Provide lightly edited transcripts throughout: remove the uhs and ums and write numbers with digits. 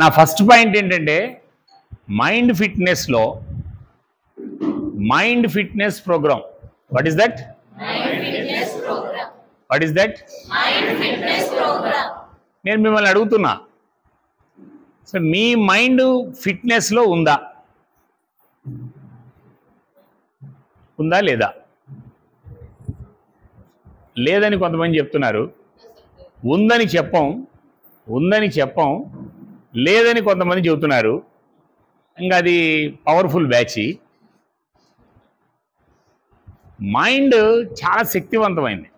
నా first point ఏంటంటే mind fitness programme. What is that? What is that? నేను మిమ్మల్ని అడుగుతున్నా, సో మీ మైండ్ ఫిట్నెస్లో ఉందా లేదా? లేదని కొంతమంది చెప్తున్నారు, ఉందని చెప్పం, లేదని కొంతమంది చెబుతున్నారు. ఇంకా అది పవర్ఫుల్ బ్యాచ్. మైండ్ చాలా శక్తివంతమైంది.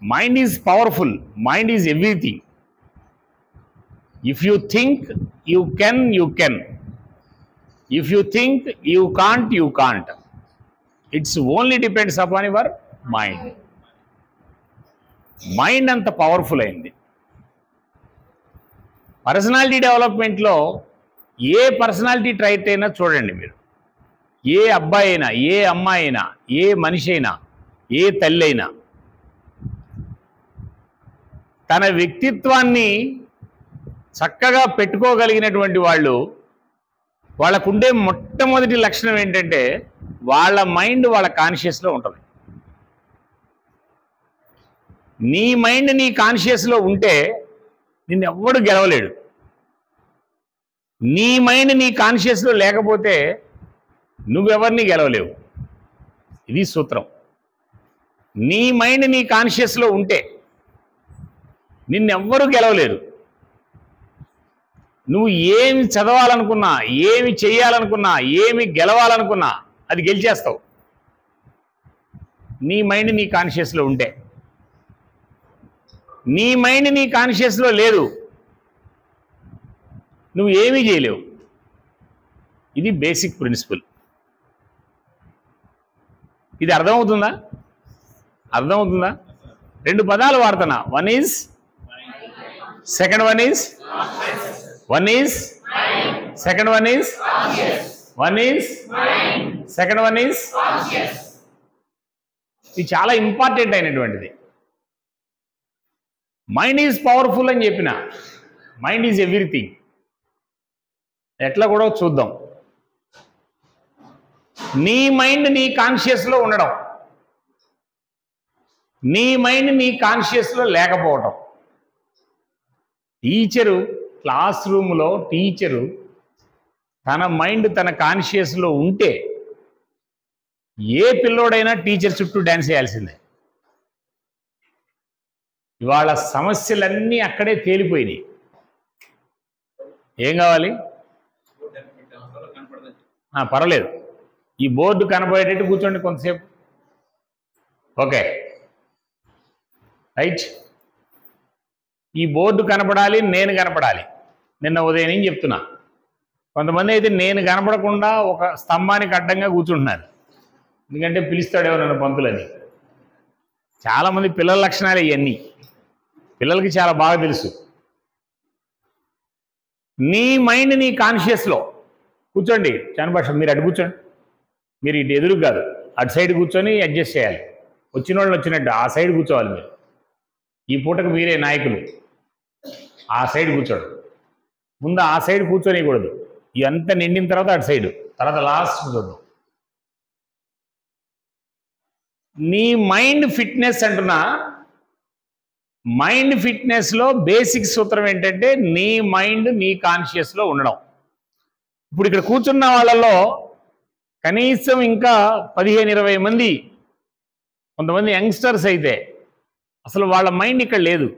Mind is powerful. Mind is everything. If you think you can. If you think you can't. It's only depends upon your mind. Mind అంత పవర్ఫుల్ అయింది. పర్సనాలిటీ డెవలప్మెంట్లో ఏ పర్సనాలిటీ ట్రైట్ అయినా చూడండి మీరు. ఏ అబ్బాయి అయినా, ఏ అమ్మాయి అయినా, ఏ మనిషి అయినా, ఏ తల్లి అయినా తన వ్యక్తిత్వాన్ని చక్కగా పెట్టుకోగలిగినటువంటి వాళ్ళకుండే మొట్టమొదటి లక్షణం ఏంటంటే వాళ్ళ మైండ్ వాళ్ళ కాన్షియస్లో ఉంటుంది. నీ మైండ్ నీ కాన్షియస్లో ఉంటే నిన్ను ఎవ్వడు గెలవలేడు. నీ మైండ్ నీ కాన్షియస్లో లేకపోతే నువ్వెవరిని గెలవలేవు. ఇది సూత్రం. నీ మైండ్ నీ కాన్షియస్లో ఉంటే నిన్నెవ్వరూ గెలవలేరు. నువ్వు ఏమి చదవాలనుకున్నా, ఏమి చేయాలనుకున్నా, ఏమి గెలవాలనుకున్నా అది గెలిచేస్తావు నీ మైండ్ నీ కాన్షియస్లో ఉంటే. నీ మైండ్ నీ కాన్షియస్లో లేదు, నువ్వు ఏమీ చేయలేవు. ఇది బేసిక్ ప్రిన్సిపల్. ఇది అర్థమవుతుందా? రెండు పదాలు వాడుతున్నా. One is second one is ఇది చాలా ఇంపార్టెంట్ అయినటువంటిది. మైండ్ ఈజ్ పవర్ఫుల్ అని చెప్పిన, మైండ్ ఈజ్ ఎవ్రీథింగ్. ఎట్లా కూడా చూద్దాం. నీ మైండ్ నీ కాన్షియస్లో ఉండడం, నీ మైండ్ నీ కాన్షియస్లో లేకపోవటం. క్లాస్ రూమ్లో టీచరు తన మైండ్ తన కాన్షియస్లో ఉంటే ఏ పిల్లోడైనా టీచర్ చుట్టూ డ్యాన్స్ చేయాల్సిందే. ఇవాళ సమస్యలన్నీ అక్కడే తేలిపోయినాయి. ఏం కావాలి? పర్వాలేదు, ఈ బోర్డు కనబడేటట్టు కూర్చోండి కొంతసేపు. Okay, right. ఈ బోర్డు కనపడాలి, నేను కనపడాలి. నిన్న ఉదయం నేను చెప్తున్నా, కొంతమంది అయితే నేను కనపడకుండా ఒక స్తంభానికి అడ్డంగా కూర్చుంటున్నారు. ఎందుకంటే పిలుస్తాడేమో నన్ను పంతులని. చాలామంది పిల్లల లక్షణాలు ఇవన్నీ పిల్లలకి చాలా బాగా తెలుసు. నీ మైండ్ నీ కాన్షియస్లో కూర్చోండి. చానభాష మీరు అటు కూర్చోండి, మీరు ఇటు ఎదురు కాదు, అటు సైడ్ కూర్చొని అడ్జస్ట్ చేయాలి. వచ్చిన వాళ్ళు వచ్చినట్టు ఆ సైడ్ కూర్చోవాలి మీరు. ఈ పూటకు మీరే నాయకులు. ఆ సైడ్ కూర్చోడు. ముందు ఆ సైడ్ కూర్చోనికూడదు. ఇదంతా నిండిన తర్వాత అటు సైడు, తర్వాత లాస్ట్ చూద్దాం. నీ మైండ్ ఫిట్నెస్ అంటున్నా. మైండ్ ఫిట్నెస్లో బేసిక్ సూత్రం ఏంటంటే నీ మైండ్ నీ కాన్షియస్లో ఉండడం. ఇప్పుడు ఇక్కడ కూర్చున్న వాళ్ళలో కనీసం ఇంకా 15-20 మంది, కొంతమంది యంగ్స్టర్స్ అయితే అసలు వాళ్ళ మైండ్ ఇక్కడ లేదు.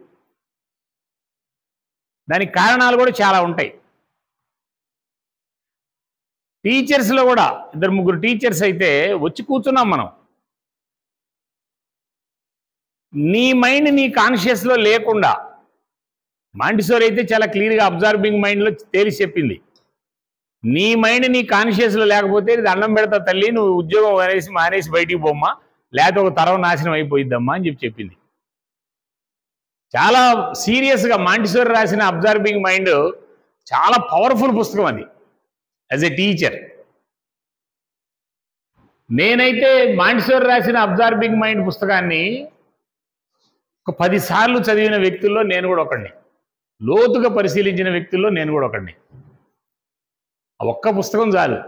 దానికి కారణాలు కూడా చాలా ఉంటాయి. టీచర్స్లో కూడా 2-3 టీచర్స్ అయితే వచ్చి కూర్చున్నాం మనం. నీ మైండ్ నీ కాన్షియస్లో లేకుండా, మాంటిసోరీ అయితే చాలా క్లియర్గా అబ్జర్వింగ్ మైండ్లో తేలిసి చెప్పింది. నీ మైండ్ నీ కాన్షియస్లో లేకపోతే ఇది అన్నం పెడతా తల్లి, నువ్వు ఉద్యోగం మానేసి బయటికి పోమ్మా, లేకపోతే ఒక తరం నాశనం అయిపోయిద్దమ్మా అని చెప్పింది. చాలా సీరియస్గా మాంటిసోరీ రాసిన అబ్జర్వింగ్ మైండ్ చాలా పవర్ఫుల్ పుస్తకం అది. యాజ్ ఎ టీచర్ నేనైతే మాంటిసోరీ రాసిన అబ్జర్వింగ్ మైండ్ పుస్తకాన్ని ఒక 10 సార్లు చదివిన వ్యక్తుల్లో నేను కూడా ఒకడిని. లోతుగా పరిశీలించిన వ్యక్తుల్లో నేను కూడా ఒకడిని. ఒక్క పుస్తకం చాలు.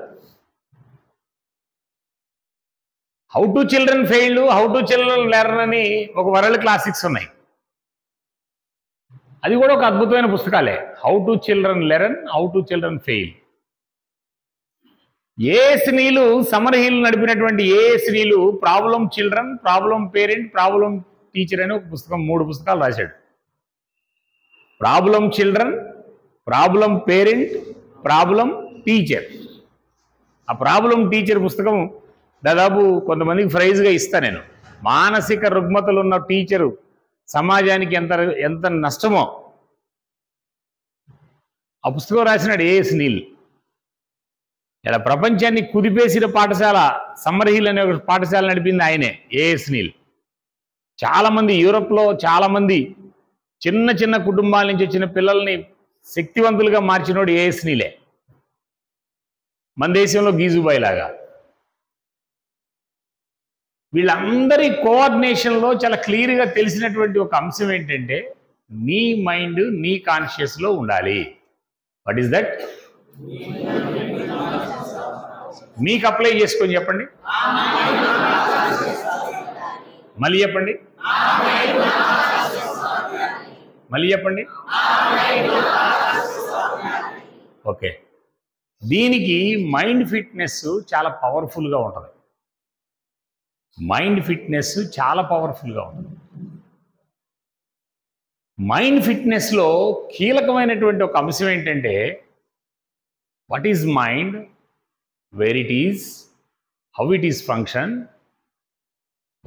How to children failed, how to children learn అని ఒక వరల్డ్ క్లాసిక్స్ ఉన్నాయి. అది కూడా ఒక అద్భుతమైన పుస్తకాలే. How to children learn, how to children fail. A S Neill, Summerhill నడిపినటువంటి A S Neill problem children, problem parent, problem teacher అని ఒక పుస్తకం, 3 పుస్తకాలు రాశాడు. Problem children, problem parent, problem teacher. ఆ ప్రాబ్లం టీచర్ పుస్తకం దాదాపు కొంతమందికి ప్రైజ్గా ఇస్తా నేను. మానసిక రుగ్మతలు ఉన్న టీచరు సమాజానికి ఎంత నష్టమో ఆ పుస్తకం రాసినాడు ఏఎస్ నీల్. ఇలా ప్రపంచాన్ని కుదిపేసిన పాఠశాల సమ్మర్ హిల్ అనే ఒక పాఠశాల నడిపింది ఆయనే, ఏఎస్ నీల్. చాలామంది యూరోప్లో చాలామంది చిన్న చిన్న కుటుంబాల నుంచి వచ్చిన పిల్లల్ని శక్తివంతులుగా మార్చినోడు ఏఎస్ నీలే. మన దేశంలో గీజుబాయి లాగా. వీళ్ళందరి కోఆర్డినేషన్లో చాలా క్లియర్గా తెలిసినటువంటి ఒక అంశం ఏంటంటే నీ మైండ్ నీ కాన్షియస్లో ఉండాలి. What is that? మీకు అప్లై చేసుకొని చెప్పండి. మళ్ళీ చెప్పండి, మళ్ళీ చెప్పండి. ఓకే, దీనికి మైండ్ ఫిట్నెస్ చాలా పవర్ఫుల్గా ఉంటుంది. మైండ్ ఫిట్నెస్ చాలా పవర్ఫుల్గా ఉంటుంది. మైండ్ ఫిట్నెస్లో కీలకమైనటువంటి ఒక అంశం ఏంటంటే what is mind, where it is, how it is function.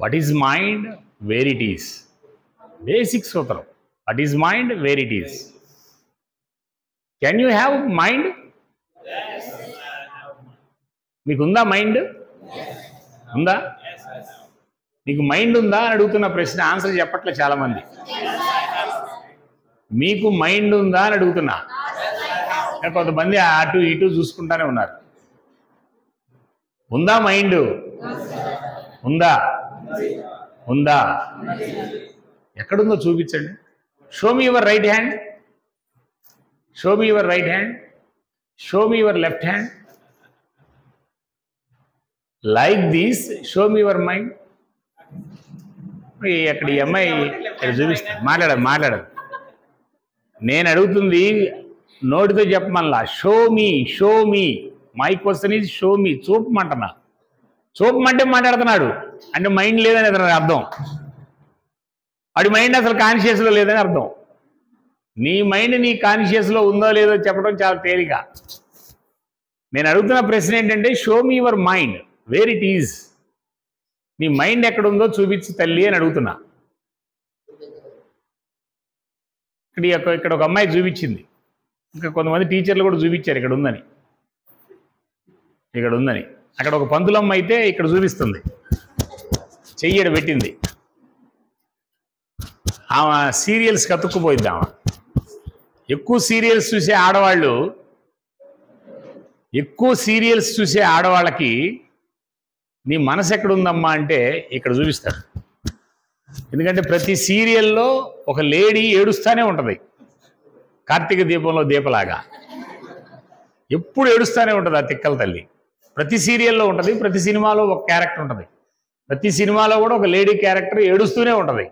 What is mind, where it is. Basic సూత్రం. What is mind, where it is. Can you have mind? మీకుందా మైండ్? ఉందా? మీకు మైండ్ ఉందా అని అడుగుతున్న ప్రశ్న ఆన్సర్ చెప్పట్లే చాలామంది. మీకు మైండ్ ఉందా అని అడుగుతున్నా. కొంతమంది అటు ఇటు చూసుకుంటానే ఉన్నారు. ఉందా మైండ్? ఉందా? ఉందా? ఎక్కడుందో చూపించండి. Show me your right hand, show me your right hand, show me your left hand. Like this, show me your mind. అక్కడ ఈ అమ్మాయి ఇక్కడ చూపిస్తాను. మాట్లాడదు. నేను అడుగుతుంది నోటితో చెప్పమల్లా. Show me, show me. My question is show me. చూపమంటున్నా. చూపమంటే మాట్లాడుతున్నాడు అంటే మైండ్ లేదని అతను అర్థం. వాడి మైండ్ అసలు కాన్షియస్లో లేదని అర్థం. నీ మైండ్ నీ కాన్షియస్లో ఉందో లేదో చెప్పడం చాలా తేలిక. నేను అడుగుతున్న ప్రశ్న ఏంటంటే show me your mind, where it is. నీ మైండ్ ఎక్కడుందో చూపించి తల్లి అని అడుగుతున్నా. ఇక్కడ ఒక అమ్మాయి చూపించింది. ఇంకా కొంతమంది టీచర్లు కూడా చూపించారు ఇక్కడ ఉందని, ఇక్కడ ఉందని. అక్కడ ఒక పంతులమ్మ అయితే ఇక్కడ చూపిస్తుంది, చెయ్యడు పెట్టింది. ఆమె సీరియల్స్ కతుక్కుపోయింది. ఆమె ఎక్కువ సీరియల్స్ చూసే ఆడవాళ్ళకి నీ మనసు ఎక్కడుందమ్మా అంటే ఇక్కడ చూపిస్తాడు. ఎందుకంటే ప్రతి సీరియల్లో ఒక లేడీ ఏడుస్తూనే ఉంటుంది, కార్తీక దీపంలో దీపలాగా. ఎప్పుడు ఏడుస్తూనే ఉంటుంది ఆ తిక్కల తల్లి. ప్రతి సీరియల్లో ఉంటుంది, ప్రతి సినిమాలో ఒక క్యారెక్టర్ ఉంటుంది. ప్రతి సినిమాలో కూడా ఒక లేడీ క్యారెక్టర్ ఏడుస్తూనే ఉంటుంది.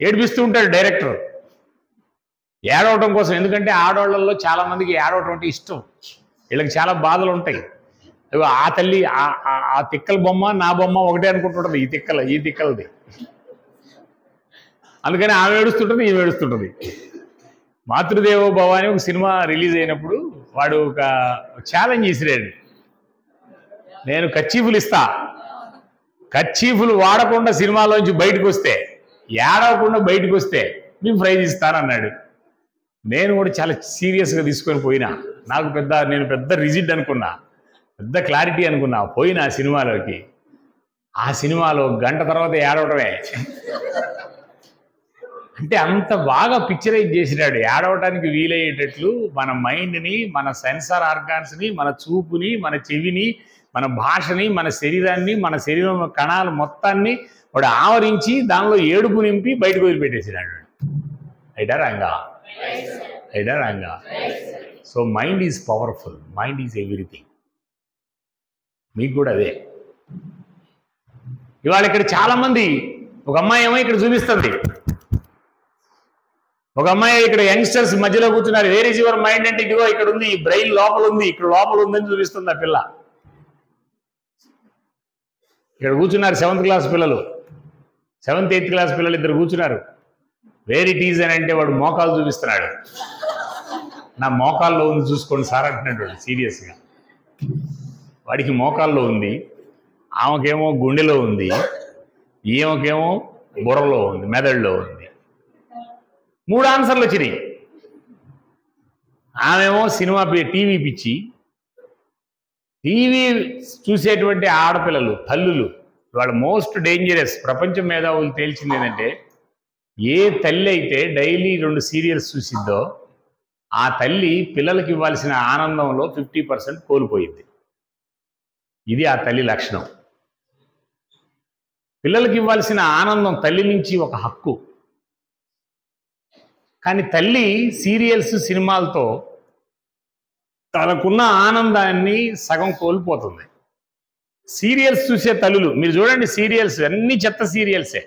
ఏడిపిస్తూ ఉంటాడు డైరెక్టర్ ఏడవటం కోసం. ఎందుకంటే ఆడవాళ్ళల్లో చాలామందికి ఏడవటం అంటే ఇష్టం. వీళ్ళకి చాలా బాధలు ఉంటాయి. ఆ తల్లి ఆ తిక్కల బొమ్మ నా బొమ్మ ఒకటే అనుకుంటుంటుంది ఈ తిక్కలది. అందుకని ఆమె ఏడుస్తుంటుంది, ఈమె ఏడుస్తుంటుంది. మాతృదేవో భవ అని ఒక సినిమా రిలీజ్ అయినప్పుడు వాడు ఒక ఛాలెంజ్ చేసిరాడు. నేను కర్చీఫులు ఇస్తా, కర్చీఫులు వాడకుండా సినిమాలోంచి బయటకు వస్తే, ఏడవకుండా బయటకు వస్తే మీకు ప్రైజ్ ఇస్తానన్నాడు. నేను కూడా చాలా సీరియస్గా తీసుకొని పోయినా. నేను పెద్ద రిజిడ్ అనుకున్నా, పెద్ద క్లారిటీ అనుకున్నా. పోయినా సినిమాలోకి. ఆ సినిమాలో గంట తర్వాత ఏడవటమే. అంటే అంత బాగా పిక్చరైజ్ చేసినాడు. ఏడవటానికి వీలయ్యేటట్లు మన మైండ్ని, మన సెన్సార్ ఆర్గాన్స్ని, మన చూపుని, మన చెవిని, మన భాషని, మన శరీరాన్ని, మన శరీరం కణాలు మొత్తాన్ని వాడు ఆవరించి దానిలో ఏడుపు నింపి బయటకు వదిలిపెట్టేసినాడు. రైటా రాంగా? రైటా రాంగా? So mind is powerful, mind is everything. మీకు కూడా అదే. ఇవాళ ఇక్కడ చాలామంది, ఒక అమ్మాయి ఏమో ఇక్కడ చూపిస్తుంది, ఒక అమ్మాయి ఇక్కడ యంగ్స్టర్స్ మధ్యలో కూర్చున్నారు. వేర్ ఈజ్ యువర్ మైండ్ అంటే ఇదిగో ఇక్కడ ఉంది, బ్రెయిన్ లోపల ఉంది, ఇక్కడ లోపల ఉందని చూపిస్తుంది ఆ పిల్ల. ఇక్కడ కూర్చున్నారు 7th క్లాస్ పిల్లలు, 7th 8th క్లాస్ పిల్లలు ఇద్దరు కూర్చున్నారు. వేర్ ఇట్ ఈజ్ అని అంటే వాడు మోకాలు చూపిస్తున్నాడు. నా మోకాల్లో ఉంది చూసుకోండి సార్ అంటున్నాడు వాడు సీరియస్గా. వాడికి మోకాల్లో ఉంది, ఆమెకేమో గుండెలో ఉంది, ఈమెకేమో బుర్రలో ఉంది, మెదడులో ఉంది. 3 ఆన్సర్లు వచ్చినాయి. ఆమెమో సినిమా టీవీ పిచ్చి. టీవీ చూసేటువంటి ఆడపిల్లలు, తల్లులు వాళ్ళు మోస్ట్ డేంజరస్. ప్రపంచం మేధావులు తేల్చింది ఏంటంటే, ఏ తల్లి అయితే డైలీ 2 సీరియల్స్ చూసిద్దో ఆ తల్లి పిల్లలకి ఇవ్వాల్సిన ఆనందంలో 50% కోల్పోయింది. ఇది ఆ తల్లి లక్షణం. పిల్లలకి ఇవ్వాల్సిన ఆనందం తల్లి నుంచి ఒక హక్కు. కానీ తల్లి సీరియల్స్ సినిమాలతో తనకున్న ఆనందాన్ని సగం కోల్పోతుంది. సీరియల్స్ చూసే తల్లులు మీరు చూడండి, సీరియల్స్ అన్ని చెత్త సీరియల్సే.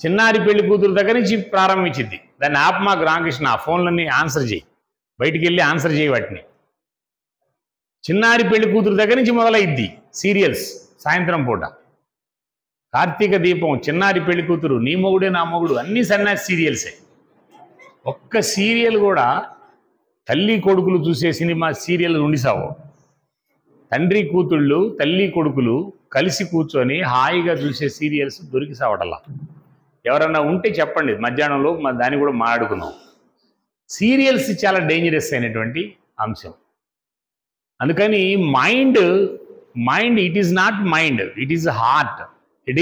చిన్నారి పెళ్లి కూతురు దగ్గర నుంచి ప్రారంభించింది. దాన్ని ఆపమాకు రామకృష్ణ, ఆ ఫోన్లన్నీ ఆన్సర్ చేయి, బయటికి వెళ్ళి ఆన్సర్ చేయి వాటిని. చిన్నారి పెళ్లి కూతురు దగ్గర నుంచి మొదలైద్ది సీరియల్స్. సాయంత్రం పూట కార్తీక దీపం, చిన్నారి పెళ్లి కూతురు, నీ మొగుడే నా మొగుడు, అన్నీ సన్యాసి సీరియల్సే. ఒక్క సీరియల్ కూడా తల్లి కొడుకులు చూసే సినిమా సీరియల్ ఉండిసావు. తండ్రి కూతుళ్ళు, తల్లి కొడుకులు కలిసి కూర్చొని హాయిగా చూసే సీరియల్స్ దొరికి సావటల్లా. ఎవరన్నా ఉంటే చెప్పండి, మధ్యాహ్నంలో దాన్ని కూడా మాట్లాడుకుందాం. సీరియల్స్ చాలా డేంజరస్ అయినటువంటి అంశం. అందుకని mind it is not mind, it is heart. It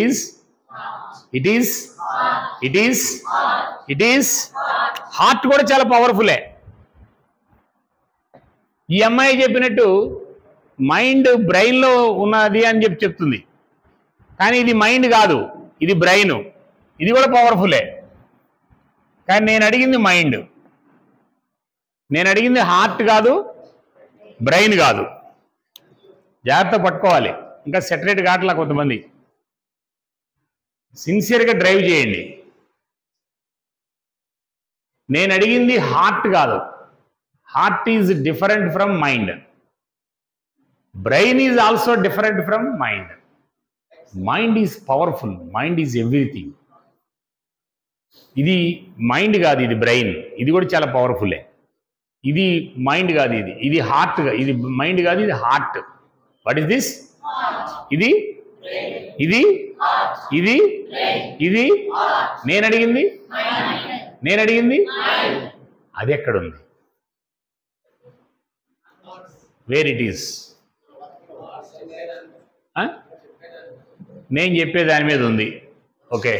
is heart కూడా చాలా పవర్ఫుల్లే. ఈ అమ్మాయి చెప్పినట్టు మైండ్ బ్రెయిన్లో ఉన్నది అని చెప్తుంది, కానీ ఇది మైండ్ కాదు, ఇది బ్రెయిన్. ఇది కూడా పవర్ఫుల్లే. కానీ నేను అడిగింది మైండ్, నేను అడిగింది హార్ట్ కాదు, బ్రెయిన్ కాదు. జాగ్రత్త పట్టుకోవాలి. ఇంకా సెటరేట్ కావట్లా కొంతమంది. సిన్సియర్గా డ్రైవ్ చేయండి. నేను అడిగింది హార్ట్ కాదు. Heart is different from mind. Brain is also different from mind. Mind is powerful, mind is everything. ఇది మైండ్ కాదు, ఇది బ్రెయిన్. ఇది కూడా చాలా పవర్ఫుల్లే. ఇది మైండ్ కాదు, ఇది హార్ట్. ఇది మైండ్ కాదు, ఇది హార్ట్. What is this? ఇది ఇది ఇది ఇది నేను అడిగింది అది ఎక్కడుంది? Where it is? నేను చెప్పే దాని మీద ఉంది. ఓకే,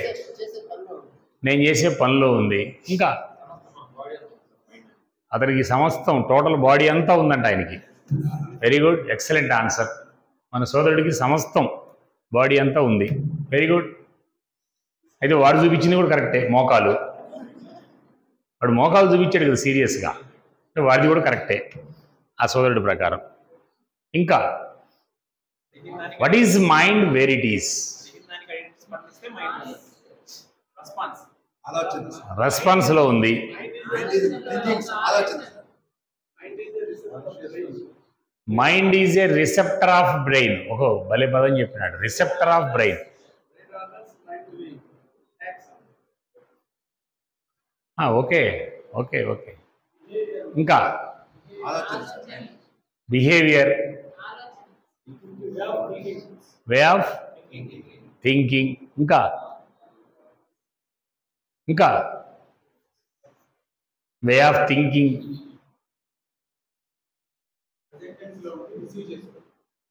నేను చేసే పనిలో ఉంది. ఇంకా అతనికి సమస్తం టోటల్ బాడీ అంతా ఉందంట ఆయనకి. Very good, excellent answer. మన సోదరుడికి సమస్తం బాడీ అంతా ఉంది. Very good. అయితే వాడు చూపించింది కూడా కరెక్టే, మోకాలు. వాడు మోకాలు చూపించాడు కదా సీరియస్గా, వాడిది కూడా కరెక్టే ఆ సోదరుడి ప్రకారం. ఇంకా what is mind? Where it is? రెస్పాన్స్లో ఉంది. Mind is a receptor of brain. ఒక భలే పదం చెప్పినాడు, receptor of brain. Okay okay okay. ఇంకా బిహేవియర్, వే ఆఫ్ థింకింగ్. ఇంకా ఇంకా వే ఆఫ్ థింకింగ్.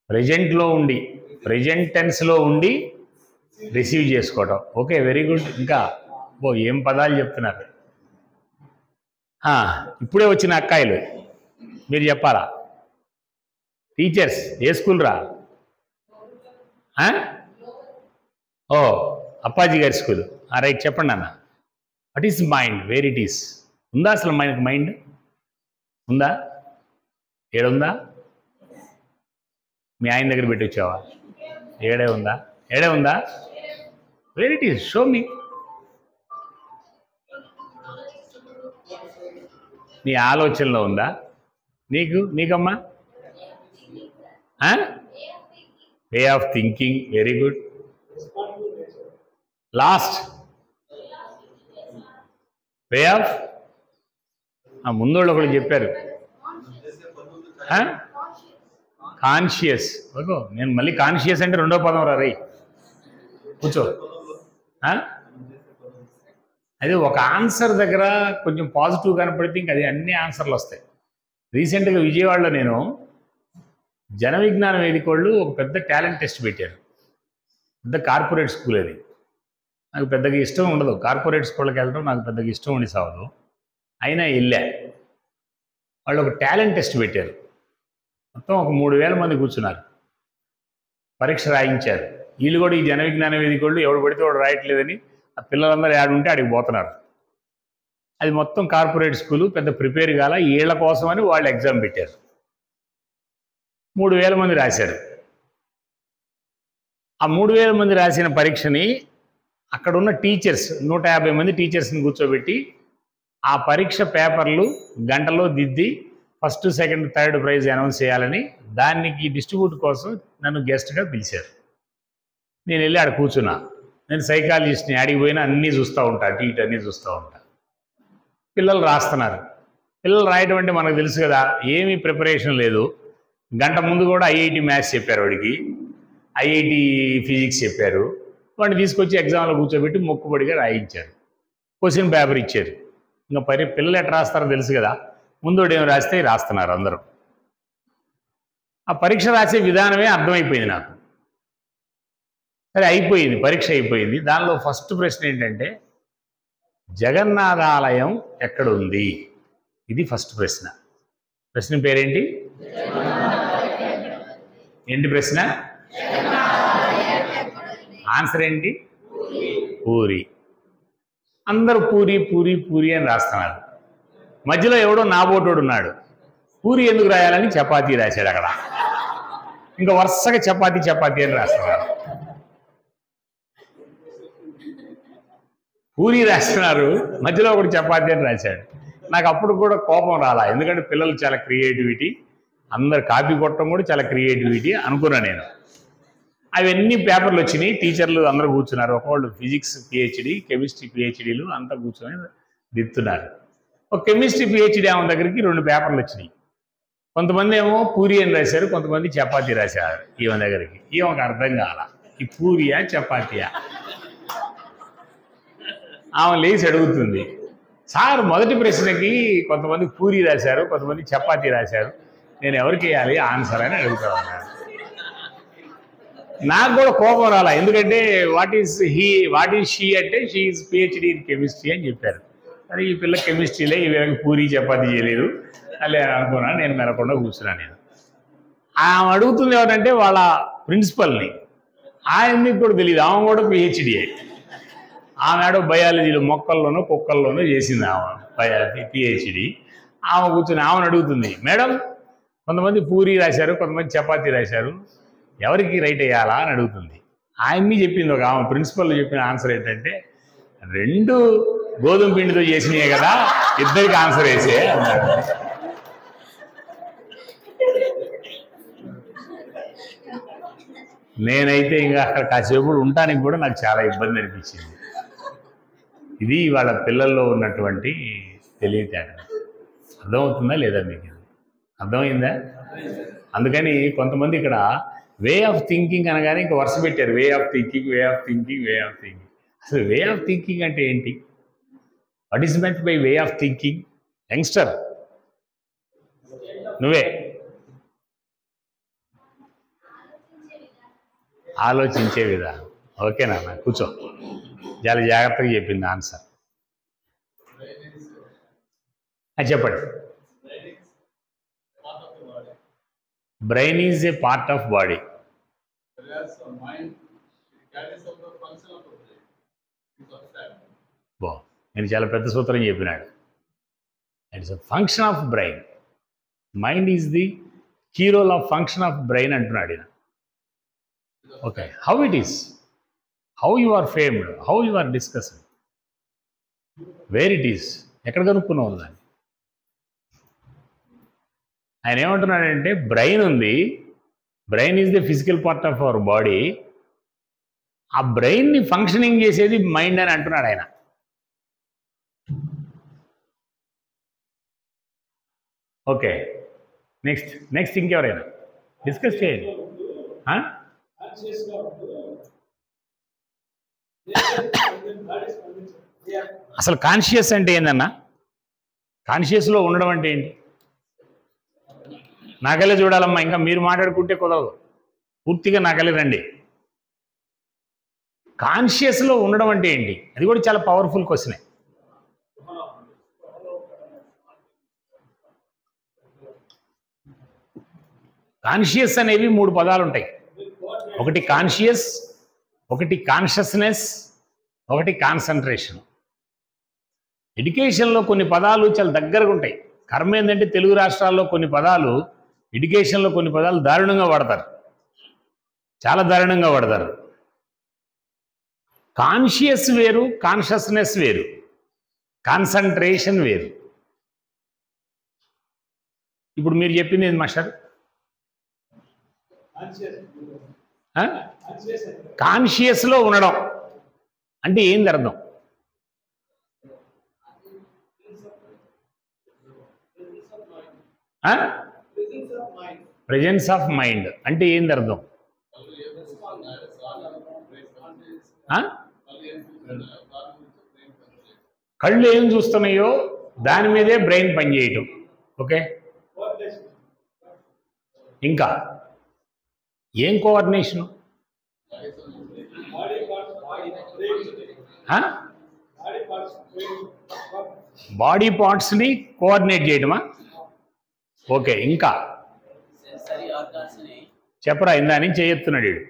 ప్రెజెంట్లో ఉండి, ప్రెజెంట్ టెన్స్లో ఉండి రిసీవ్ చేసుకోవటం. Okay, very good. ఇంకా ఏం పదాలు చెప్తున్నారు. ఇప్పుడే వచ్చిన అక్కాయిలు మీరు చెప్పాలా? టీచర్స్ ఏ స్కూల్ రా? ఓ, అప్పాజీ గారి స్కూల్. రైట్, చెప్పండి అన్న. What is mind, where it is? ఉందా అసలు మనకి మైండ్? ఉందా? ఏడుందా? మీ ఆయన దగ్గర పెట్టి వచ్చావా? ఏడే ఉందా? ఏడే ఉందా? Where it is? Show me. నీ ఆలోచనలో ఉందా? నీకమ్మా? Way of thinking, very good. Last way of, ముందోళ్ళు ఒకళ్ళు చెప్పారు, కాన్షియస్. ఓకే, నేను మళ్ళీ కాన్షియస్ అంటే రెండో పదం రై కూర్చో. అదే ఒక ఆన్సర్ దగ్గర కొంచెం పాజిటివ్ కనపడితే ఇంక అది అన్ని ఆన్సర్లు వస్తాయి. రీసెంట్గా విజయవాడలో నేను జన విజ్ఞాన వేదిక వాళ్ళు ఒక పెద్ద టాలెంట్ టెస్ట్ పెట్టారు. పెద్ద కార్పొరేట్ స్కూల్ అది. నాకు పెద్దగా ఇష్టం ఉండదు కార్పొరేట్ స్కూల్కి వెళ్ళడం, నాకు పెద్దగా ఇష్టం ఉండి సావదు. అయినా వెళ్ళా. వాళ్ళు ఒక టాలెంట్ టెస్ట్ పెట్టారు. మొత్తం ఒక 3000 మంది కూర్చున్నారు. పరీక్ష రాయించారు. వీళ్ళు కూడా ఈ జన విజ్ఞాన వేదిక వాళ్ళు ఎవడు పడితే వాడు రాయట్లేదని ఆ పిల్లలందరూ ఆడుంటే ఆడికి పోతున్నారు. అది మొత్తం కార్పొరేట్ స్కూలు, పెద్ద ప్రిపేర్ కాల, వీళ్ళ కోసమని వాళ్ళు ఎగ్జామ్ పెట్టారు. 3000 మంది రాశారు. ఆ 3000 మంది రాసిన పరీక్షని అక్కడున్న టీచర్స్ 150 మంది టీచర్స్ని కూర్చోబెట్టి ఆ పరీక్ష పేపర్లు గంటలో దిద్ది first, second, third prize announce చేయాలని దానికి డిస్ట్రిబ్యూట్ కోసం నన్ను గెస్ట్గా పిలిచారు. నేను వెళ్ళి ఆడ కూర్చున్నా. నేను సైకాలజిస్ట్ని, ఆడికి పోయినా అన్నీ చూస్తూ ఉంటా, అటు ఇటు అన్నీ చూస్తూ ఉంటా. పిల్లలు రాస్తున్నారు. పిల్లలు రాయటం అంటే మనకు తెలుసు కదా, ఏమీ ప్రిపరేషన్ లేదు. గంట ముందు కూడా ఐఐటి మ్యాథ్స్ చెప్పారు వాడికి, ఐఐటి ఫిజిక్స్ చెప్పారు. వాడిని తీసుకొచ్చి ఎగ్జామ్లో కూర్చోబెట్టి మొక్కుబడిగా రాయించారు. క్వశ్చన్ పేపర్ ఇచ్చారు. ఇంకా పిల్లలు ఎట్లా రాస్తారో తెలుసు కదా, ముందోడు ఏమి రాస్తే రాస్తున్నారు అందరూ. ఆ పరీక్ష రాసే విధానమే అర్థమైపోయింది నాకు. సరే అయిపోయింది, పరీక్ష అయిపోయింది. దానిలో ఫస్ట్ ప్రశ్న ఏంటంటే, జగన్నాథాలయం ఎక్కడుంది? ఇది ఫస్ట్ ప్రశ్న. ప్రశ్న పేరేంటి? ఏంటి ప్రశ్న? ఆన్సర్ ఏంటి? పూరి. అందరూ పూరి పూరి పూరి అని రాస్తున్నారు. మధ్యలో ఎవడో నాబోటోడు ఉన్నాడు. పూరి ఎందుకు రాయాలని చపాతీ రాశాడు అక్కడ. ఇంకా వరుసగా చపాతీ చపాతీ అని రాస్తున్నారు. పూరి రాస్తున్నారు, మధ్యలో ఒకటి చపాతీ అని రాశాడు. నాకు అప్పుడు కూడా కోపం రాలా, ఎందుకంటే పిల్లలు చాలా క్రియేటివిటీ, అందరు కాపీ కొట్టడం కూడా చాలా క్రియేటివిటీ అనుకున్నా నేను. అవన్నీ పేపర్లు వచ్చినాయి. టీచర్లు అందరూ కూర్చున్నారు. ఒకళ్ళు ఫిజిక్స్ పిహెచ్డి, కెమిస్ట్రీ పిహెచ్డీలు అంతా కూర్చొని దిద్దుతున్నారు. ఒక కెమిస్ట్రీ పిహెచ్డీ ఆమె దగ్గరికి 2 పేపర్లు వచ్చినాయి. కొంతమంది ఏమో పూరి అని రాశారు, కొంతమంది చపాతీ రాశారు. ఈమె దగ్గరికి ఈమెకు అర్థం కాల, ఈ పూరియా చపాతీయా. ఆమె లేచి అడుగుతుంది, సార్ మొదటి ప్రశ్నకి కొంతమంది పూరి రాశారు, కొంతమంది చపాతీ రాశారు, నేను ఎవరికి వేయాలి ఆన్సర్ అని అడుగుతా ఉన్నాను. నాకు కూడా కోపం రాలా, ఎందుకంటే వాట్ ఈజ్ షీ అంటే she is PhD in chemistry అని చెప్పారు. అది ఈ పిల్ల కెమిస్ట్రీలే, ఈ వీళ్ళకి పూరి చపాతీ చేయలేదు అలా అనుకున్నాను. నేను మెరకుండా కూర్చున్నాను. నేను ఆమె అడుగుతుంది ఎవరంటే వాళ్ళ ప్రిన్సిపల్ని. ఆయనకి కూడా తెలియదు, ఆమె కూడా పిహెచ్డీయే. ఆమె ఆడో బయాలజీలో మొక్కల్లోనూ కుక్కల్లోనూ చేసింది ఆమె పిహెచ్డీ. ఆమె కూర్చొని ఆమెను అడుగుతుంది, మేడం కొంతమంది పూరి రాశారు, కొంతమంది చపాతీ రాశారు, ఎవరికి రైట్ అయ్యాలా అని అడుగుతుంది. ఆయన్ని చెప్పింది ఒక ఆమె ప్రిన్సిపల్ చెప్పిన ఆన్సర్ ఏంటంటే, 2 గోధుమ పిండితో చేసినాయే కదా, ఇద్దరికి ఆన్సర్ వేసే అన్నాడు. నేనైతే ఇంకా అక్కడ కాసేపు ఉండటానికి కూడా నాకు చాలా ఇబ్బంది అనిపించింది. ఇది వాళ్ళ పిల్లల్లో ఉన్నటువంటి తెలివితేట. అర్థమవుతుందా లేదా మీకు? అర్థమైందా? అందుకని కొంతమంది ఇక్కడ వే ఆఫ్ థింకింగ్ అనగానే ఇంకా వరుస పెట్టారు, వే of thinking, way of thinking, way of thinking. అసలు వే ఆఫ్ థింకింగ్ అంటే ఏంటి? What is meant by way of thinking? Youngster నువ్వే ఆలోచించే విధానం. ఓకేనా? కూర్చో. చాలా జాగ్రత్తగా చెప్పింది ఆన్సర్. చెప్పండి. Brain is a part of body. నేను చాలా పెద్ద సూత్రం చెప్పినాడు. It's a function of brain. Mind is the key role of function of brain అంటున్నాడు ఈయన. Okay, how it is, how you are formed, how you are discussed, where it is, ఎక్కడ కనుక్కున్నావు దాన్ని. ఆయన ఏమంటున్నాడంటే బ్రెయిన్ ఉంది, brain is the physical part of our body, ఆ బ్రెయిన్ని ఫంక్షనింగ్ చేసేది మైండ్ అని అంటున్నాడు ఆయన. ఓకే, నెక్స్ట్ ఇంకెవరైనా డిస్కస్ చేయండి. అసలు కాన్షియస్ అంటే ఏందన్నా? కాన్షియస్లో ఉండడం అంటే ఏంటి? నాకలే చూడాలమ్మా, ఇంకా మీరు మాట్లాడుకుంటే కుదరదు, పూర్తిగా నాకలే రండి. కాన్షియస్లో ఉండడం అంటే ఏంటి? అది కూడా చాలా పవర్ఫుల్ క్వశ్చనే. కాన్షియస్ అనేవి 3 పదాలు ఉంటాయి. ఒకటి కాన్షియస్, ఒకటి కాన్షియస్నెస్, ఒకటి కాన్సన్ట్రేషన్. ఎడ్యుకేషన్లో కొన్ని పదాలు చాలా దగ్గరగా ఉంటాయి. కర్మ ఏంటంటే తెలుగు రాష్ట్రాల్లో కొన్ని పదాలు, ఎడ్యుకేషన్లో కొన్ని పదాలు దారుణంగా వాడతారు, చాలా దారుణంగా వాడతారు. కాన్షియస్ వేరు, కాన్షియస్నెస్ వేరు, కాన్సన్ట్రేషన్ వేరు. ఇప్పుడు మీరు చెప్పింది ఏంది మాస్టర్? కాన్షియస్లో ఉండడం అంటే ఏంది అర్థం? ప్రెజెన్స్ ఆఫ్ మైండ్ అంటే ఏంది అర్థం? కళ్ళు ఏం చూస్తున్నాయో దాని మీదే బ్రెయిన్ పనిచేయటం. ఓకే, ఇంకా ఏం కోఆర్డినేషను? బాడీ పార్ట్స్ని కోఆర్డినేట్ చేయటమా? ఓకే, ఇంకా చెప్పరా, ఇందా నుంచి చేయొత్తున్నాడు వీడు.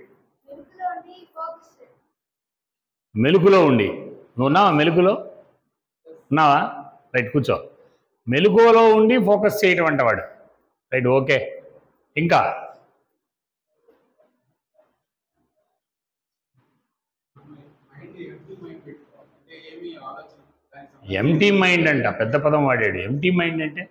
మెలుకులో ఉండి, నువ్వు ఉన్నావా? మెలుకులో ఉన్నావా? రైట్, కూర్చో. మెలుకువలో ఉండి ఫోకస్ చేయటం అంటవాడు. Right, okay. ఇంకా ఎంటీ మైండ్ అంట, పెద్ద పదం వాడాడు. ఎంటీ మైండ్ అంటే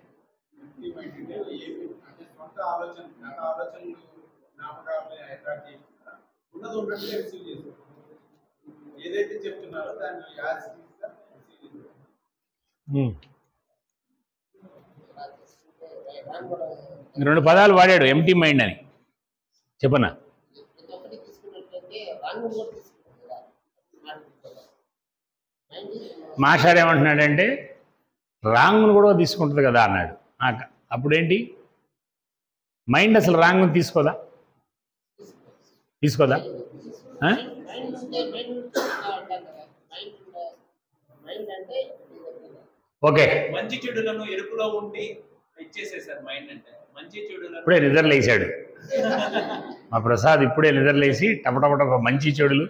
రెండు పదాలు వాడాడు, ఎంటీ మైండ్ అని. చెప్పనా? మాస్టర్ ఏమంటున్నాడంటే రాంగ్ను కూడా తీసుకుంటుంది కదా అన్నాడు. అప్పుడేంటి, మైండ్ అసలు రాంగ్ను తీసుకోదా? తీసుకోదా? ఓకే, మంచి చెడులను ఎరుపులో ఉండి ఇచ్చేసేసారు మైండ్ అంటే. మంచి చెడులను ఇప్పుడే నిద్రలేసాడు మా ప్రసాద్, ఇప్పుడే నిద్రలేసి టపటపట మంచి చెడులు,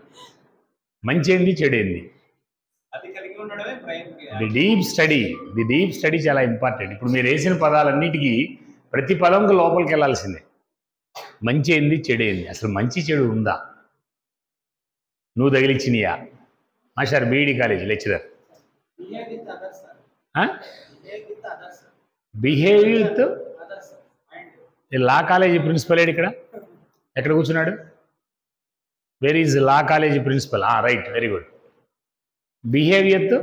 మంచి ఏంది చెడు ఏంది, అది కలిగి ఉండడమే బ్రెయిన్. ది డీప్ స్టడీ చాలా ఇంపార్టెంట్. ఇప్పుడు మీరు వేసిన పదాలన్నిటికీ ప్రతి పదంకు లోపలికి వెళ్ళాల్సిందే. మంచి ఏంది చెడు ఏంది, అసలు మంచి చెడు ఉందా, నువ్వు తగిలిచ్చినయా? Master B Ed college lecturer. Behave with law college principal ఏడు ఇక్కడ, ఎక్కడ కూర్చున్నాడు? Where is law college principal? Right, very good. Behave with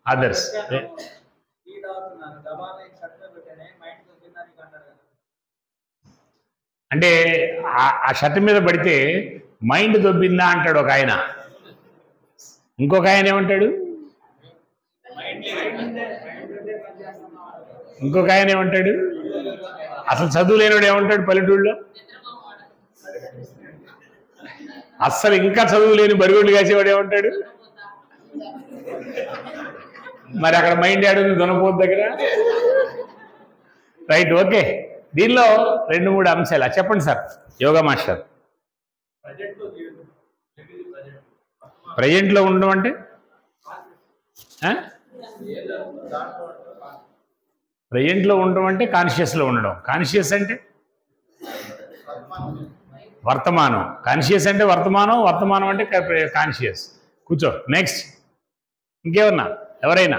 others అంటే ఆ షర్ట్ మీద పడితే మైండ్ దొబ్బిందా అంటాడు ఒక ఆయన. ఇంకొక ఆయన ఏమంటాడు? ఇంకొక ఆయన ఏమంటాడు? అసలు చదువు లేనివాడు ఏమంటాడు పల్లెటూళ్ళలో? అస్సలు ఇంకా చదువు లేని బరిగొడ్లు కాసేవాడు ఏమంటాడు? మరి అక్కడ మైండ్ ఏడుంది దొనపోతు దగ్గర. Right, okay. దీనిలో 2-3 అంశాలు చెప్పండి సార్ యోగా మాస్టర్. ప్రజెంట్లో ఉండడం అంటే ప్రజెంట్లో ఉండడం అంటే కాన్షియస్లో ఉండడం. కాన్షియస్ అంటే వర్తమానం. కాన్షియస్ అంటే వర్తమానం, వర్తమానం అంటే కాన్షియస్. కూర్చో. నెక్స్ట్ ఇంకేమన్నా ఎవరైనా?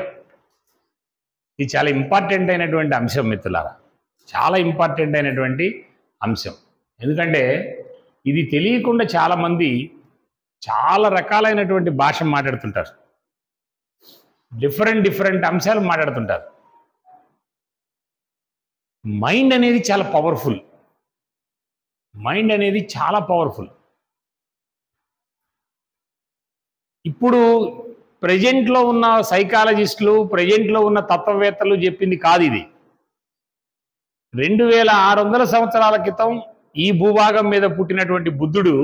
ఇది చాలా ఇంపార్టెంట్ అయినటువంటి అంశం మిత్రులారా, చాలా ఇంపార్టెంట్ అయినటువంటి అంశం. ఎందుకంటే ఇది తెలియకుండా చాలామంది చాలా రకాలైనటువంటి భాష మాట్లాడుతుంటారు, డిఫరెంట్ అంశాలు మాట్లాడుతుంటారు. మైండ్ అనేది చాలా పవర్ఫుల్. మైండ్ అనేది చాలా పవర్ఫుల్. ఇప్పుడు ప్రజెంట్లో ఉన్న సైకాలజిస్టులు, ప్రజెంట్లో ఉన్న తత్వవేత్తలు చెప్పింది కాదు ఇది. 2600 సంవత్సరాల క్రితం ఈ భూభాగం మీద పుట్టినటువంటి బుద్ధుడు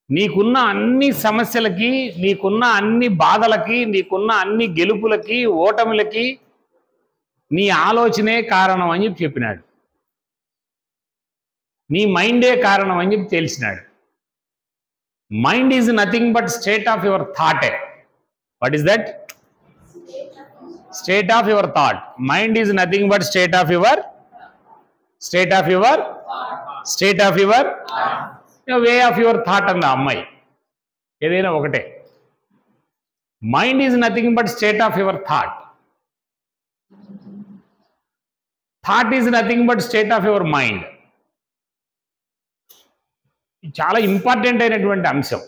నీకున్న అన్ని సమస్యలకి, నీకున్న అన్ని బాధలకి, నీకున్న అన్ని గెలుపులకి, ఓటమిలకి నీ ఆలోచనే కారణం అని చెప్పినాడు. నీ మైండే కారణం అని చెప్పి తెలిసినాడు. Mind is nothing but state of your థాటే. What is that? State of your thought. Mind is nothing but state of your way of your thought అన్న అమ్మాయి. ఏదైనా ఒకటే. Mind is nothing but state of your thought. Thought is nothing but state of your mind. చాలా important అయినటువంటి అంశం.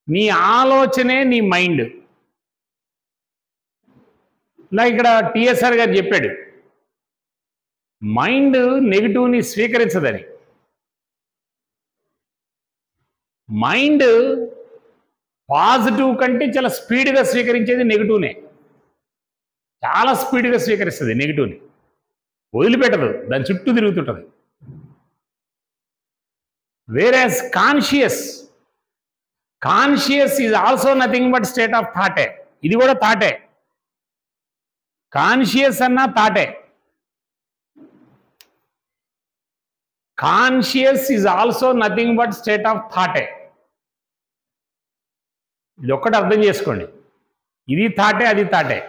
నీ ఆలోచనే నీ మైండ్. ఇలా ఇక్కడ టిఎస్ఆర్ గారు చెప్పాడు, మైండ్ నెగిటివ్ని స్వీకరించదని. మైండ్ పాజిటివ్ కంటే చాలా స్పీడ్గా స్వీకరించేది నెగిటివ్నే. చాలా స్పీడ్గా స్వీకరిస్తుంది నెగిటివ్ని, వదిలిపెట్టదు, దాని చుట్టూ తిరుగుతుంటుంది. Whereas conscious is also nothing but state of థాటే. ఇది కూడా థాటే. కాన్షియస్ అన్నా థాటే. Conscious is also nothing but state of థాటే. ఇది ఒక్కటి అర్థం చేసుకోండి. ఇది థాటే, అది థాటే.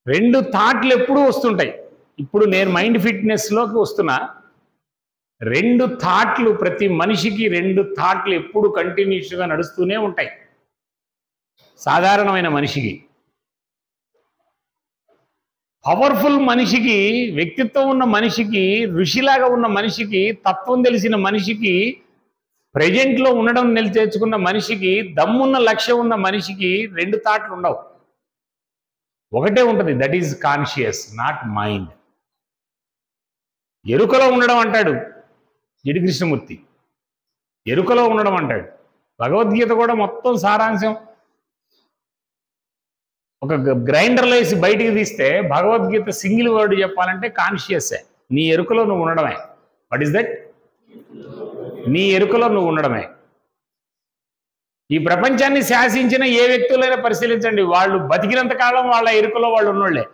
రెండు థాట్లు ఎప్పుడూ వస్తుంటాయి. ఇప్పుడు నేను మైండ్ ఫిట్నెస్లోకి వస్తున్నా. రెండు థాట్లు, ప్రతి మనిషికి రెండు థాట్లు ఎప్పుడు కంటిన్యూస్గా నడుస్తూనే ఉంటాయి. సాధారణమైన మనిషికి, పవర్ఫుల్ మనిషికి, వ్యక్తిత్వం ఉన్న మనిషికి, ఋషిలాగా ఉన్న మనిషికి, తత్వం తెలిసిన మనిషికి, ప్రజెంట్లో ఉండడం తెచ్చుకున్న మనిషికి, దమ్మున్న లక్ష్యం ఉన్న మనిషికి రెండు థాట్లు ఉండవు. ఒకటే ఉంటుంది. That is conscious, not mind. ఎరుకలో ఉండడం అంటాడు జిడి కృష్ణమూర్తి. ఎరుకలో ఉండడం అంటాడు. భగవద్గీత కూడా మొత్తం సారాంశం ఒక గ్రైండర్లో వేసి బయటికి తీస్తే భగవద్గీత సింగిల్ వర్డ్ చెప్పాలంటే కాన్షియస్సే. నీ ఎరుకలో నువ్వు ఉండడమే. What is that? నీ ఎరుకలో నువ్వు ఉండడమే. ఈ ప్రపంచాన్ని శాసించిన ఏ వ్యక్తులైనా పరిశీలించండి, వాళ్ళు బతికినంత కాలం వాళ్ళ ఎరుకలో వాళ్ళు ఉన్నోళ్లే,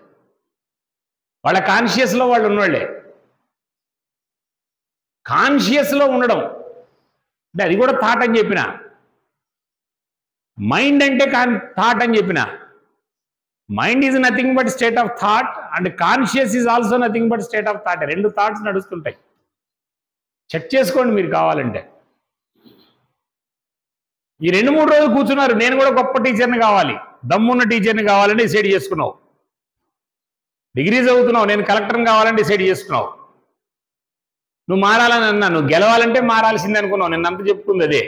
వాళ్ళ కాన్షియస్లో వాళ్ళు ఉన్నోళ్లే. కాన్షియస్లో ఉండడం అంటే అది కూడా థాట్ అని చెప్పిన. మైండ్ అంటే థాట్ అని చెప్పిన. Mind is nothing but state of thought and conscious is also nothing but state of thought. రెండు థాట్స్ నడుస్తుంటాయి. చెక్ చేసుకోండి మీరు కావాలంటే. ఈ 2-3 రోజులు కూర్చున్నారు, నేను కూడా గొప్ప టీచర్ని కావాలి, దమ్మున్న టీచర్ని కావాలని డిసైడ్ చేసుకున్నావు. డిగ్రీ చదువుతున్నావు, నేను కలెక్టర్ని కావాలని డిసైడ్ చేసుకున్నావు. నువ్వు మారాలని అన్నా, నువ్వు గెలవాలంటే మారాల్సిందే అనుకున్నావు. నిన్నంత చెప్పుకుంది అదే.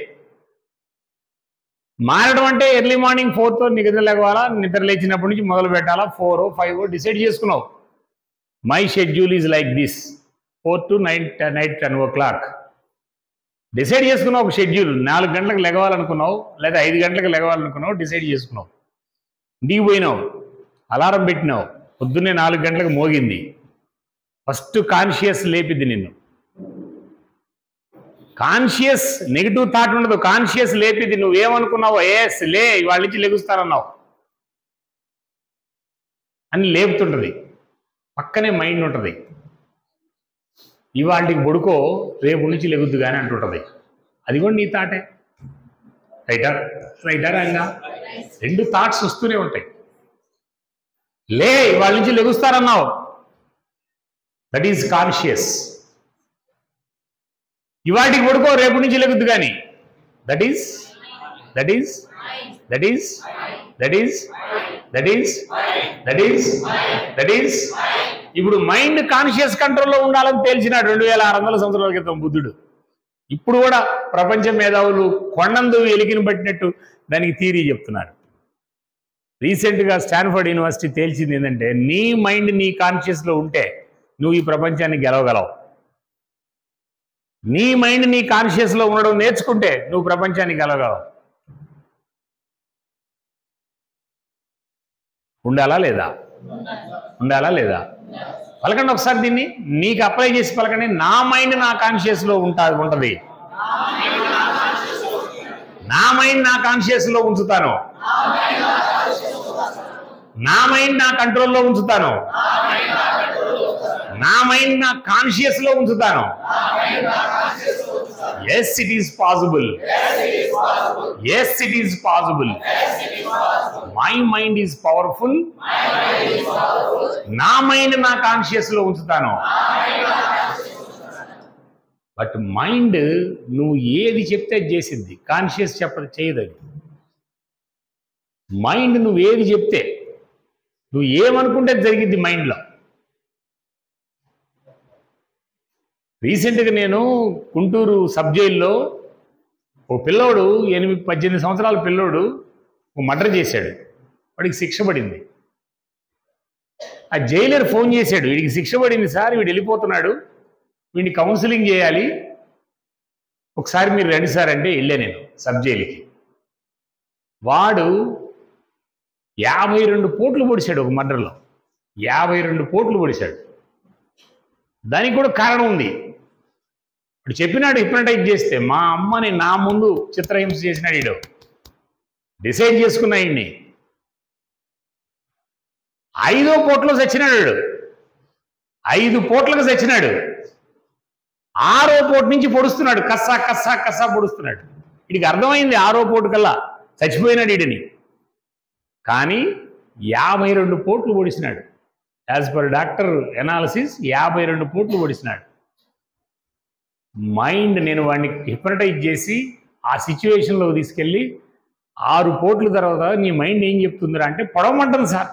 మారడం అంటే ఎర్లీ మార్నింగ్ 4తో నిద్ర లేవాలా, నిద్ర లేచినప్పటి నుంచి మొదలు పెట్టాలా, 4 or 5 డిసైడ్ చేసుకున్నావు. My schedule is like this, 4 to night 10 o'clock decide చేసుకున్నావు. ఒక షెడ్యూల్ 4 గంటలకు లెగవాలనుకున్నావు, లేదా 5 గంటలకు లెగవాలనుకున్నావు, డిసైడ్ చేసుకున్నావు. ఇంటికి పోయినావు, అలారం పెట్టినావు, పొద్దున్నే 4 గంటలకు మోగింది. ఫస్ట్ కాన్షియస్ లేపిద్ది నిన్ను. కాన్షియస్ నెగిటివ్ థాట్ ఉండదు, కాన్షియస్ లేపిద్ది. నువ్వేమనుకున్నావు, ఎస్ లే ఇవాళ నుంచి లెగుస్తానన్నావు అని లేపుతుంటుంది. పక్కనే మైండ్ ఉంటుంది, ఇవాళకి బొడుకో రేపు నుంచి లెగుద్దు కానీ అంటుంటుంది. అది కూడా నీ థాటే. రైటా రైటా రంగా? రెండు థాట్స్ వస్తూనే ఉంటాయి. లే వాళ్ళ నుంచి లెగుస్తారన్నావు, దట్ ఈజ్ కాన్షియస్. ఇవాటికి పడుకో రేపు నుంచి లెగుద్దు కానీ that is that is that is that is that is that is that is. ఇప్పుడు మైండ్ కాన్షియస్ కంట్రోల్లో ఉండాలని తేల్చినాడు 2600 సంవత్సరాల క్రితం బుద్ధుడు. ఇప్పుడు కూడా ప్రపంచ మేధావులు కొండందు ఎలికిని పట్టినట్టు దానికి థియరీ చెప్తున్నారు. రీసెంట్గా స్టాన్ఫర్డ్ యూనివర్సిటీ తేల్చింది ఏంటంటే, నీ మైండ్ నీ కాన్షియస్లో ఉంటే నువ్వు ఈ ప్రపంచాన్ని గెలవగలవు. నీ మైండ్ నీ కాన్షియస్లో ఉండడం నేర్చుకుంటే నువ్వు ప్రపంచాన్ని గెలవగలవు. ఉండాలా లేదా? ఉండాలా లేదా? పలకండి ఒకసారి దీన్ని, నీకు అప్లై చేసి పలకండి. నా మైండ్ నా కాన్షియస్లో ఉంటది. నా మైండ్ నా కాన్షియస్లో ఉంచుతాను. నా మైండ్ నా కంట్రోల్లో ఉంచుతాను. నా మైండ్ నా కాన్షియస్లో ఉంచుతాను. Yes it is possible. Yes it is possible. My mind is powerful. నా మైండ్ నా కాన్షియస్లో ఉంచుతాను. బట్ మైండ్ నువ్వు ఏది చెప్తే చేసిద్ది, కాన్షియస్ చేయదు. అది మైండ్ నువ్వు ఏది చెప్తే, నువ్వు ఏమనుకుంటే జరిగిద్ది మైండ్లో. రీసెంట్గా నేను గుంటూరు సబ్ జైల్లో ఓ పిల్లోడు 18 సంవత్సరాల పిల్లోడు ఓ మర్డర్ చేశాడు. వాడికి శిక్ష పడింది. ఆ జైలర్ ఫోన్ చేశాడు, వీడికి శిక్ష పడింది సార్, వీడు వెళ్ళిపోతున్నాడు, వీడిని కౌన్సిలింగ్ చేయాలి, ఒకసారి మీరు రండి సార్ అంటే వెళ్ళా నేను సబ్ జైలుకి. వాడు 52 పోట్లు పొడిచాడు ఒక మర్డర్లో. 52 పోట్లు పొడిచాడు. దానికి కూడా కారణం ఉంది. ఇప్పుడు చెప్పినాడు హిప్నటైజ్ చేస్తే, మా అమ్మని నా ముందు చిత్రహింస చేసినాడు. వీడు డిసైడ్ చేసుకున్నా వీడిని. 5వ పోట్లో చచ్చినాడు వీడు. 5 పోట్లకు చచ్చినాడు. 6వ పోటు నుంచి పొడుస్తున్నాడు, కస్సా కస్సా కస్సా పొడుస్తున్నాడు. వీడికి అర్థమైంది 6వ పోటు కల్లా చచ్చిపోయినాడు వీడిని. కానీ 52 పోట్లు పొడిచినాడు. యాజ్ పర్ డాక్టర్ ఎనాలిసిస్ 52 పోట్లు పొడిచినాడు. మైండ్ నేను వాడిని హిప్నటైజ్ చేసి ఆ సిచ్యువేషన్లో తీసుకెళ్ళి 6 పోట్ల తర్వాత నీ మైండ్ ఏం చెప్తుందిరా అంటే, పొడవమంటుంది సార్.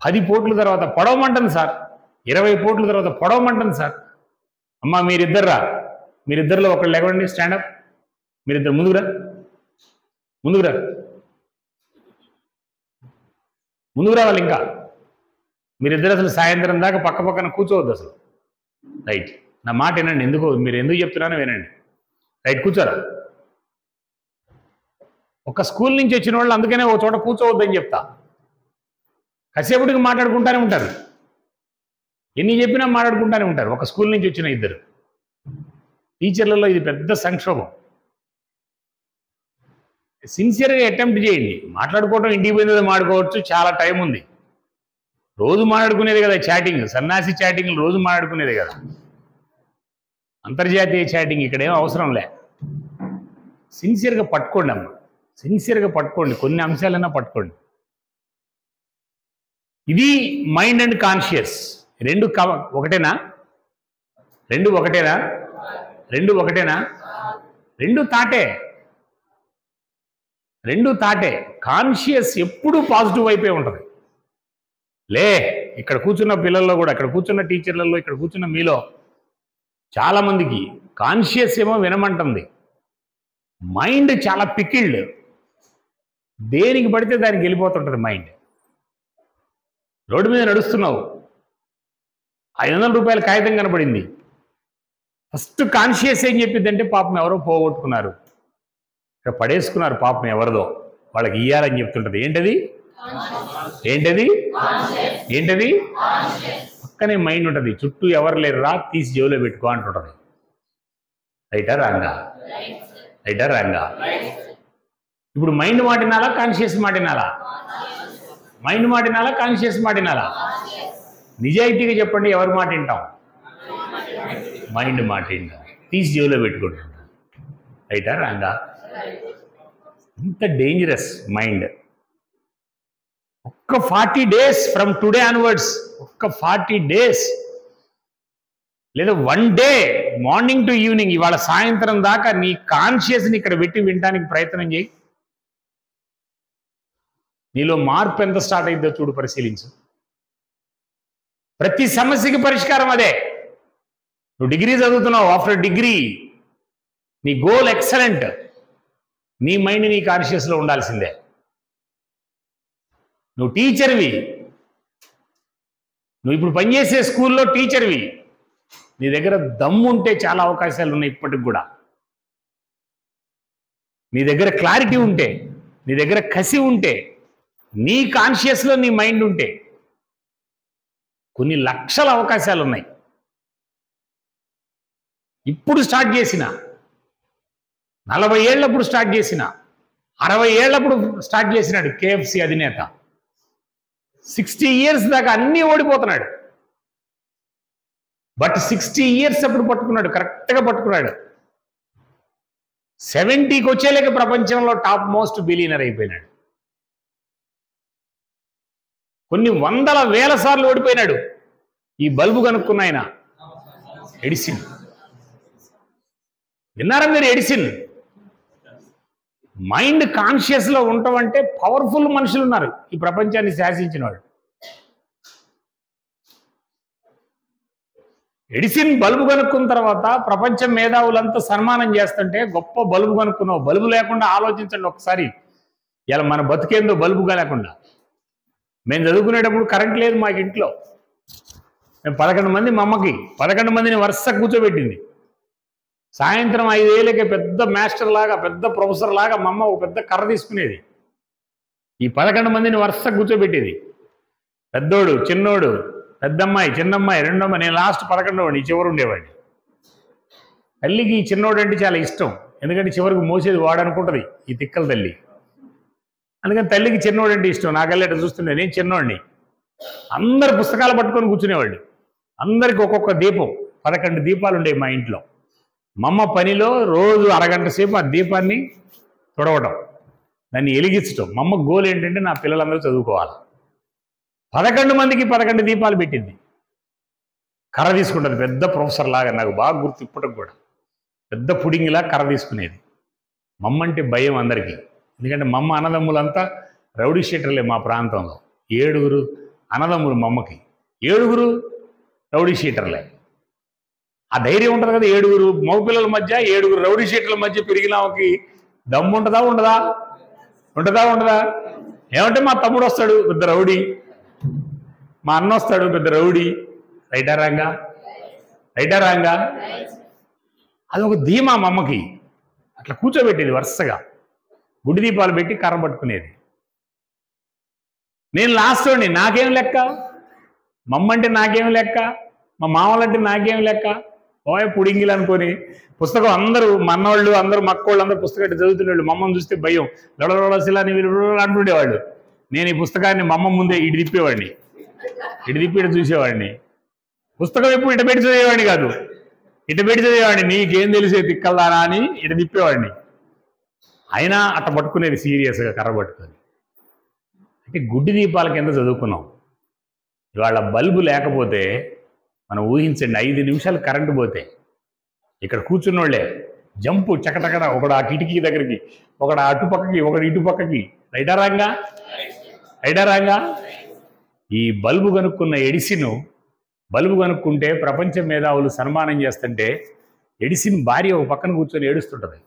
10 పోట్ల తర్వాత పొడవమంటుంది సార్. 20 పోట్ల తర్వాత పొడవమంటుంది సార్. అమ్మా మీరిద్దరురా, మీరిద్దరిలో ఒకళ్ళు లేకండి, స్టాండప్, మీరిద్దరు ముందుకురా, ముందుకురా, ముందుకు రావాలి. ఇంకా మీరిద్దరు అసలు సాయంత్రం దాకా పక్క పక్కన కూర్చోవద్దు అసలు. రైట్, నా మాట వినండి. మీరు ఎందుకు చెప్తున్నానో వినండి. రైట్, కూర్చోరా. ఒక స్కూల్ నుంచి వచ్చిన వాళ్ళు అందుకనే ఒక చోట కూర్చోవద్దని చెప్తా. కాసేపటికి మాట్లాడుకుంటానే ఉంటారు, ఎన్ని చెప్పినా మాట్లాడుకుంటానే ఉంటారు. ఒక స్కూల్ నుంచి వచ్చిన ఇద్దరు టీచర్లలో ఇది పెద్ద సంక్షోభం. సిన్సియర్గా అటెంప్ట్ చేయండి. మాట్లాడుకోవటం ఇంటికి పోయినది మాట్లాడుకోవచ్చు, చాలా టైం ఉంది. రోజు మాట్లాడుకునేది కదా చాటింగ్, సన్నాసి చాటింగ్లు రోజు మాట్లాడుకునేది కదా. అంతర్జాతీయ చాటింగ్ ఇక్కడేం అవసరం లే. సిన్సియర్గా పట్టుకోండి అమ్మ, సిన్సియర్గా పట్టుకోండి, కొన్ని అంశాలైనా పట్టుకోండి. ఇది మైండ్ అండ్ కాన్షియస్ రెండు ఒకటేనా? రెండు ఒకటేనా? రెండు ఒకటేనా? రెండు తాటే, రెండు తాటే. కాన్షియస్ ఎప్పుడూ పాజిటివ్ వైపే ఉంటుంది. లే, ఇక్కడ కూర్చున్న పిల్లల్లో కూడా, ఇక్కడ కూర్చున్న టీచర్లలో, ఇక్కడ కూర్చున్న మీలో చాలామందికి కాన్షియస్ ఏమో వినమంటుంది, మైండ్ చాలా పికిల్డ్. దేనికి పడితే దానికి వెళ్ళిపోతుంటుంది మైండ్. రోడ్డు మీద నడుస్తున్నావు, 500 రూపాయల కాగితం కనపడింది. ఫస్ట్ కాన్షియస్ ఏం చెప్పిందంటే, పాపం ఎవరో పోగొట్టుకున్నారు, ఇక్కడ పడేసుకున్నారు పాపం ఎవరిదో, వాళ్ళకి ఇయ్యాలని చెప్తుంటది. ఏంటది? ఏంటది? ఏంటది? పక్కనే మైండ్ ఉంటుంది, చుట్టూ ఎవరు లేరు రా, తీసి జేబులో పెట్టుకో అంటుంటది. రైటా రాంగా? రైటా రాంగా? ఇప్పుడు మైండ్ మాటినాలా, కాన్షియస్ మాటినాలా? మైండ్ మాటినాలా, కాన్షియస్ మాటినాలా? నిజాయితీగా చెప్పండి, ఎవరి మాట వింటాం? మైండ్ మాట వింటాం, తీసి జేబులో పెట్టుకుంటాం. రైటా రాంగా? ఇంత డేంజరస్ మైండ్. ఒక్క 40 days ఫ్రమ్ టుడే ఆన్వర్డ్స్, ఒక్క 40 days లేదా 1 day మార్నింగ్ టు ఈవినింగ్, ఇవాళ సాయంత్రం దాకా నీ కాన్షియస్ని ఇక్కడ పెట్టి వినడానికి ప్రయత్నం చేయి. నీలో మార్పు ఎంత స్టార్ట్ అయిందో చూడు, పరిశీలించు. ప్రతి సమస్యకి పరిష్కారం అదే. నువ్వు డిగ్రీ చదువుతున్నావు, ఆఫ్టర్ డిగ్రీ నీ గోల్ ఎక్సలెంట్, నీ మైండ్ నీ కాన్షియస్లో ఉండాల్సిందే. నువ్వు టీచర్వి, నువ్వు ఇప్పుడు పనిచేసే స్కూల్లో టీచర్వి, నీ దగ్గర దమ్ము ఉంటే చాలా అవకాశాలు ఉన్నాయి ఇప్పటికి కూడా. నీ దగ్గర క్లారిటీ ఉంటే, నీ దగ్గర కసి ఉంటే, నీ కాన్షియస్లో నీ మైండ్ ఉంటే కొన్ని లక్షల అవకాశాలు ఉన్నాయి. ఇప్పుడు స్టార్ట్ చేసిన, 40 ఏళ్ళప్పుడు స్టార్ట్ చేసిన, 60 ఏళ్ళప్పుడు స్టార్ట్ చేసినాడు KFC అధినేత. 60 years దాకా అన్నీ ఓడిపోతున్నాడు. బట్ 60 years అప్పుడు పట్టుకున్నాడు, కరెక్ట్గా పట్టుకున్నాడు. 70కి వచ్చేలేక ప్రపంచంలో టాప్ మోస్ట్ బిలియనర్ అయిపోయినాడు. కొన్ని 100,000 సార్లు ఓడిపోయినాడు ఈ బల్బు కనుక్కున్న ఆయన ఎడిసిన్. విన్నారా మీరు? ఎడిసిన్. మైండ్ కాన్షియస్లో ఉండటమంటే పవర్ఫుల్ మనుషులు ఉన్నారు ఈ ప్రపంచాన్ని శాసించిన వాళ్ళు. ఎడిసిన్ బల్బు కనుక్కున్న తర్వాత ప్రపంచం మేధావులంతా సన్మానం చేస్తుంటే, గొప్ప బల్బు కనుక్కున్నావు. బల్బు లేకుండా ఆలోచించండి ఒకసారి, ఇలా మన బతుకేందో బల్బుగా లేకుండా. మేము చదువుకునేటప్పుడు కరెంట్ లేదు మాకు ఇంట్లో. మేము 11 మంది, మా అమ్మకి 11 మందిని వరుస కూర్చోబెట్టింది. సాయంత్రం 5 ఏళ్ళకే పెద్ద మాస్టర్ లాగా, పెద్ద ప్రొఫెసర్ లాగా మా అమ్మ ఒక పెద్ద కర్ర తీసుకునేది. ఈ 11 మందిని వరుస కూర్చోబెట్టేది. పెద్దోడు, చిన్నోడు, పెద్దమ్మాయి, చిన్నమ్మాయి, రెండమ్మాయి, నేను లాస్ట్ 11వ చివరు ఉండేవాడిని. తల్లికి ఈ చిన్నోడు అంటే చాలా ఇష్టం, ఎందుకంటే చివరికి మోసేది వాడనుకుంటుంది ఈ తిక్కల తల్లి. అందుకని తల్లికి చిన్నోడు అంటే ఇష్టం. నాకల్లి అట్లా చూస్తుండే, నేను చిన్నోడిని. అందరు పుస్తకాలు పట్టుకొని కూర్చునేవాళ్ళు. అందరికి ఒక్కొక్క దీపం, 11 దీపాలు ఉండేవి మా ఇంట్లో. మా అమ్మ పనిలో రోజు అరగంట సేపు ఆ దీపాన్ని తొడవటం, దాన్ని వెలిగించటం. మా అమ్మ గోల్ ఏంటంటే నా పిల్లలందరూ చదువుకోవాలి. 11 మందికి 11 దీపాలు పెట్టింది. కర్ర తీసుకుంటుంది పెద్ద ప్రొఫెసర్ లాగా, నాకు బాగా గుర్తు ఇప్పటికి కూడా. పెద్ద పుడింగిలా కర్ర తీసుకునేది. మా అమ్మ అంటే భయం అందరికీ, ఎందుకంటే మా అమ్మ అన్నదమ్ములంతా రౌడీ షీటర్లే మా ప్రాంతంలో. 7 అన్నదమ్ములు మా అమ్మకి, 7 రౌడీ షీటర్లే. ఆ ధైర్యం ఉంటుంది కదా, 7 మగపిల్లల మధ్య 7 రౌడీ షీటర్ల మధ్య పెరిగినాకి దమ్ము ఉంటుందా ఉండదా? ఉండదా? ఏమంటే మా తమ్ముడు వస్తాడు పెద్ద రౌడీ, మా అన్న వస్తాడు పెద్ద రౌడీ. రైటా రాంగా? అదొక ధీమా మా అమ్మకి. అట్లా కూర్చోబెట్టేది వరుసగా, గుడి దీపాలు పెట్టి కర్ర పట్టుకునేది. నేను లాస్ట్ వాడిని, నాకేం లెక్క? మా అమ్మ అంటే నాకేం లెక్క? మా మామలంటే నాకేం లెక్క? ఓయ్ పుడింగిలు అనుకొని పుస్తకం అందరూ మన్నోళ్ళు, అందరూ మక్కోళ్ళు అందరూ పుస్తకం చదువుతునేవాళ్ళు. మా అమ్మని చూస్తే భయం, లొడలొడసిలాని అంటుండేవాళ్ళు. నేను ఈ పుస్తకాన్ని మా అమ్మ ముందే ఇటు తిప్పేవాడిని, ఇటు చూసేవాడిని. పుస్తకం ఎప్పుడు ఇటు పెట్టి చదివేవాడిని కాదు, ఇటు పెట్టి చదివేవాడిని. నీకేం తెలిసే తిక్కల్దానా అని ఇటు తిప్పేవాడిని. అయినా అట్ట పట్టుకునేది సీరియస్గా కర్ర పట్టుకొని. అంటే గుడ్డి దీపాల కింద చదువుకున్నాం. ఇవాళ బల్బు లేకపోతే మనం ఊహించండి, 5 నిమిషాలు కరెంటు పోతే ఇక్కడ కూర్చున్నోళ్లే జంపు చకటకడ, ఒకడు ఆ కిటికీ దగ్గరికి, ఒకడు అటు పక్కకి, ఒకడు ఇటు పక్కకి. రైటా రాంగా? ఈ బల్బు కనుక్కున్న ఎడిసిన్, బల్బు కనుక్కుంటే ప్రపంచ మేధావులు సన్మానం చేస్తుంటే ఎడిసిన్ భార్య ఒక పక్కన కూర్చొని ఏడుస్తుంటుంది.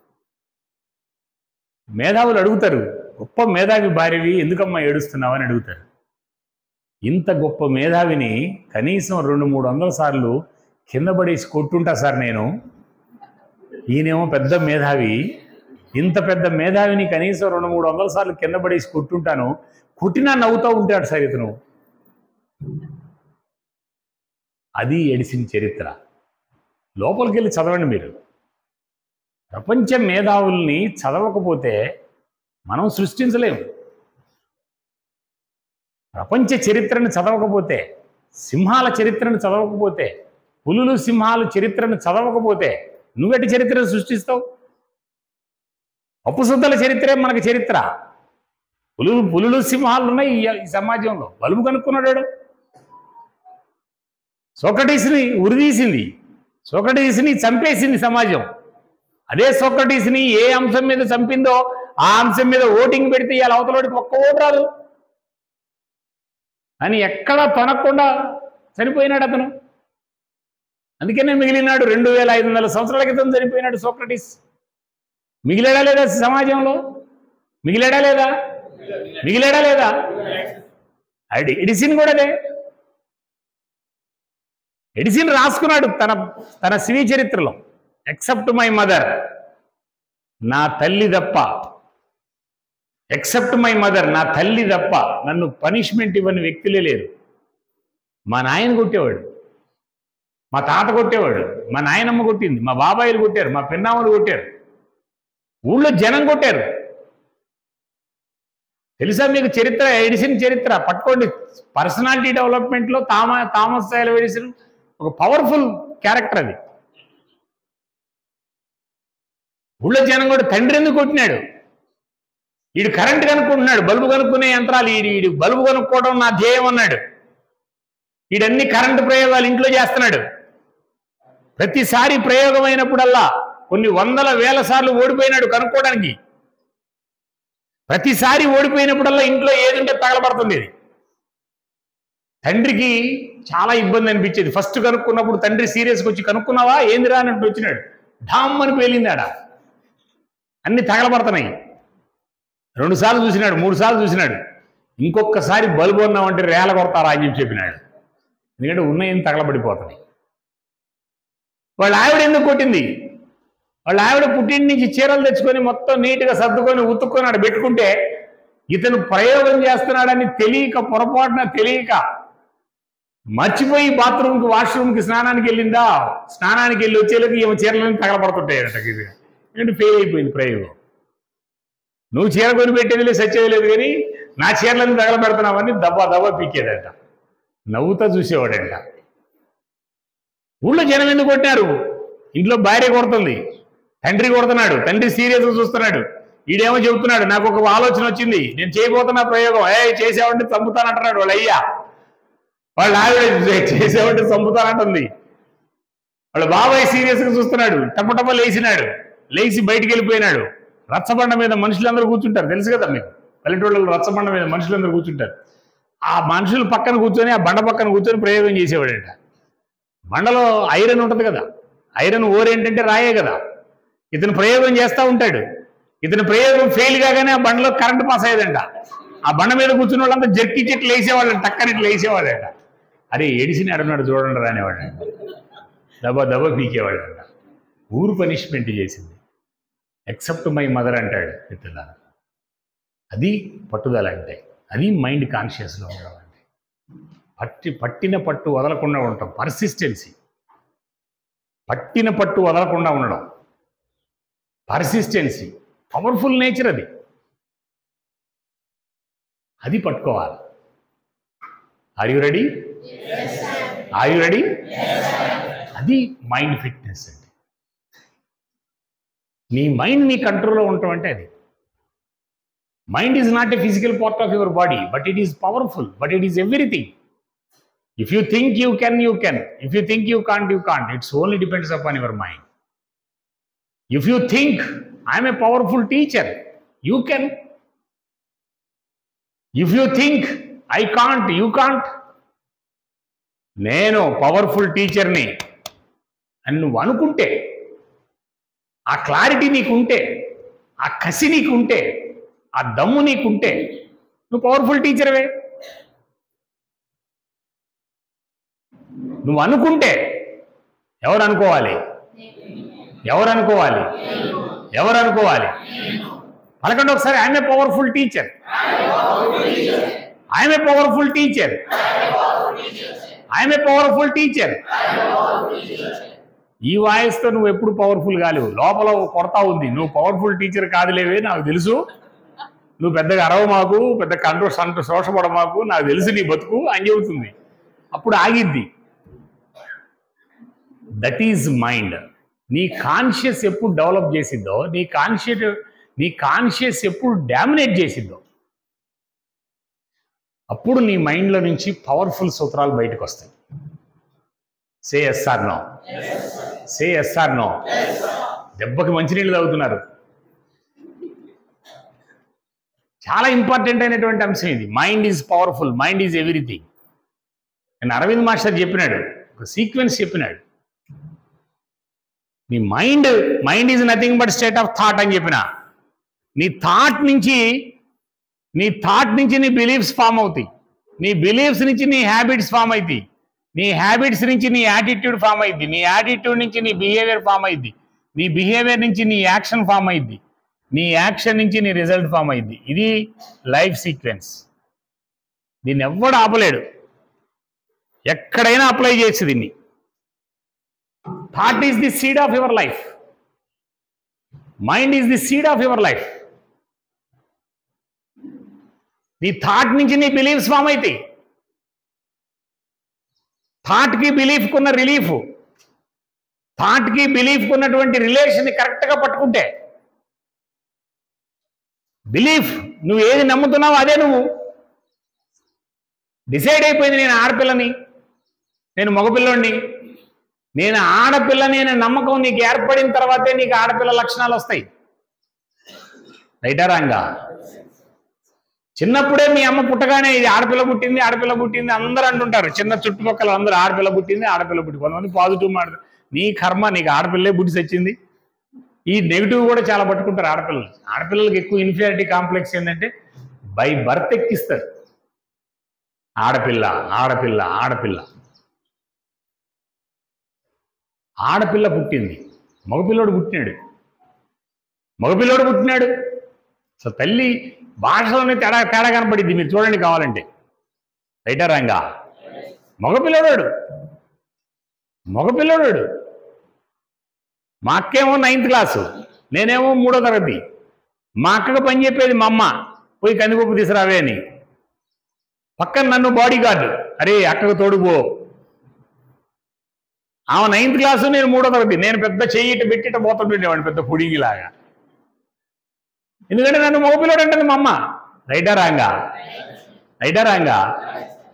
మేధావులు అడుగుతారు, గొప్ప మేధావి భార్యవి ఎందుకమ్మా ఏడుస్తున్నావు అని అడుగుతారు. ఇంత గొప్ప మేధావిని కనీసం 200-300 సార్లు కింద పడేసి కొట్టుంటా సార్ నేను. ఈయనేమో పెద్ద మేధావి, ఇంత పెద్ద మేధావిని కనీసం 200-300 సార్లు కింద పడేసి కొట్టుంటాను, కొట్టినా నవ్వుతూ ఉంటాడు సార్ ఇతను. అది ఎడిసిన్ చరిత్ర. లోపలికి వెళ్ళి చదవండి మీరు. ప్రపంచ మేధావుల్ని చదవకపోతే మనం సృష్టించలేము. ప్రపంచ చరిత్రను చదవకపోతే, సింహాల చరిత్రను చదవకపోతే, పులులు సింహాలు చరిత్రను చదవకపోతే నువ్వెట్టి చరిత్రను సృష్టిస్తావు? అప్పుశుద్ధల చరిత్రే మనకు చరిత్ర. పులులు సింహాలు ఉన్నాయి ఈ సమాజంలో. బల్బు కనుక్కున్నాడు. సోక్రటీస్ని ఉరిదీసింది, సోక్రటీస్ని చంపేసింది సమాజం. అదే సోక్రటీస్ని ఏ అంశం మీద చంపిందో ఆ అంశం మీద ఓటింగ్ పెడితే ఇవాళ అవతలవాడికి ఒక్క ఓటు రాదు అని ఎక్కడా తొనకుండా చనిపోయినాడు అతను. అందుకనే మిగిలినాడు. 2500 సంవత్సరాల క్రితం చనిపోయినాడు సోక్రటీస్. మిగిలాడా లేదా సమాజంలో? మిగిలాడా లేదా? మిగిలాడా లేదా? ఎడిసిన్ కూడా అదే. ఎడిసిన్ రాసుకున్నాడు తన స్వీయ చరిత్రలో, ఎక్సెప్ట్ మై మదర్, నా తల్లి తప్ప, ఎక్సెప్ట్ మై మదర్, నా తల్లి తప్ప నన్ను పనిష్మెంట్ ఇవ్వని వ్యక్తులే లేరు. మా నాయన కొట్టేవాడు, మా తాత కొట్టేవాడు, మా నాయనమ్మ కొట్టింది, మా బాబాయిలు కొట్టారు, మా పిన్నామలు కొట్టారు, ఊళ్ళో జనం కొట్టారు. తెలుసా మీకు చరిత్ర? ఎడిసిన్ చరిత్ర పట్టుకోండి. పర్సనాలిటీ డెవలప్మెంట్లో థామస్ ఆల్వా ఎడిసన్ ఒక పవర్ఫుల్ క్యారెక్టర్. అది ఊళ్ళో జనం కూడా తండ్రి ఎందుకు కొట్టినాడు? వీడు కరెంట్ కనుక్కుంటున్నాడు, బల్బు కనుక్కునే యంత్రాలు, వీడు బల్బు కనుక్కోవడం నా ధ్యేయం అన్నాడు. వీడన్ని కరెంటు ప్రయోగాలు ఇంట్లో చేస్తున్నాడు. ప్రతిసారి ప్రయోగం అయినప్పుడల్లా కొన్ని వందల వేల సార్లు ఓడిపోయినాడు కనుక్కోవడానికి. ప్రతిసారి ఓడిపోయినప్పుడల్లా ఇంట్లో ఏదుంటే తగలబడుతుంది. ఇది తండ్రికి చాలా ఇబ్బంది అనిపించేది. ఫస్ట్ కనుక్కున్నప్పుడు తండ్రి సీరియస్గా వచ్చి, కనుక్కున్నావా ఏందిరా అన్నట్టు వచ్చినాడు. ఢామ్ అని పేలిందాడ, అన్ని తగలబడుతున్నాయి. 2 సార్లు చూసినాడు, 3 సార్లు చూసినాడు. ఇంకొకసారి బల్బు అన్నామంటే రేల కొడతారా అని చెప్పినాడు. ఎందుకంటే ఉన్నాయని తగలబడిపోతున్నాయి. వాళ్ళ ఆవిడ ఎందుకు కొట్టింది? వాళ్ళ ఆవిడ పుట్టింటి నుంచి చీరలు తెచ్చుకొని మొత్తం నీట్గా సర్దుకొని ఉతుక్కొని పెట్టుకుంటే ఇతను ప్రయోగం చేస్తున్నాడని తెలియక, పొరపాటున తెలియక మర్చిపోయి బాత్రూమ్కి, వాష్రూమ్కి, స్నానానికి వెళ్ళిందా. స్నానానికి వెళ్ళి వచ్చేలోకి ఏమో చీరలని తగలబడుతుంటాయట. ఎందుకంటే ఫెయిల్ అయిపోయింది ప్రయోగం. నువ్వు చీర కొని పెట్టేది సచ్చేది లేదు, కానీ నా చీరలను తగలబెడుతున్నావని దబ్బా దబ్బా పీకేదట. నవ్వుతా చూసేవాడంట. ఊళ్ళో జనం ఎందుకు కొట్టారు? ఇంట్లో భార్య కొడుతుంది, తండ్రి కొడుతున్నాడు, తండ్రి సీరియస్గా చూస్తున్నాడు. ఈడేమో చెబుతున్నాడు, నాకు ఒక ఆలోచన వచ్చింది, నేను చేయబోతున్నా ప్రయోగం, చేసావంటే చంపుతానంటున్నాడు వాళ్ళ అయ్యా. వాళ్ళ ఆవిడ చేసావంటే చంపుతానంటుంది. వాళ్ళ బాబాయ్ సీరియస్గా చూస్తున్నాడు. టపటప లేచినాడు, లేచి బయటికి వెళ్ళిపోయినాడు. రచ్చబండ మీద మనుషులందరూ కూర్చుంటారు, తెలుసు కదా మీకు. పల్లెటూళ్ళలో రచ్చబండ మీద మనుషులందరూ కూర్చుంటారు. ఆ మనుషులు పక్కన కూర్చొని, ఆ బండ పక్కన కూర్చొని ప్రయోగం చేసేవాడట. బండలో ఐరన్ ఉంటుంది కదా, ఐరన్ ఓర్ ఏంటంటే రాయే కదా. ఇతను ప్రయోగం చేస్తూ ఉంటాడు. ఇతని ప్రయోగం ఫెయిల్ కాగానే ఆ బండలో కరెంట్ పాస్ అయ్యేదంట. ఆ బండ మీద కూర్చున్న వాళ్ళంతా జర్కి చెట్లు వేసేవాళ్ళంట, టక్కనిట్లు వేసేవాళ్ళంట. అరే ఎడిసిన్ అడున్నాడు చూడండి రానేవాడంట. దబా దబా పీకేవాడంట. ఊరు పనిష్మెంట్ చేసింది. ఎక్సెప్ట్ మై మదర్ అంటాడు మిత్రులారా. అది పట్టుదల అంటే, అది మైండ్ కాన్షియస్లో ఉండడం అంటే. పట్టిన పట్టు వదలకుండా ఉండటం, పర్సిస్టెన్సీ. పట్టిన పట్టు వదలకుండా ఉండడం, పర్సిస్టెన్సీ, పవర్ఫుల్ నేచర్. అది పట్టుకోవాలి. Are you ready? Are you ready? అది మైండ్ ఫిట్నెస్ అంటే. నీ మైండ్ నీ కంట్రోల్లో ఉండటం అంటే అది. Mind is not a physical part of your body, but it is powerful, but it is everything. If you think you can, you can. If you think you can't, you can't. It's only depends upon your mind. If you think I am a powerful teacher, you can. If you think I can't, you can't. నేను powerful టీచర్ని అని నువ్వు అనుకుంటే, ఆ clarity నీకుంటే, ఆ కసి నీకుంటే, ఆ దమ్ము నీకుంటే, నువ్వు పవర్ఫుల్ టీచర్వే. నువ్వు అనుకుంటే ఎవరు అనుకోవాలి? ఎవరు అనుకోవాలి? ఎవరు అనుకోవాలి? పలకండి ఒకసారి. I'm a powerful teacher. I'm a powerful teacher. I'm a powerful teacher. ఈ వాయిస్తో నువ్వు ఎప్పుడు పవర్ఫుల్ కాలేవు. లోపల కొరత ఉంది. నువ్వు పవర్ఫుల్ టీచర్ కాదులేవే, నాకు తెలుసు. నువ్వు పెద్దగా అరవ మాకు, పెద్ద శోషపడ మాకు, నాకు తెలుసు నీ బతుకు అని చెబుతుంది. అప్పుడు ఆగిద్ది. That is mind. నీ కాన్షియస్ ఎప్పుడు డెవలప్ చేసిద్దో, నీ నీ కాన్షియస్ ఎప్పుడు డామినేట్ చేసిందో అప్పుడు నీ మైండ్లో నుంచి పవర్ఫుల్ సూత్రాలు బయటకు వస్తాయి. Say yes or no, say yes or no. దెబ్బకి మంచినీళ్ళు తాగుతున్నారు. చాలా ఇంపార్టెంట్ అయినటువంటి అంశం ఇది. Mind is powerful, mind is everything. నేను అరవింద్ మాస్టర్ చెప్పినాడు, ఒక సీక్వెన్స్ చెప్పినాడు. నీ mind is nothing but state of thought అని చెప్పిన. నీ థాట్ నుంచి నీ బిలీఫ్స్ ఫామ్ అవుతాయి, నీ బిలీఫ్స్ నుంచి నీ హ్యాబిట్స్ ఫామ్ అవుతాయి, నీ హ్యాబిట్స్ నుంచి నీ యాటిట్యూడ్ ఫామ్ అయింది, నీ యాటిట్యూడ్ నుంచి నీ బిహేవియర్ ఫామ్ అయింది, నీ బిహేవియర్ నుంచి నీ యాక్షన్ ఫామ్ అయింది, నీ యాక్షన్ నుంచి నీ రిజల్ట్ ఫామ్ అయింది. ఇది లైఫ్ సీక్వెన్స్. దీన్ని ఎవ్వడు ఆపలేడు, ఎక్కడైనా అప్లై చేయొచ్చు దీన్ని. Thought is the seed of your life, mind is the seed of your life. నీ థాట్ నుంచి నీ బిలీఫ్స్ ఫామ్ అవుతాయి. థాట్కి బిలీఫ్కి ఉన్న రిలీఫ్, థాట్కి బిలీఫ్కి ఉన్నటువంటి రిలేషన్ కరెక్ట్గా పట్టుకుంటే, బిలీఫ్ నువ్వు ఏది నమ్ముతున్నావో అదే నువ్వు. డిసైడ్ అయిపోయింది, నేను ఆడపిల్లని, నేను మగపిల్లోడిని, నేను ఆడపిల్లని అనే నమ్మకం నీకు ఏర్పడిన తర్వాతే నీకు ఆడపిల్ల లక్షణాలు వస్తాయి. రైటా రాంగా? చిన్నప్పుడే మీ అమ్మ పుట్టగానే ఇది ఆడపిల్ల పుట్టింది, ఆడపిల్ల పుట్టింది అందరూ అంటుంటారు. చిన్న చుట్టుపక్కల అందరూ ఆడపిల్ల పుట్టింది, ఆడపిల్ల పుట్టి. కొంతమంది పాజిటివ్ మాట్లాడు, నీ కర్మ, నీకు ఆడపిల్లే పుట్టి వచ్చింది. ఈ నెగిటివ్ కూడా చాలా పట్టుకుంటారు ఆడపిల్లలు. ఆడపిల్లలకి ఎక్కువ ఇన్ఫీరియారిటీ కాంప్లెక్స్ ఏంటంటే బై బర్త్ ఎక్కిస్తారు. ఆడపిల్ల ఆడపిల్ల ఆడపిల్ల ఆడపిల్ల పుట్టింది, మగపిల్లోడు పుట్టినాడు. సో తల్లి భాషలోనే తేడా కనపడింది. మీరు చూడండి కావాలంటే. రైటా రాంగా? మగపిల్లోడు. మా అక్కేమో 9th క్లాసు, నేనేమో 3వ తరగతి. మా అక్కకు పని చెప్పేది మా అమ్మ, పోయి కందిపప్పు తీసుకురావే అని. పక్కన నన్ను బాడీ గార్డు, అరే అక్కకు తోడుపో. ఆమె 9th క్లాసు, నేను 3వ తరగతి. నేను పెద్ద చెయ్యిట పెట్టిట పోతుండేవాడిని, పెద్ద పుడిగిలాగా. ఎందుకంటే నన్ను మగపిల్లోడు అంటుంది మా అమ్మ. రైటా రాంగా?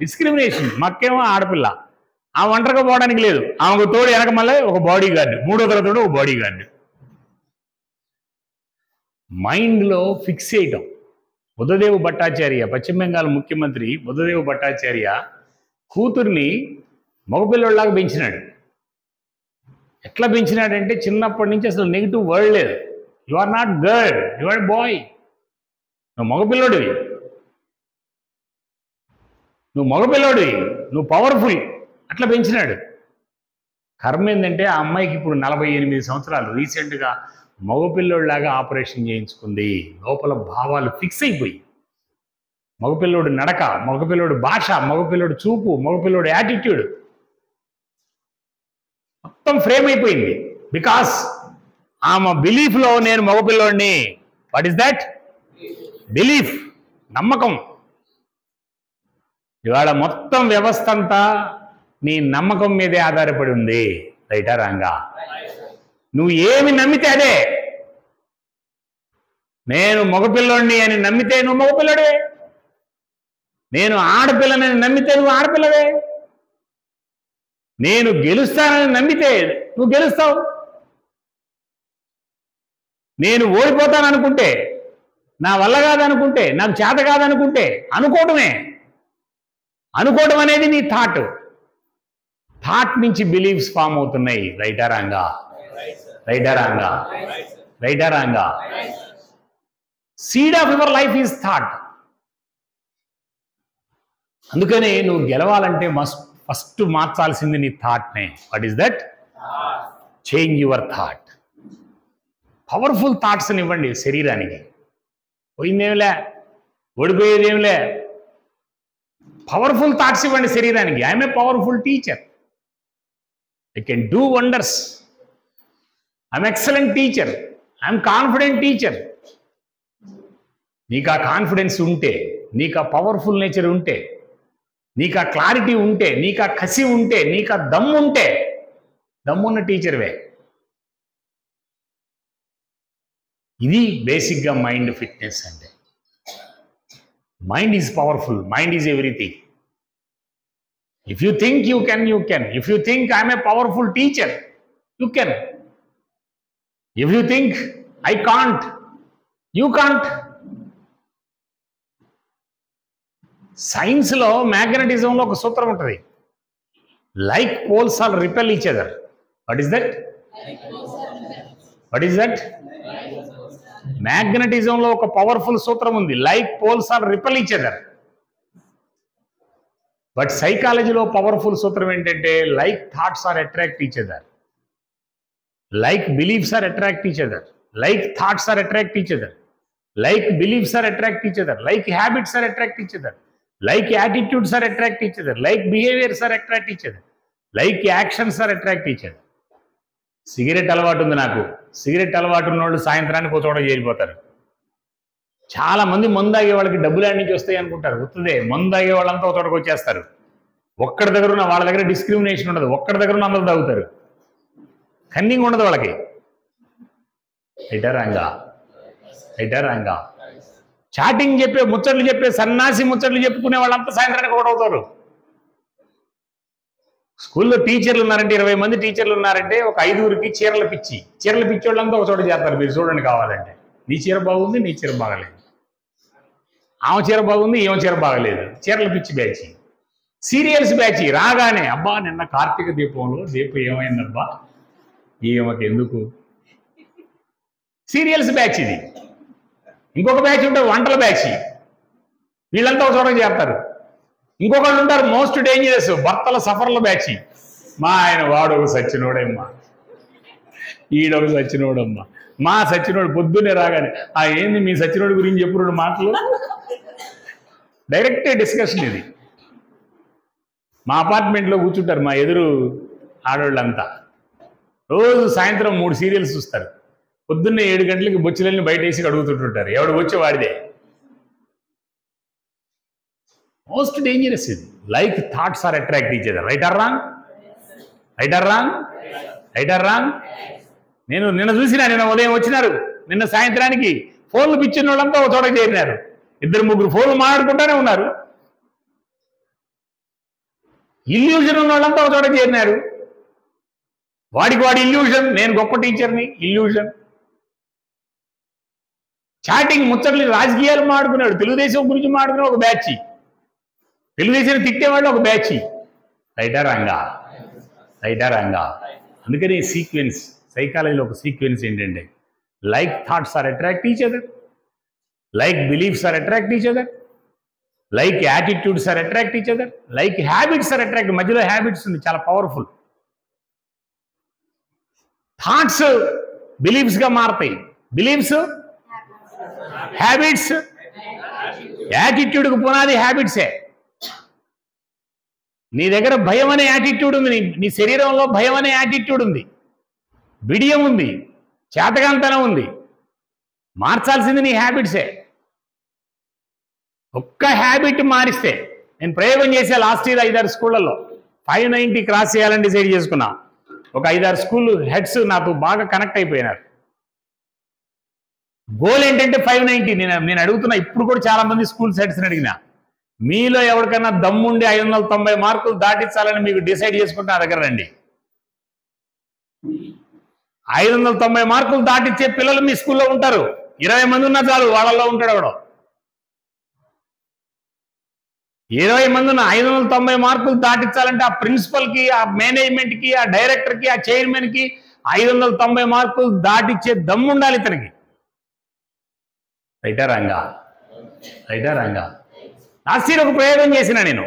డిస్క్రిమినేషన్. మా అక్కేమో ఆడపిల్ల, ఆ ఒంటరిగా పోవడానికి లేదు, ఆమెకు తోడు వెనక మళ్ళీ ఒక బాడీ గార్డు, 3వ తరగతి ఒక బాడీ గార్డు. మైండ్లో ఫిక్స్ చేయటం. బుద్ధదేవ్ భట్టాచార్య, పశ్చిమ బెంగాల్ ముఖ్యమంత్రి బుద్ధదేవ్ భట్టాచార్య కూతుర్ని మగపిల్లోళ్ళలాగా పెంచినాడు. ఎట్లా పెంచినాడంటే చిన్నప్పటి నుంచి అసలు నెగిటివ్ వర్డ్ లేదు. You are not girl, you are boy, నువ్వు మగపిల్లోడివి, నువ్వు పవర్ఫుల్, అట్లా పెంచినాడు. కర్మ ఏంటంటే ఆ అమ్మాయికి ఇప్పుడు 48 సంవత్సరాలు. రీసెంట్గా మగపిల్లోడిలాగా ఆపరేషన్ చేయించుకుంది. లోపల భావాలు ఫిక్స్ అయిపోయి, మగపిల్లోడు నడక, మగపిల్లోడు భాష, మగపిల్లోడు చూపు, మగపిల్లోడు యాటిట్యూడ్ మొత్తం ఫ్రేమ్ అయిపోయింది. బికాస్ ఆమె బిలీఫ్లో నేను మగపిల్లోడిని. What is that? బిలీఫ్, నమ్మకం. ఇవాళ మొత్తం వ్యవస్థ అంతా నీ నమ్మకం మీదే ఆధారపడి ఉంది. రైటా రాంగా? నువ్వు ఏమి నమ్మితే అదే. నేను మగపిల్లోడిని అని నమ్మితే నువ్వు మగపిల్లడే, నేను ఆడపిల్లని నమ్మితే నువ్వు ఆడపిల్లవే, నేను గెలుస్తానని నమ్మితే నువ్వు గెలుస్తావు, నేను ఓడిపోతాననుకుంటే, నా వల్ల కాదనుకుంటే, నాకు చేత కాదనుకుంటే అనుకోవడం అనేది నీ థాట్ నుంచి బిలీఫ్స్ ఫామ్ అవుతున్నాయి. రైటా రాంగా? Seed of your life is thought. అందుకని నువ్వు గెలవాలంటే ఫస్ట్ మార్చాల్సింది నీ థాట్నే. What is that? Change your thought. Powerful థాట్స్ని ఇవ్వండి శరీరానికి. పోయిందేమిలే, ఓడిపోయేదేమిలే, పవర్ఫుల్ థాట్స్ ఇవ్వండి శరీరానికి. I'm a powerful teacher, I can do wonders, I'm excellent teacher, I'm confident teacher. నీకు ఆ కాన్ఫిడెన్స్ ఉంటే, నీకు ఆ పవర్ఫుల్ నేచర్ ఉంటే, నీకు ఆ క్లారిటీ ఉంటే, నీకు ఆ కసి ఉంటే, నీకు ఆ దమ్ముంటే, దమ్మున్న టీచర్వే. ఇది బేసిక్గా మైండ్ ఫిట్నెస్ అంటే. Mind is powerful, mind is everything. If you think you can, you can. If you think I'm a powerful teacher, you can. If you think I can't, you can't. సైన్స్లో మ్యాగ్నెటిజంలో ఒక సూత్రం ఉంటుంది, like poles are repel each other. What is that? What is that? మ్యాగ్నెటిజంలో ఒక powerful సూత్రం ఉంది, like poles are repel each other. But సైకాలజీలో పవర్ఫుల్ సూత్రం ఏంటంటే like thoughts are attract each other, like beliefs are attract each other, like thoughts are attract each other, like beliefs are attract each other, like habits are attract each other, like attitudes are attract each other, like behaviours are attract each other, like actions are attract each other. Cigarette అలవాటు ఉంది నాకు. Cigarette అలవాటు ఉన్న వాళ్ళు సాయంత్రానికి ఒక చోట చేరిపోతారు. చాలా మంది మందు తాగే వాళ్ళకి డబ్బులు ఆడి నుంచి వస్తాయి అనుకుంటారు. వస్తుందే, మందు తాగే వాళ్ళంతా ఒక చోటకు వచ్చేస్తారు. ఒక్కడి దగ్గర ఉన్న వాళ్ళ దగ్గర డిస్క్రిమినేషన్ ఉండదు, ఒక్కడి దగ్గర ఉన్న అందరూ తాగుతారు. కన్నింగ్ ఉండదు వాళ్ళకి. రైటా? చాటింగ్ చెప్పే, ముచ్చట్లు చెప్పే, సన్నాసి ముచ్చట్లు చెప్పుకునే వాళ్ళంతా సాయంత్రానికి ఒకటవుతారు. స్కూల్లో టీచర్లు ఉన్నారంటే 20 మంది టీచర్లు ఉన్నారంటే ఒక 5గురికి చీరల పిచ్చి వాళ్ళంతా ఒక చోట చేస్తారు. మీరు చూడండి కావాలంటే. నీ చీర బాగుంది, నీ చీర బాగలేదు, ఆమె చీర బాగుంది, ఈమె చీర బాగలేదు. చీరల పిచ్చి బ్యాచ్. సీరియల్స్ బ్యాచ్ రాగానే, అబ్బా నిన్న కార్తీక దీపంలో దీపం ఏమైందబ్బా, ఈమెకి ఎందుకు. సీరియల్స్ బ్యాచ్ ఇది. ఇంకొక బ్యాచ్ ఉంటారు వంటల బ్యాచ్, వీళ్ళంతా ఒక చోట చేస్తారు. ఇంకొకళ్ళు ఉంటారు మోస్ట్ డేంజరస్ భర్తల సఫర్ల బ్యాచ్. మా ఆయన వాడొక సచ్చినోడమ్మా, ఈడొక సచ్చినోడమ్మా. మా సచ్చినోడు పొద్దున్నే రాగానే, ఏంది మీ సచ్చినోడు గురించి చెప్పు 2 మాటలు. డైరెక్ట్ డిస్కషన్ ఇది. మా అపార్ట్మెంట్లో కూర్చుంటారు మా ఎదురు ఆడవాళ్ళంతా. రోజు సాయంత్రం 3 సీరియల్స్ చూస్తారు. పొద్దున్నే 7 గంటలకి బొచ్చులన్నీ బయట వేసి అడుగుతుంటుంటారు, ఎవడు వచ్చే వాడిదే. మోస్ట్ డేంజరస్ ఇది. Like thoughts are attract each other. Right or wrong? నేను నిన్న చూసినా, నిన్న ఉదయం వచ్చినారు, నిన్న సాయంత్రానికి ఫోన్లు పిచ్చిన వాళ్ళంతా ఒక చోట చేరినారు. 2-3 ఫోన్లు మాట్లాడుకుంటూనే ఉన్నారు. ఇల్యూజన్ ఉన్న వాళ్ళంతా ఒక చోట చేరినారు. వాడికి వాడి ఇల్యూషన్, నేను గొప్ప టీచర్ని, ఇల్యూషన్. చాటింగ్ ముచ్చట్లు, రాజకీయాలు మాట్లాడుకున్నాడు, తెలుగుదేశం గురించి మాట్లాడుకున్న ఒక బ్యాచ్, తెలుగుదేశం తిట్టేవాళ్ళు ఒక బ్యాచ్. రైటా రాంగా? అందుకని సీక్వెన్స్, సైకాలజీలో ఒక సీక్వెన్స్ ఏంటంటే like thoughts are attract each other, like beliefs are attract each other, like attitudes are attract each other, like habits are attract. మధ్యలో హ్యాబిట్స్ ఉంది, చాలా పవర్ఫుల్. థాట్స్ బిలీఫ్స్గా మారుతాయి, బిలీఫ్స్ హ్యాబిట్స్. యాటిట్యూడ్కి పునాది హ్యాబిట్సే. నీ దగ్గర భయం అనే యాటిట్యూడ్ ఉంది, నీ శరీరంలో భయం అనే యాటిట్యూడ్ ఉంది, బిడియం ఉంది, చేతగాంతనం ఉంది. మార్చాల్సింది నీ హ్యాబిట్సే. ఒక్క హ్యాబిట్ మారిస్తే, నేను ప్రయోగం చేసే లాస్ట్ ఇయర్ 5-6 స్కూళ్ళల్లో 590 క్రాస్ చేయాలని డిసైడ్ చేసుకున్నా. ఒక 5-6 స్కూల్ హెడ్స్ నాతో బాగా కనెక్ట్ అయిపోయినారు. గోల్ ఏంటంటే 590. నేను అడుగుతున్నా, ఇప్పుడు కూడా చాలా మంది స్కూల్స్ హెడ్స్ని అడిగినా, మీలో ఎవరికైనా దమ్ముండి 590 మార్కులు దాటించాలని మీకు డిసైడ్ చేసుకుంటే నా దగ్గర రండి. 590 మార్కులు దాటించే పిల్లలు మీ స్కూల్లో ఉంటారు. 20 మంది ఉన్నా చాలు, వాళ్ళల్లో ఉంటాడు కూడా. 20 మంది ఉన్న 590 మార్కులు దాటించాలంటే ఆ ప్రిన్సిపల్కి, ఆ మేనేజ్మెంట్కి, ఆ డైరెక్టర్కి, ఆ చైర్మన్కి 590 మార్కులు దాటించే దమ్ము ఉండాలి ఇతనికి. రైటా రాంగా? లాస్ట్ ఇయర్ ఒక ప్రయోగం చేసిన నేను.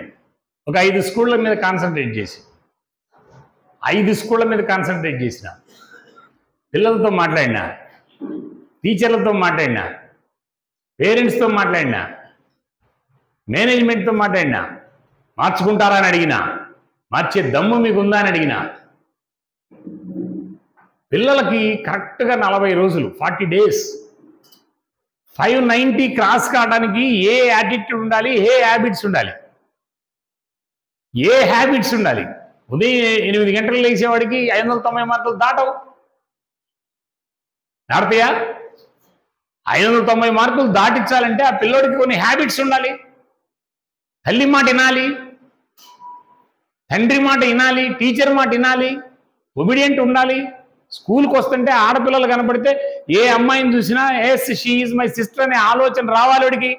ఒక 5 స్కూళ్ళ మీద కాన్సన్ట్రేట్ చేసిన పిల్లలతో మాట్లాడినా, టీచర్లతో మాట్లాడినా, పేరెంట్స్తో మాట్లాడినా, మేనేజ్మెంట్తో మాట్లాడినా. మార్చుకుంటారా అని అడిగినా, మార్చే దమ్ము మీకు ఉందా అని అడిగినా. పిల్లలకి కరెక్ట్గా 40 రోజులు, 40 days 590 క్రాస్ కావడానికి ఏ యాటిట్యూడ్ ఉండాలి, ఏ హ్యాబిట్స్ ఉండాలి. ఉదయం 8 గంటలకు లేచేవాడికి 590 మార్కులు దాటవు. దాడతాయా? 590 మార్కులు దాటించాలంటే ఆ పిల్లోడికి కొన్ని హ్యాబిట్స్ ఉండాలి. తల్లి మాట వినాలి, తండ్రి మాట వినాలి, టీచర్ మాట వినాలి, ఒబిడియంట్ ఉండాలి. స్కూల్కి వస్తుంటే ఆడపిల్లలు కనపడితే ఏ అమ్మాయిని చూసినా yes she is my sister అనే ఆలోచన రావాలి వాడికి.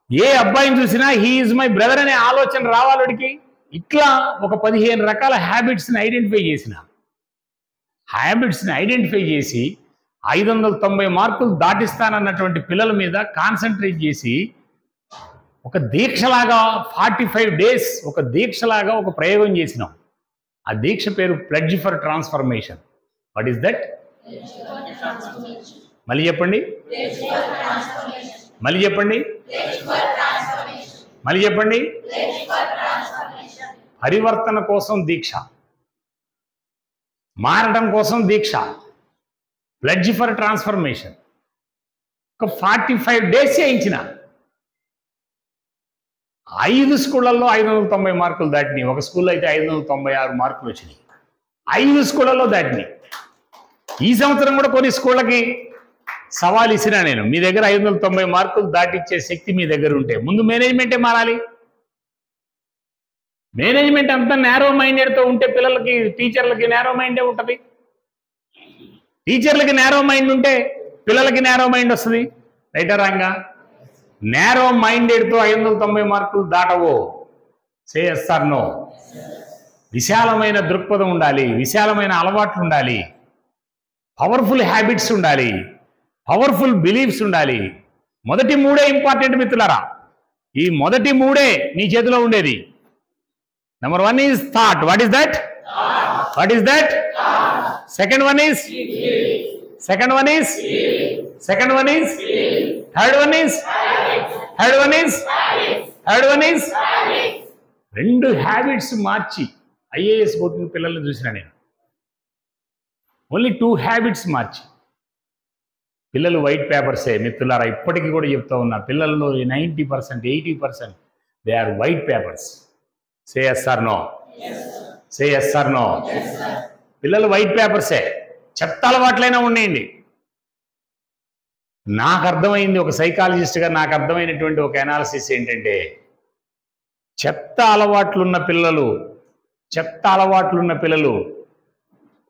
ఏ అబ్బాయిని చూసినా హీ ఈజ్ మై బ్రదర్ అనే ఆలోచన రావాలి వాడికి. ఇట్లా ఒక 15 రకాల హ్యాబిట్స్ని ఐడెంటిఫై చేసి 590 మార్కులు దాటిస్తానన్నటువంటి పిల్లల మీద కాన్సన్ట్రేట్ చేసి ఒక దీక్షలాగా 45 డేస్ ఒక దీక్షలాగా ఒక ప్రయోగం చేసినాం. ఆ దీక్ష పేరు pledge for transformation. What is that? మళ్ళీ చెప్పండి, మళ్ళీ చెప్పండి, మళ్ళీ చెప్పండి. పరివర్తన కోసం దీక్ష, మారడం కోసం దీక్ష, ప్లెడ్జ్ ఫర్ ట్రాన్స్ఫర్మేషన్. ఒక 45 డేస్ చేయించిన 5 స్కూళ్ళల్లో 590 మార్కులు దాటినాయి. ఒక స్కూల్లో అయితే 596 మార్కులు వచ్చినాయి. 5 స్కూళ్ళల్లో దాటినాయి. ఈ సంవత్సరం కూడా కొన్ని స్కూళ్ళకి సవాల్ ఇచ్చినా నేను, మీ దగ్గర 590 మార్కులు దాటిచ్చే శక్తి మీ దగ్గర ఉంటే ముందు మేనేజ్మెంటే మారాలి. మేనేజ్మెంట్ అంతా నేరో మైండెడ్తో ఉంటే పిల్లలకి, టీచర్లకి నేరో మైండే ఉంటుంది. టీచర్లకి నేరో మైండ్ ఉంటే పిల్లలకి నేరో మైండ్ వస్తుంది. రైటా రాంగా? నేరో మైండెడ్తో 590 మార్కులు దాటవో? Say yes or no. విశాలమైన దృక్పథం ఉండాలి, విశాలమైన అలవాట్లు ఉండాలి, పవర్ఫుల్ హ్యాబిట్స్ ఉండాలి, పవర్ఫుల్ బిలీఫ్స్ ఉండాలి. మొదటి 3 ఇంపార్టెంట్ మిత్రులారా. ఈ మొదటి 3 నీ చేతిలో ఉండేది. Number 1 is thought. What is that? What is that? Second one is third one is 2 habits March IAS కొట్టిన పిల్లల్ని చూసిన నేను. ఓన్లీ 2 హ్యాబిట్స్ మార్చి. పిల్లలు వైట్ పేపర్సే మిత్రులారా. ఇప్పటికీ కూడా చెప్తా ఉన్నా, పిల్లల్లో 90%, 80% they are white papers. Say yes or no? Say yes or no? పిల్లలు వైట్ పేపర్సే. చెత్త అలవాట్లైనా ఉండేయండి. నాకు అర్థమైంది, ఒక సైకాలజిస్ట్గా నాకు అర్థమైనటువంటి ఒక అనాలిసిస్ ఏంటంటే, చెత్త అలవాట్లున్న పిల్లలు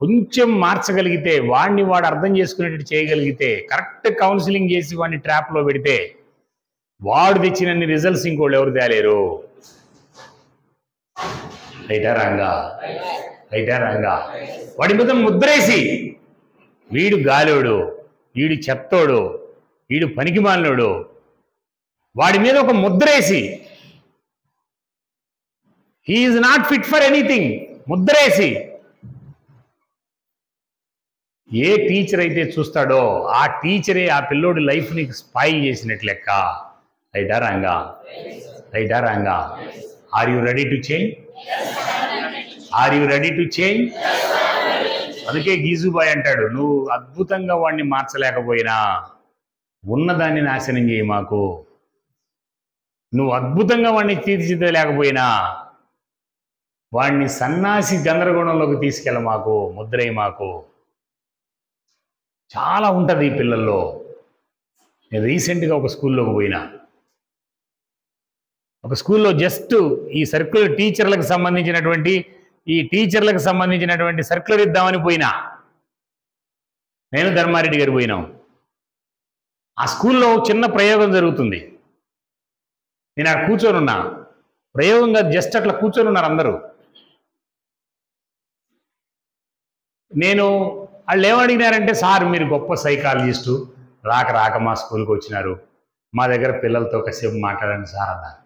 కొంచెం మార్చగలిగితే, వాడిని వాడు అర్థం చేసుకునేటట్టు చేయగలిగితే, కరెక్ట్ కౌన్సిలింగ్ చేసి వాడిని ట్రాప్లో పెడితే, వాడు తెచ్చినన్ని రిజల్ట్స్ ఇంకోళ్ళు ఎవరు తేలేరు. రైటా రాంగా? రైటా రాంగా? వాడి మీద ముద్రేసి, వీడు గాలోడు, వీడు చెత్తోడు, వీడు పనికిమాలినోడు, వాడి మీద ఒక ముద్రేసి, he is not fit for anything ముద్రేసి, ఏ టీచర్ అయితే చూస్తాడో ఆ టీచరే ఆ పిల్లోడి లైఫ్ని స్పాయిల్ చేసినట్లు లెక్క. రైటా రాంగా? రైటా రాంగా? Are you ready to change? Are you ready to change? అందుకే గీజుబాయ్ అంటాడు, నువ్వు అద్భుతంగా వాడిని మార్చలేకపోయినా ఉన్నదాన్ని నాశనం చేయి మాకు. నువ్వు అద్భుతంగా వాడిని తీర్చిదిద్దలేకపోయినా వాడిని సన్నాసి గందరగోళంలోకి తీసుకెళ్ళ మాకు, ముద్రై మాకు. చాలా ఉంటుంది ఈ పిల్లల్లో. నేను రీసెంట్గా ఒక స్కూల్లోకి పోయినా. ఒక స్కూల్లో జస్ట్ ఈ సర్క్యులర్ టీచర్లకు సంబంధించినటువంటి సర్క్యులర్ ఇద్దామని పోయినా. నేను ధర్మారెడ్డి గారు పోయినాం. ఆ స్కూల్లో చిన్న ప్రయోగం జరుగుతుంది. నేను అక్కడ కూర్చొని ఉన్నా. ప్రయోగంగా జస్ట్ అట్లా కూర్చొని ఉన్నారు అందరూ. నేను వాళ్ళు ఏమడిగినారంటే, సార్ మీరు గొప్ప సైకాలజిస్టు, రాక మా స్కూల్కి వచ్చినారు, మా దగ్గర పిల్లలతో కాసేపు మాట్లాడండి సార్ అన్నారు.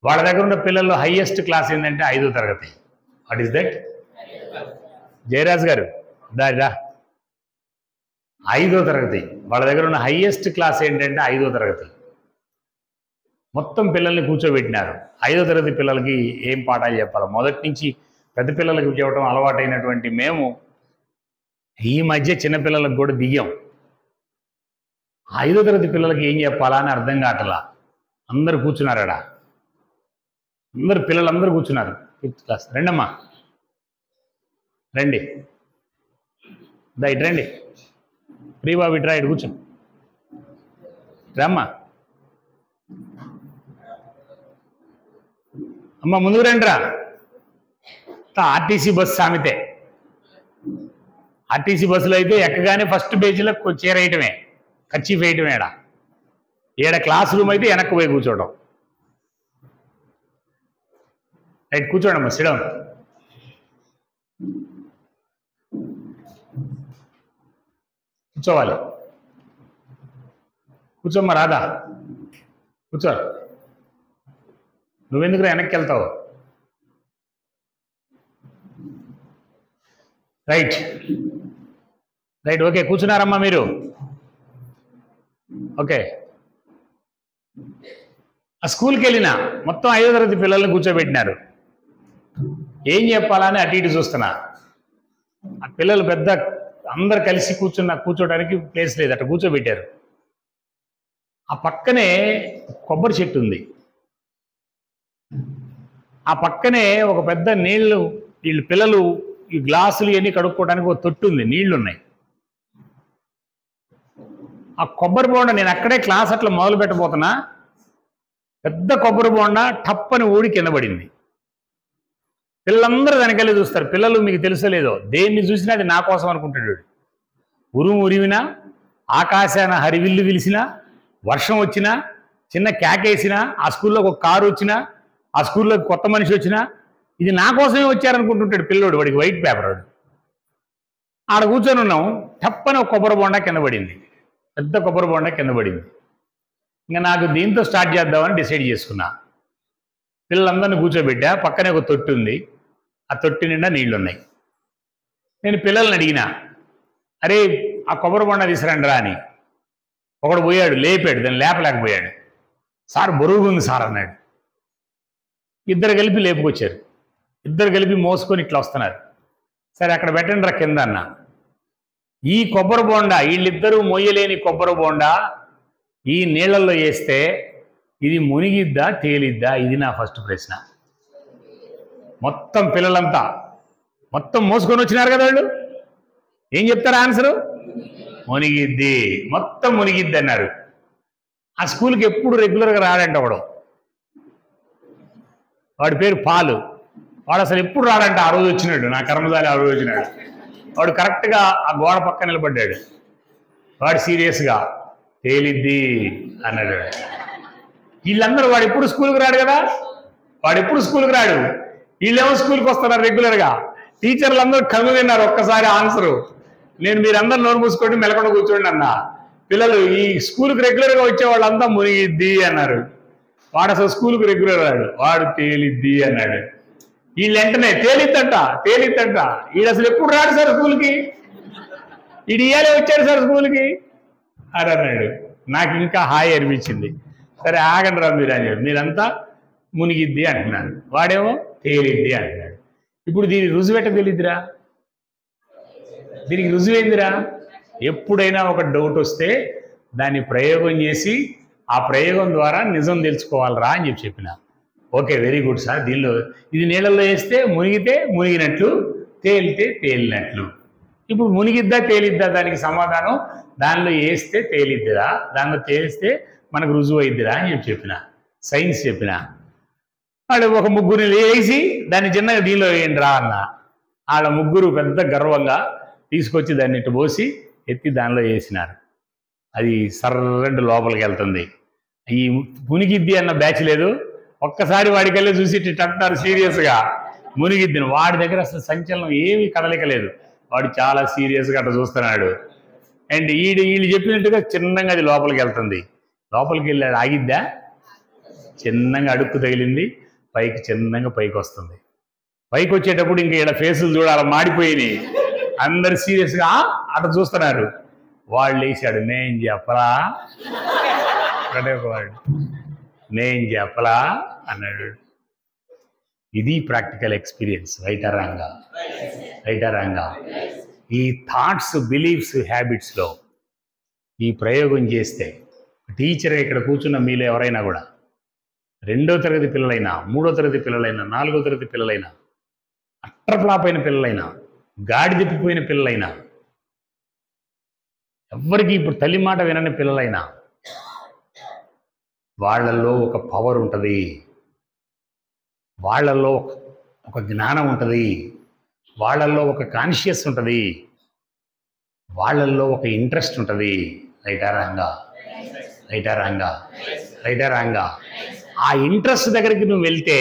వాళ్ళ దగ్గర ఉన్న పిల్లల్లో హైయెస్ట్ క్లాస్ ఏంటంటే 5వ తరగతి. What is that? జయరాజ్ గారు దా 5వ తరగతి. వాళ్ళ దగ్గర ఉన్న హైయెస్ట్ క్లాస్ ఏంటంటే 5వ తరగతి. మొత్తం పిల్లల్ని కూర్చోబెట్టినారు. 5వ తరగతి పిల్లలకి ఏం పాఠాలు చెప్పాలి, మొదటి నుంచి పెద్ద పిల్లలకి చెప్పడం అలవాటైనటువంటి మేము ఈ మధ్య చిన్నపిల్లలకు కూడా దిగాం. 5వ తరగతి పిల్లలకి ఏం చెప్పాలా అని అర్థం కావట్లా. అందరు కూర్చున్నారడ, పిల్లలందరూ కూర్చున్నారు. 5th class. రండమ్మా, రండి, ఇటు రండి ప్రియబాబు ఇట్రా, ఇటు కూర్చో, రమ్మా. అమ్మ ముందుకు రండి రా. RTC bus సామెతే. ఆర్టీసీ బస్సులో అయితే ఎక్కగానే ఫస్ట్ పేజీలో చీర వేయటమే, కర్చీఫ్ వేయటమే. ఏడ క్లాస్ రూమ్ అయితే వెనక్కి పోయి కూర్చోవడం. రైట్, కూర్చోండమ్మా, సిడౌన్. కూర్చోవాలి. కూర్చోమ్మా రాధా, కూర్చో. నువ్వెందుకు వెనక్కి వెళ్తావు? రైట్ రైట్, ఓకే, కూర్చున్నారమ్మా మీరు? ఓకే. ఆ స్కూల్కి వెళ్ళిన మొత్తం 5వ తరగతి పిల్లల్ని కూర్చోబెట్టినారు. ఏం చెప్పాలని అటు ఇటు చూస్తున్నా. ఆ పిల్లలు పెద్ద అందరు కలిసి కూర్చోడానికి ప్లేస్ లేదు, అట్లా కూర్చోబెట్టారు. ఆ పక్కనే కొబ్బరి చెట్టు ఉంది. ఆ పక్కనే ఒక పెద్ద వీళ్ళు పిల్లలు ఈ గ్లాసులు ఇవన్నీ కడుక్కోవడానికి ఒక తొట్టు ఉంది, నీళ్లు ఉన్నాయి. ఆ కొబ్బరి బోండ, నేను అక్కడే క్లాస్ అట్లా మొదలు పెట్టబోతున్నా, పెద్ద కొబ్బరి బోండ టప్పని ఊడి కింద పడింది. పిల్లలందరూ దానికెళ్ళి చూస్తారు. పిల్లలు మీకు తెలుసలేదో, దేన్ని చూసినా అది నా కోసం అనుకుంటాడు. ఉరుము ఉరివినా, ఆకాశాన హరివిల్లు విలిసినా, వర్షం వచ్చినా, చిన్న కేకేసినా, ఆ స్కూల్లోకి ఒక కారు వచ్చినా, ఆ స్కూల్లోకి కొత్త మనిషి వచ్చినా, ఇది నా కోసమే వచ్చారనుకుంటుంటాడు పిల్లోడు. వాడికి వైట్ పేపర్. వాడు ఆడ కూర్చొని ఉన్నాం, టప్పని ఒక కొబ్బరి బోండా కింద పడింది, పెద్ద కొబ్బరి బోండా కింద పడింది. ఇంకా నాకు దీంతో స్టార్ట్ చేద్దామని డిసైడ్ చేసుకున్నా. పిల్లలందరినీ కూర్చోబెట్టా. పక్కనే ఒక తొట్టి ఉంది, ఆ తొట్టి నిండా నీళ్లు ఉన్నాయి. నేను పిల్లల్ని అడిగినా, అరే ఆ కొబ్బరి బొండ తీసుకురండి రా అని. ఒకడు పోయాడు, లేపాడు, దాన్ని లేపలేకపోయాడు. సార్ బరువుగా ఉంది సార్ అన్నాడు. ఇద్దరు కలిపి లేపుకొచ్చారు. ఇద్దరు కలిపి మోసుకొని ఇట్లా వస్తున్నారు. సరే అక్కడ పెట్టండి రా కింద అన్న. ఈ కొబ్బరి బొండ, వీళ్ళిద్దరూ మొయ్యలేని కొబ్బరి బొండ ఈ నీళ్లలో వేస్తే ఇది మునిగిద్దా తేలిద్దా? ఇది నా ఫస్ట్ ప్రశ్న. మొత్తం పిల్లలంతా మొత్తం మోసుకొని వచ్చినారు కదా, వాళ్ళు ఏం చెప్తారు ఆన్సరు? మునిగిద్ది, మొత్తం మునిగిద్ది అన్నారు. ఆ స్కూల్కి ఎప్పుడు రెగ్యులర్గా రాడంట ఒకడు, వాడి పేరు పాలు. వాడు అసలు ఎప్పుడు రాడంట. ఆ రోజు వచ్చినాడు, నా కర్మదారి ఆ రోజు వచ్చినాడు. వాడు కరెక్ట్గా ఆ గోడ పక్క నిలబడ్డాడు. వాడు సీరియస్గా తేలిద్ది అన్నాడు. వీళ్ళందరూ, వాడు ఎప్పుడు స్కూల్కి రాడు కదా, వాడు ఎప్పుడు స్కూల్కి రాడు, వీళ్ళేమో స్కూల్కి వస్తున్నారు రెగ్యులర్గా. టీచర్లు అందరూ కన్ను తిన్నారు ఒక్కసారి ఆన్సరు. నేను మీరందరూ నోరు మూసుకొని మెలకుండా కూర్చోండి అన్నా. పిల్లలు ఈ స్కూల్కి రెగ్యులర్గా వచ్చే వాళ్ళంతా మునిగిద్ది అన్నారు. వాడు అసలు స్కూల్కి రెగ్యులర్ రాడు, వాడు తేలిద్ది అన్నాడు. వీళ్ళు వెంటనే తేలిద్దంట తేలిద్దంట, వీడు అసలు ఎప్పుడు రాడు సార్ స్కూల్కి, వీడు ఇయ్యాలే వచ్చాడు సార్ స్కూల్కి అని అన్నాడు. నాకు ఇంకా హాయి అనిపించింది. సరే ఆగండి రా మీరు అని, మీరంతా మునిగిద్ది అంటున్నాను, వాడేమో తేలిద్ది అంటున్నాడు. ఇప్పుడు దీనికి రుజువెట్ట తెలియదురా, దీనికి రుజువైందిరా. ఎప్పుడైనా ఒక డౌట్ వస్తే దాన్ని ప్రయోగం చేసి ఆ ప్రయోగం ద్వారా నిజం తెలుసుకోవాలరా అని చెప్పిన. Okay, very good sir. దీనిలో ఇది నీళ్ళల్లో వేస్తే మునిగితే మునిగినట్లు, తేలితే తేలినట్లు. ఇప్పుడు మునిగిద్దా తేలిద్దా, దానికి సమాధానం దానిలో వేస్తే తేలిద్దిరా, దానిలో తేలిస్తే మనకు రుజువు అయిద్దిరా అని చెప్పిన. సైన్స్ చెప్పిన. వాడు ఒక ముగ్గురిని వేసి దాన్ని చిన్నగా దీనిలో వేయండి రా అన్న. వాళ్ళ ముగ్గురు పెద్ద గర్వంగా తీసుకొచ్చి దాన్ని ఇటు పోసి ఎత్తి దానిలో వేసినారు. అది సర్రంటి లోపలికి వెళ్తుంది. ఈ మునిగిద్ది అన్న బ్యాచ్ లేదు, ఒక్కసారి వాడికెళ్ళి చూసి ఇటు అంటారు సీరియస్గా మునిగిద్దిని. వాడి దగ్గర అసలు సంచలనం ఏమీ కదలిక లేదు, వాడు చాలా సీరియస్గా అట్లా చూస్తున్నాడు. అండ్ వీళ్ళు చెప్పినట్టుగా చిన్నగా అది లోపలికి వెళ్తుంది. లోపలికి వెళ్ళాడు, ఆగిద్దా? చిన్నగా అడుక్కు తగిలింది, పైకి చిన్నగా పైకి వస్తుంది. పైకి వచ్చేటప్పుడు ఇంక ఇక్కడ ఫేసులు చూడాలి, మాడిపోయినాయి. అందరు సీరియస్గా అట్లా చూస్తున్నారు. వాళ్ళు వేసాడు, నేను చెప్పలా ఒకటే వాడు, నేను చెప్పలా అన్నాడు. ఇది ప్రాక్టికల్ ఎక్స్పీరియన్స్. రైటా రాంగా? రైటా రాంగా? ఈ థాట్స్, బిలీఫ్స్, హ్యాబిట్స్లో ఈ ప్రయోగం చేస్తే టీచర్ ఇక్కడ కూర్చున్న మీలో ఎవరైనా కూడా 2వ తరగతి పిల్లలైనా, 3వ తరగతి పిల్లలైనా, 4వ తరగతి పిల్లలైనా, అట్టర్ ఫ్లాప్ అయిన పిల్లలైనా, గాడి తిప్పిపోయిన పిల్లలైనా, ఎవరికి ఇప్పుడు తల్లి మాట వినని పిల్లలైనా వాళ్ళల్లో ఒక పవర్ ఉంటుంది, వాళ్ళల్లో ఒక జ్ఞానం ఉంటుంది, వాళ్ళల్లో ఒక కాన్షియస్ ఉంటుంది, వాళ్ళల్లో ఒక ఇంట్రెస్ట్ ఉంటుంది. రైటా రాంగా? రైటా రాంగా? రైటా రాంగా? ఆ ఇంట్రెస్ట్ దగ్గరికి నువ్వు వెళ్తే,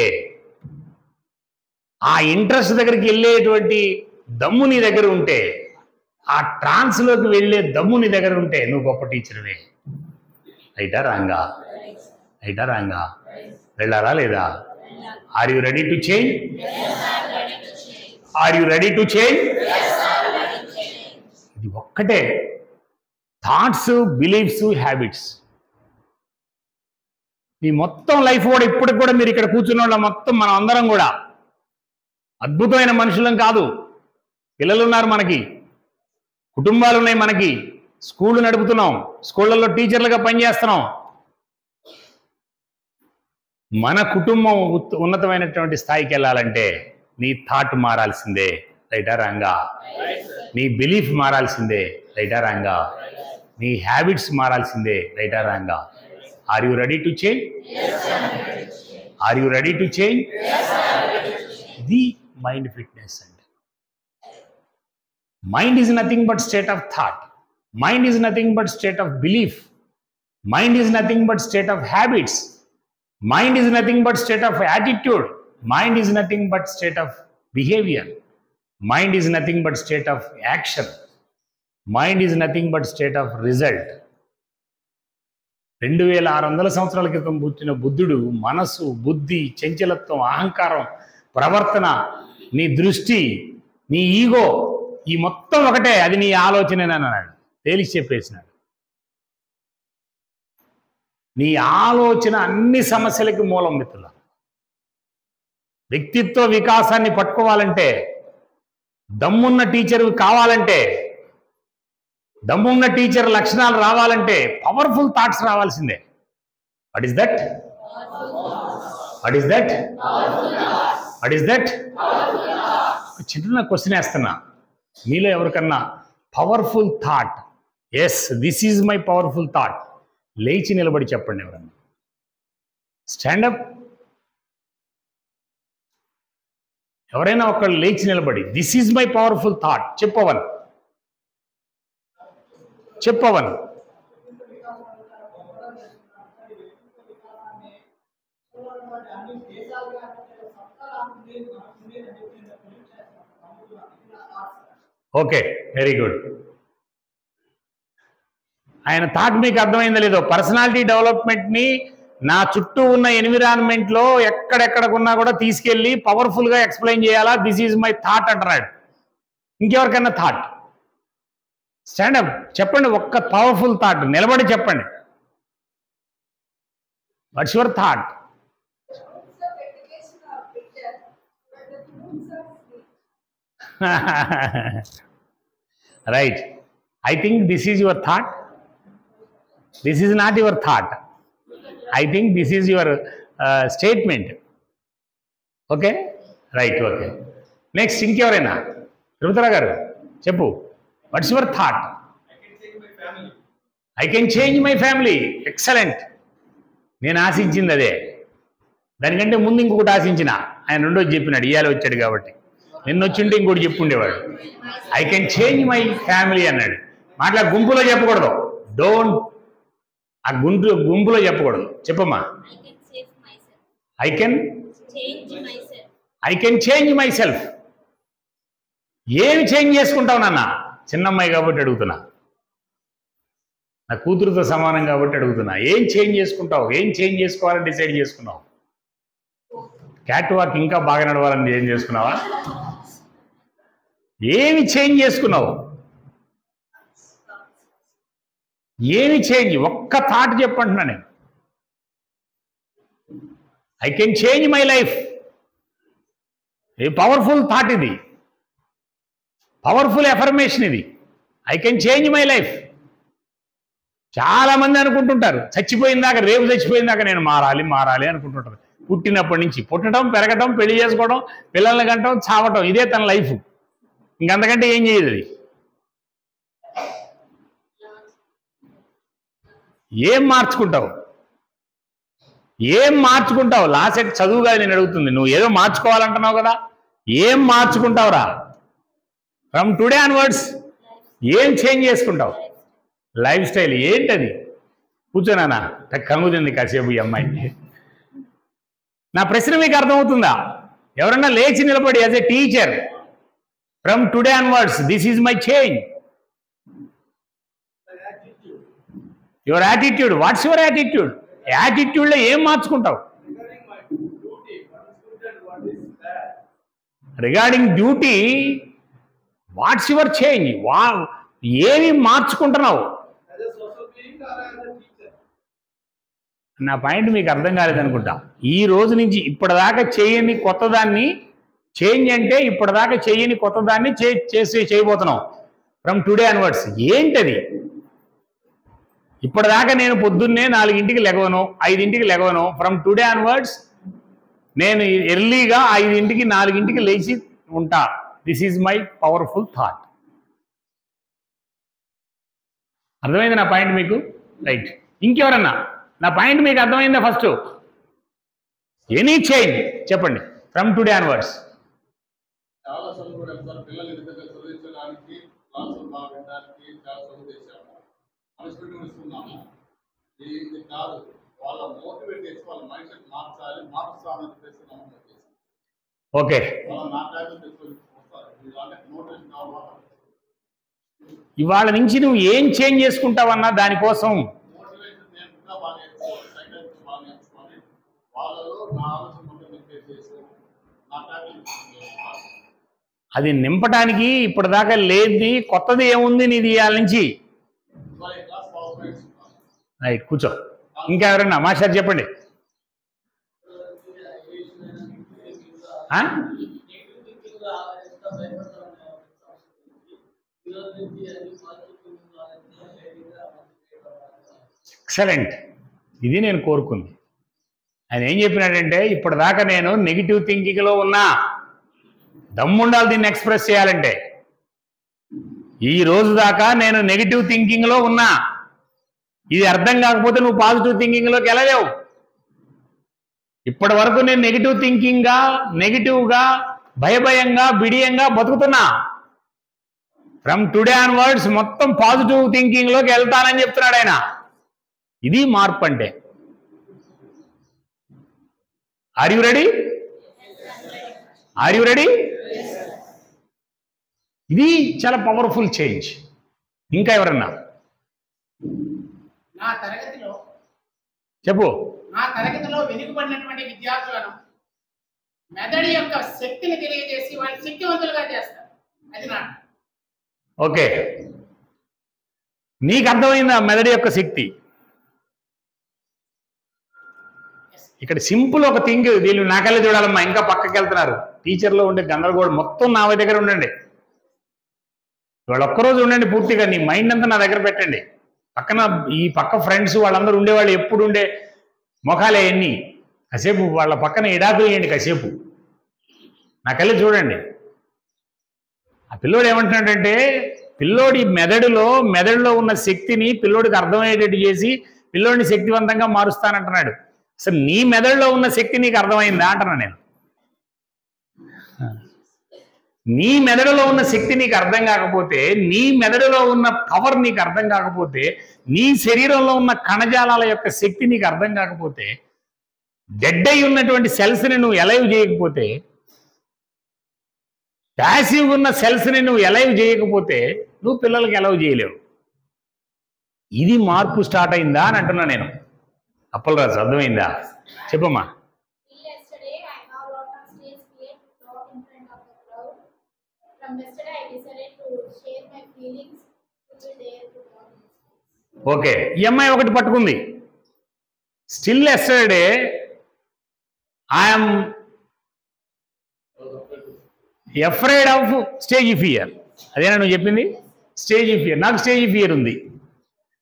ఆ ఇంట్రెస్ట్ దగ్గరికి వెళ్ళేటువంటి దమ్ము నీ దగ్గర ఉంటే, ఆ ట్రాన్స్లోకి వెళ్ళే దమ్ము నీ దగ్గర ఉంటే నువ్వు గొప్ప టీచర్వే. రైటా రాంగా? రైటా రాంగా? వెళ్ళాలా లేదా? Are you ready to change? Are you ready to change? ఇది ఒక్కటే. Thoughts, beliefs, habits. ఈ మొత్తం లైఫ్ కూడా ఇప్పటికి కూడా మీరు ఇక్కడ కూర్చున్న వాళ్ళ మొత్తం మనం అందరం కూడా అద్భుతమైన మనుషులం కాదు. పిల్లలు ఉన్నారు మనకి, కుటుంబాలు ఉన్నాయి మనకి, స్కూళ్ళు నడుపుతున్నాం, స్కూళ్ళల్లో టీచర్లుగా పనిచేస్తున్నాం. మన కుటుంబం ఉన్నతమైనటువంటి స్థాయికి వెళ్ళాలంటే నీ థాట్ మారాల్సిందే. రైటా రాంగా? నీ బిలీఫ్ మారాల్సిందే. రైటా రాంగా? నీ హ్యాబిట్స్ మారాల్సిందే. రైటా రాంగా? Are you ready to change? Are you ready to change? The mind fitness అంటే mind is nothing but state of thought, mind is nothing but state of belief, mind is nothing but state of habits, mind is nothing but state of attitude, mind is nothing but state of behaviour, mind is nothing but state of action, mind is nothing but state of result. 2600 సంవత్సరాల క్రితం పుట్టిన బుద్ధుడు మనసు, బుద్ధి, చంచలత్వం, అహంకారం, ప్రవర్తన, నీ దృష్టి, నీ ఈగో, ఈ మొత్తం ఒకటే, అది నీ ఆలోచనేనన్నాడు. తేలిచి చెప్పేసినాడు. నీ ఆలోచన అన్ని సమస్యలకి మూలం. మిత్రుల, వ్యక్తిత్వ వికాసాన్ని పట్టుకోవాలంటే, దమ్మున్న టీచర్ కావాలంటే, దమ్మున్న టీచర్ లక్షణాలు రావాలంటే పవర్ఫుల్ థాట్స్ రావాల్సిందే. What is that? What is that? What is that? చిన్న క్వశ్చన్ వేస్తున్నా, మీలో ఎవరికన్నా powerful thought, yes this is my powerful thought, లేచి నిలబడి చెప్పండి. ఎవరన్నా స్టాండప్. ఎవరైనా ఒకళ్ళు లేచి నిలబడి this is my powerful thought చెప్పవన్, చెప్పవన్. Okay, very good. ఆయన థాట్ మీకు అర్థమైందో లేదో, పర్సనాలిటీ డెవలప్మెంట్ని నా చుట్టూ ఉన్న ఎన్విరాన్మెంట్లో ఎక్కడెక్కడకున్నా కూడా తీసుకెళ్ళి పవర్ఫుల్గా ఎక్స్ప్లెయిన్ చేయాలా. దిస్ ఈజ్ మై థాట్ అంటున్నాడు. ఇంకెవరికన్నా థాట్? స్టాండప్ చెప్పండి. ఒక్క పవర్ఫుల్ థాట్ నిలబడి చెప్పండి. What's your thought? Right. I think this is your thought. This is not your thought. I think this is your statement. Okay, right. Okay, next ఇంకెవరైనా? తిరుపతిరావు గారు చెప్పు. What's your thought? I can change my family. Excellent. నేను ఆశించింది అదే. దానికంటే ముందు ఇంకొకటి ఆశించిన, ఆయన రెండోది చెప్పినాడు. ఇవాళ వచ్చాడు కాబట్టి. నిన్న వచ్చింటే ఇంకోటి చెప్పుండేవాడు. I can change my family అన్నాడు. మాట్లా గుంపులో చెప్పకూడదు. డోంట్, ఆ గుంపులో చెప్పకూడదు. చెప్పమ్మా. I can change myself. ఏమి చేంజ్ చేసుకుంటావు నాన్న? చిన్నమ్మాయి కాబట్టి అడుగుతున్నా, నా కూతురుతో సమానం కాబట్టి అడుగుతున్నా. ఏం చేంజ్ చేసుకుంటావు? ఏం చేంజ్ చేసుకోవాలని డిసైడ్ చేసుకున్నావు? క్యాట్ వాక్ ఇంకా బాగా నడవాలని ఏం చేసుకున్నావా? ఏమి చేంజ్ చేసుకున్నావు? ఏమి చేంజ్? ఒక్క థాట్ చెప్పంటున్నా నేను. I can change my life. A powerful thought ఇది, పవర్ఫుల్ ఎఫర్మేషన్ ఇది. I can change my life. చాలా మంది అనుకుంటుంటారు చచ్చిపోయిందాక, రేపు చచ్చిపోయిందాక నేను మారాలి మారాలి అనుకుంటుంటారు. పుట్టినప్పటి నుంచి పుట్టడం, పెరగటం, పెళ్లి చేసుకోవడం, పిల్లల్ని కంటం, చావటం, ఇదే తన లైఫ్. ఇంకంతకంటే ఏం చేయదు అది. ఏం మార్చుకుంటావు? ఏం మార్చుకుంటావు? లాసెట్ చదువుగా నేను అడుగుతుంది. నువ్వు ఏదో మార్చుకోవాలంటున్నావు కదా, ఏం మార్చుకుంటావురా? ఫ్రమ్ టుడే ఆన్వర్డ్స్ ఏం చేంజ్ చేసుకుంటావు? లైఫ్ స్టైల్ ఏంటది? కూర్చోనా కంగుతుంది కాసేపు ఈ అమ్మాయి. నా ప్రశ్న మీకు అర్థమవుతుందా? ఎవరన్నా లేచి నిలబడి as a teacher, from today onwards this is my change. Your attitude. What's your attitude? యాటిట్యూడ్లో ఏం మార్చుకుంటావు? Regarding duty what's your change? ఏమి మార్చుకుంటున్నావు? నా పాయింట్ మీకు అర్థం కాలేదనుకుంటా. ఈ రోజు నుంచి ఇప్పటిదాకా చేయని కొత్తదాన్ని, చేంజ్ అంటే ఇప్పటిదాకా చేయని కొత్తదాన్ని చేయబోతున్నాం ఫ్రమ్ టుడే ఆన్వర్డ్స్. ఏంటది? ఇప్పటిదాకా నేను పొద్దున్నే 4ంటికి లెగవను, 5ంటికి లెగవను. ఫ్రమ్ టుడే ఆన్వర్డ్స్ నేను ఎర్లీగా 5ంటికి 4ంటికి లేచి ఉంటా. This is my powerful thought. అర్థమైంది నా పాయింట్ మీకు? రైట్. ఇంకెవరన్నా నా పాయింట్ మీకు అర్థమైందా? ఫస్ట్ ఎనీ చేంజ్ చెప్పండి ఫ్రమ్ టుడే ఆన్వర్డ్స్. చాలా చదువుకోవడం సార్, పిల్లలు నిజంగా చదివించడానికి క్లాసులు బాగా వినడానికి చాలా చదువు చేశాము, మనసుపెట్టి ఇస్తున్నాము. ఇది కాదు, వాళ్ళ మోటివేట్ చేసి వాళ్ళ మైండ్ సెట్ మార్చాలి, మార్చుతామని చెప్పేస్తున్నాము. ఓకే, వాళ్ళ నాటకాలు తెచ్చుకొని వస్తారు. మోటివేషన్ కావాలి. ఇవాళ నుంచి నువ్వు ఏం చేంజ్ చేసుకుంటావన్నా దానికోసం మోటివేషన్ నేను ఇంకా బాగా నేర్చుకోవాలి, సైకిల్ బాగా నేర్చుకొని వాళ్ళలో నా ఆలోచన చేసి నాటకాలు అది నింపడానికి ఇప్పటిదాకా లేనిది కొత్తది ఏముంది నీది ఇవాళ నుంచి? రైట్, కూర్చో. ఇంకా ఎవరన్నా మాస్టర్ చెప్పండి. ఎక్సలెంట్. ఇది నేను కోరుకుంది. ఆయన ఏం చెప్పినాడంటే, ఇప్పటిదాకా నేను నెగిటివ్ థింకింగ్లో ఉన్నా, దమ్ముండాలి దీన్ని ఎక్స్ప్రెస్ చేయాలంటే. ఈ రోజు దాకా నేను నెగిటివ్ థింకింగ్లో ఉన్నా, ఇది అర్థం కాకపోతే నువ్వు పాజిటివ్ థింకింగ్లోకి వెళ్ళలేవు. ఇప్పటి వరకు నేను నెగిటివ్గా భయంగా బిడియంగా బతుకుతున్నా. ఫ్రమ్ టుడే ఆన్వర్డ్స్ మొత్తం పాజిటివ్ థింకింగ్లోకి వెళ్తానని చెప్తున్నాడు ఆయన. ఇది మార్పు అంటే. Are you ready? Are you ready? ఇది చాలా పవర్ఫుల్ చేంజ్. ఇంకా ఎవరన్నా? నా తరగతిలో చెప్పు. నా తరగతిలో వెనుకబడినటువంటి విద్యార్థులను మెదడు యొక్క శక్తిని తెలియజేసి వాళ్ళని శక్తివంతులుగా చేస్తారు. అది నా. ఓకే, నీకు అర్థమైందా మెదడు యొక్క శక్తి? ఇక్కడ సింపుల్ ఒక థింగ్. వీళ్ళు నాకల్లే చూడాలమ్మా, ఇంకా పక్కకి వెళ్తున్నారు. టీచర్లో ఉండే గందరగోళం మొత్తం నా దగ్గర ఉండండి. ఇవాళ ఒక్కరోజు ఉండండి పూర్తిగా. నీ మైండ్ అంతా నా దగ్గర పెట్టండి. పక్కన ఈ పక్క ఫ్రెండ్స్ వాళ్ళందరూ ఉండేవాళ్ళు, ఎప్పుడు ఉండే మొఖాలే ఎన్ని. కాసేపు వాళ్ళ పక్కన ఎడాకులు వేయండి, కాసేపు నాకల్లే చూడండి. ఆ పిల్లోడు ఏమంటున్నాడంటే, పిల్లోడి మెదడులో ఉన్న శక్తిని పిల్లోడికి అర్థమయ్యేటట్టు చేసి పిల్లోడిని శక్తివంతంగా మారుస్తానంటున్నాడు. అసలు నీ మెదడులో ఉన్న శక్తి నీకు అర్థమైందా అంటున్నా నేను. నీ మెదడులో ఉన్న శక్తి నీకు అర్థం కాకపోతే, నీ మెదడులో ఉన్న పవర్ నీకు అర్థం కాకపోతే, నీ శరీరంలో ఉన్న కణజాలాల యొక్క శక్తి నీకు అర్థం కాకపోతే, డెడ్ అయి ఉన్నటువంటి సెల్స్ని నువ్వు ఎలైవ్ చేయకపోతే, ప్యాసివ్ ఉన్న సెల్స్ని నువ్వు ఎలైవ్ చేయకపోతే నువ్వు పిల్లలకి ఎలవ్ చేయలేవు. ఇది మార్పు స్టార్ట్ అయిందా అని అంటున్నా నేను. అప్పలరాజు అర్థమైందా? చెప్పమ్మా. ఓకే, ఈ అమ్మాయి ఒకటి పట్టుకుంది. Still yesterday I'm afraid of stage fear. అదేనా నువ్వు చెప్పింది? Stage fear. నాకు స్టేజ్ ఫియర్ ఉంది.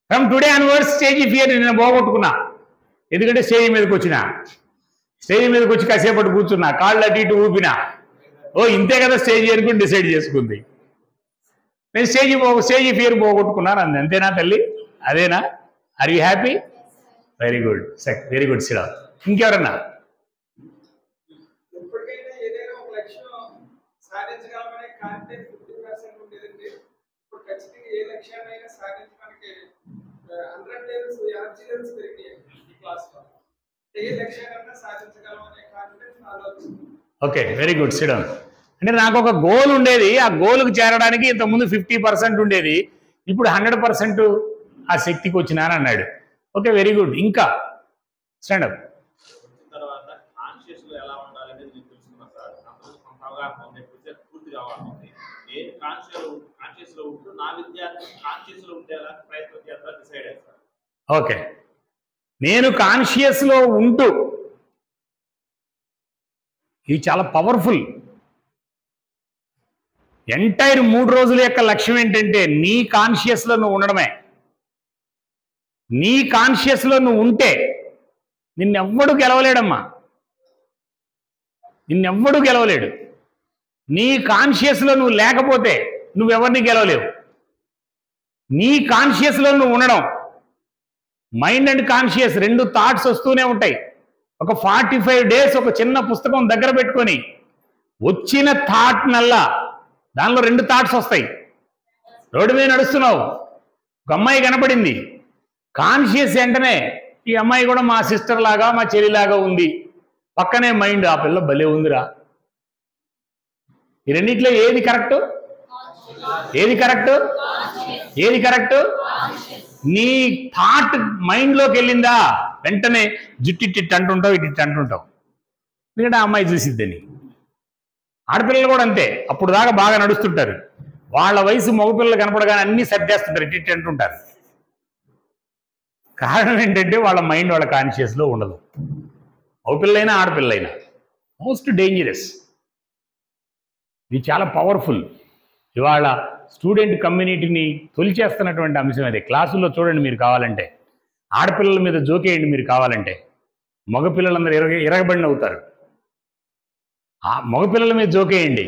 From today onwards stage fear నేను పోగొట్టుకున్నా. ఎందుకంటే స్టేజ్ మీదకి వచ్చిన, స్టేజ్ మీదకి వచ్చి కాసేపటి కూర్చున్నా, కాళ్ళు అటు ఇటు ఊపినా. ఓ ఇంతే కదా స్టేజ్ అనుకుని డిసైడ్ చేసుకుంది. నేను స్టేజ్ ఫియర్ పోగొట్టుకున్నాను అంది. అంతేనా తల్లి? అదేనా? Are you happy? Very good, very good. సిడా ఇంకెవరన్నా? ఎప్పటికైనా ఏదైనా ఒక లక్ష్యం సాధించగలమనే కాన్ఫిడెన్స్ 50% ఉండేదండి. ఇప్పుడు ఖచ్చితంగా ఏ లక్ష్యాన్నైనా సాధించడానికి 100 లెవెల్స్ ఎనర్జీ లెవెల్స్ పెరిగాయి ఈ క్లాస్ లో. ఏ లక్ష్యాన్నైనా సాధించగలమనే కాన్ఫిడెన్స్ నాలో వచ్చింది. Okay, very good. సిడా అంటే నాకు ఒక గోల్ ఉండేది, ఆ గోల్కి చేరడానికి ఇంతకుముందు 50% ఉండేది, ఇప్పుడు 100% ఆ శక్తికి వచ్చినాను అన్నాడు. Okay, very good. ఇంకా స్టాండప్. తర్వాత కాన్షియస్ లో ఎలా ఉండాలనేది నేను తెలుసుకున్నా సార్. అందులో కొంత అవగాహన ఉంది, పూర్తిగా అవగాహన ఉంది. నేను కాన్షియస్ లో ఉంటూ నా విద్యార్థి కాన్షియస్ లో ఉండేలా ప్రయత్నం చేద్దాం డిసైడ్ అయ్యాను సార్. ఓకే, నేను కాన్షియస్ లో ఉంటూ, ఇది చాలా పవర్ఫుల్. ఎంటైర్ 3 రోజుల యొక్క లక్ష్యం ఏంటంటే నీ కాన్షియస్ లో నువ్వు ఉండడమే. నీ కాన్షియస్ లో నువ్వు ఉంటే నిన్నెవ్వడు గెలవలేడమ్మా, నిన్నెవ్వడు గెలవలేడు. నీ కాన్షియస్ లో నువ్వు లేకపోతే నువ్వెవరిని గెలవలేవు. నీ కాన్షియస్ లో నువ్వు ఉండడం, మైండ్ అండ్ కాన్షియస్ 2 థాట్స్ వస్తూనే ఉంటాయి. ఒక 45 డేస్ ఒక చిన్న పుస్తకం దగ్గర పెట్టుకొని వచ్చిన థాట్ నల్లా దానిలో 2 థాట్స్ వస్తాయి. రోడ్డు మీద నడుస్తున్నావు, ఒక అమ్మాయి కనపడింది, కాన్షియస్ వెంటనే ఈ అమ్మాయి కూడా మా సిస్టర్ లాగా మా చెల్లిలాగా ఉంది. పక్కనే మైండ్, ఆ పిల్ల భలే ఉందిరా. ఈ రెండిట్లో ఏది కరెక్ట్? ఏది కరెక్ట్? ఏది కరెక్ట్? నీ థాట్ మైండ్లోకి వెళ్ళిందా వెంటనే జుట్టిట్టి అంటుంటావు, ఇటు అంటుంటావు, ఎందుకంటే ఆ అమ్మాయి చూసిద్దని. ఆడపిల్లలు కూడా అంతే, అప్పుడు దాకా బాగా నడుస్తుంటారు, వాళ్ళ వయసు మగపిల్లలు కనపడగానే అన్ని సర్దేస్తుంటారు, ఇటు అంటుంటారు. కారణం ఏంటంటే వాళ్ళ మైండ్ వాళ్ళ కాన్షియస్లో ఉండదు. మగపిల్లైనా ఆడపిల్లైనా మోస్ట్ డేంజరస్. ఇది చాలా పవర్ఫుల్. ఇవాళ స్టూడెంట్ కమ్యూనిటీని తొలిచేస్తున్నటువంటి అంశం అదే. క్లాసుల్లో చూడండి మీరు కావాలంటే, ఆడపిల్లల మీద జోకేయండి మీరు కావాలంటే, మగపిల్లలందరూ ఇరగబడిన అవుతారు. ఆ మగపిల్లల మీద జోకేయండి,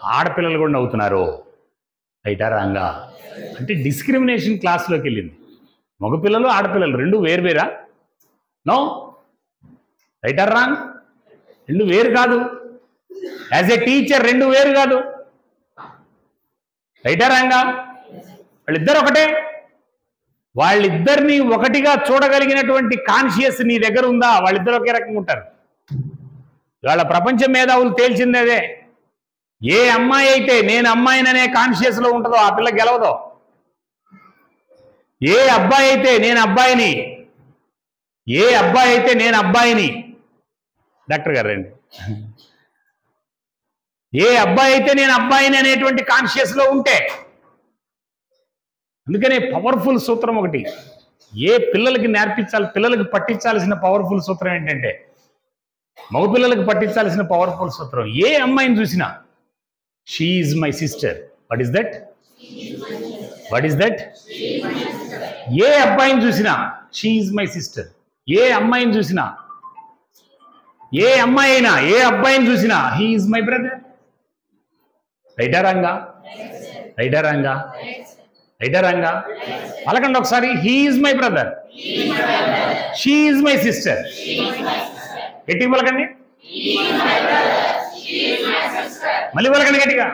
ఆడపిల్లలు కూడా నవ్వుతున్నారు. రైటా రాంగా? అంటే డిస్క్రిమినేషన్ క్లాస్లోకి వెళ్ళింది. మగపిల్లలు ఆడపిల్లలు 2 వేరువేరా? నో. రైటా రాంగ్? 2 వేరు కాదు. యాజ్ ఏ టీచర్ 2 వేరు కాదు. రైటా రాంగా? వాళ్ళిద్దరు ఒకటే. వాళ్ళిద్దరిని ఒకటిగా చూడగలిగినటువంటి కాన్షియస్ నీ దగ్గర ఉందా? వాళ్ళిద్దరు ఒకే రకంగా ఉంటారు. వాళ్ళ ప్రపంచ మేధావులు తేల్చిందేదే. ఏ అమ్మాయి అయితే నేను అమ్మాయిననే కాన్షియస్లో ఉంటుందో ఆ పిల్ల గెలవదో. ఏ అబ్బాయి అయితే నేను అబ్బాయిని, ఏ అబ్బాయి అయితే నేను అబ్బాయిని, డాక్టర్ గారు రండి, ఏ అబ్బాయి అయితే నేను అబ్బాయిని అనేటువంటి కాన్షియస్లో ఉంటే, అందుకనే పవర్ఫుల్ సూత్రం ఒకటి ఏ పిల్లలకి నేర్పించాలి, పిల్లలకి పట్టించాల్సిన పవర్ఫుల్ సూత్రం ఏంటంటే, మగపిల్లలకు పట్టించాల్సిన పవర్ఫుల్ సూత్రం, ఏ అమ్మాయిని చూసినా she is my sister. What is that? What is that? ఏ అబ్బాయిని చూసినా షీ ఈజ్ మై సిస్టర్. ఏ అమ్మాయిని చూసినా, ఏ అమ్మాయి అయినా ఏ అబ్బాయిని చూసినా హీ ఈజ్ మై బ్రదర్. రైటా రాంగా? రైటా రాంగా? రైటా రాంగా? పలకండి ఒకసారి. He is my brother, she is my sister. గట్టిగా పలకండి, మళ్ళీ పలకండి గట్టిగా,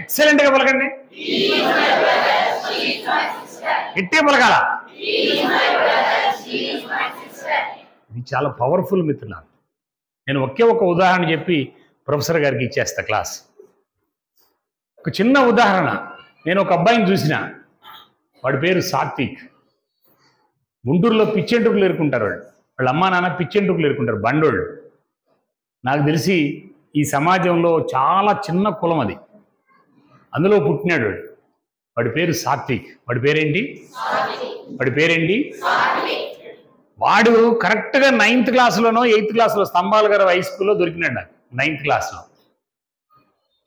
ఎక్సలెంట్ గా పలకండి, గట్టిగా పలకాల. ఇది చాలా పవర్ఫుల్ మిత్రులారా. నేను ఒకే ఒక ఉదాహరణ చెప్పి ప్రొఫెసర్ గారికి ఇచ్చేస్తా క్లాస్. ఒక చిన్న ఉదాహరణ. నేను ఒక అబ్బాయిని చూసిన, వాడి పేరు సాత్విక్. గుంటూరులో పిచ్చెంటుకులు ఎరుకుంటారు వాళ్ళు. వాళ్ళ అమ్మా నాన్న పిచ్చెంటుకులు ఎరుకుంటారు, బండోళ్ళు. నాకు తెలిసి ఈ సమాజంలో చాలా చిన్న కులం అది, అందులో పుట్టినాడు వాడు. వాడి పేరు సాత్విక్. వాడి పేరేంటి? వాడి పేరేంటి? వాడు కరెక్ట్గా 9th క్లాస్లోనో 8th క్లాస్లో స్తంభాల గారు హై స్కూల్లో దొరికినాడు నాకు. 9th క్లాస్లో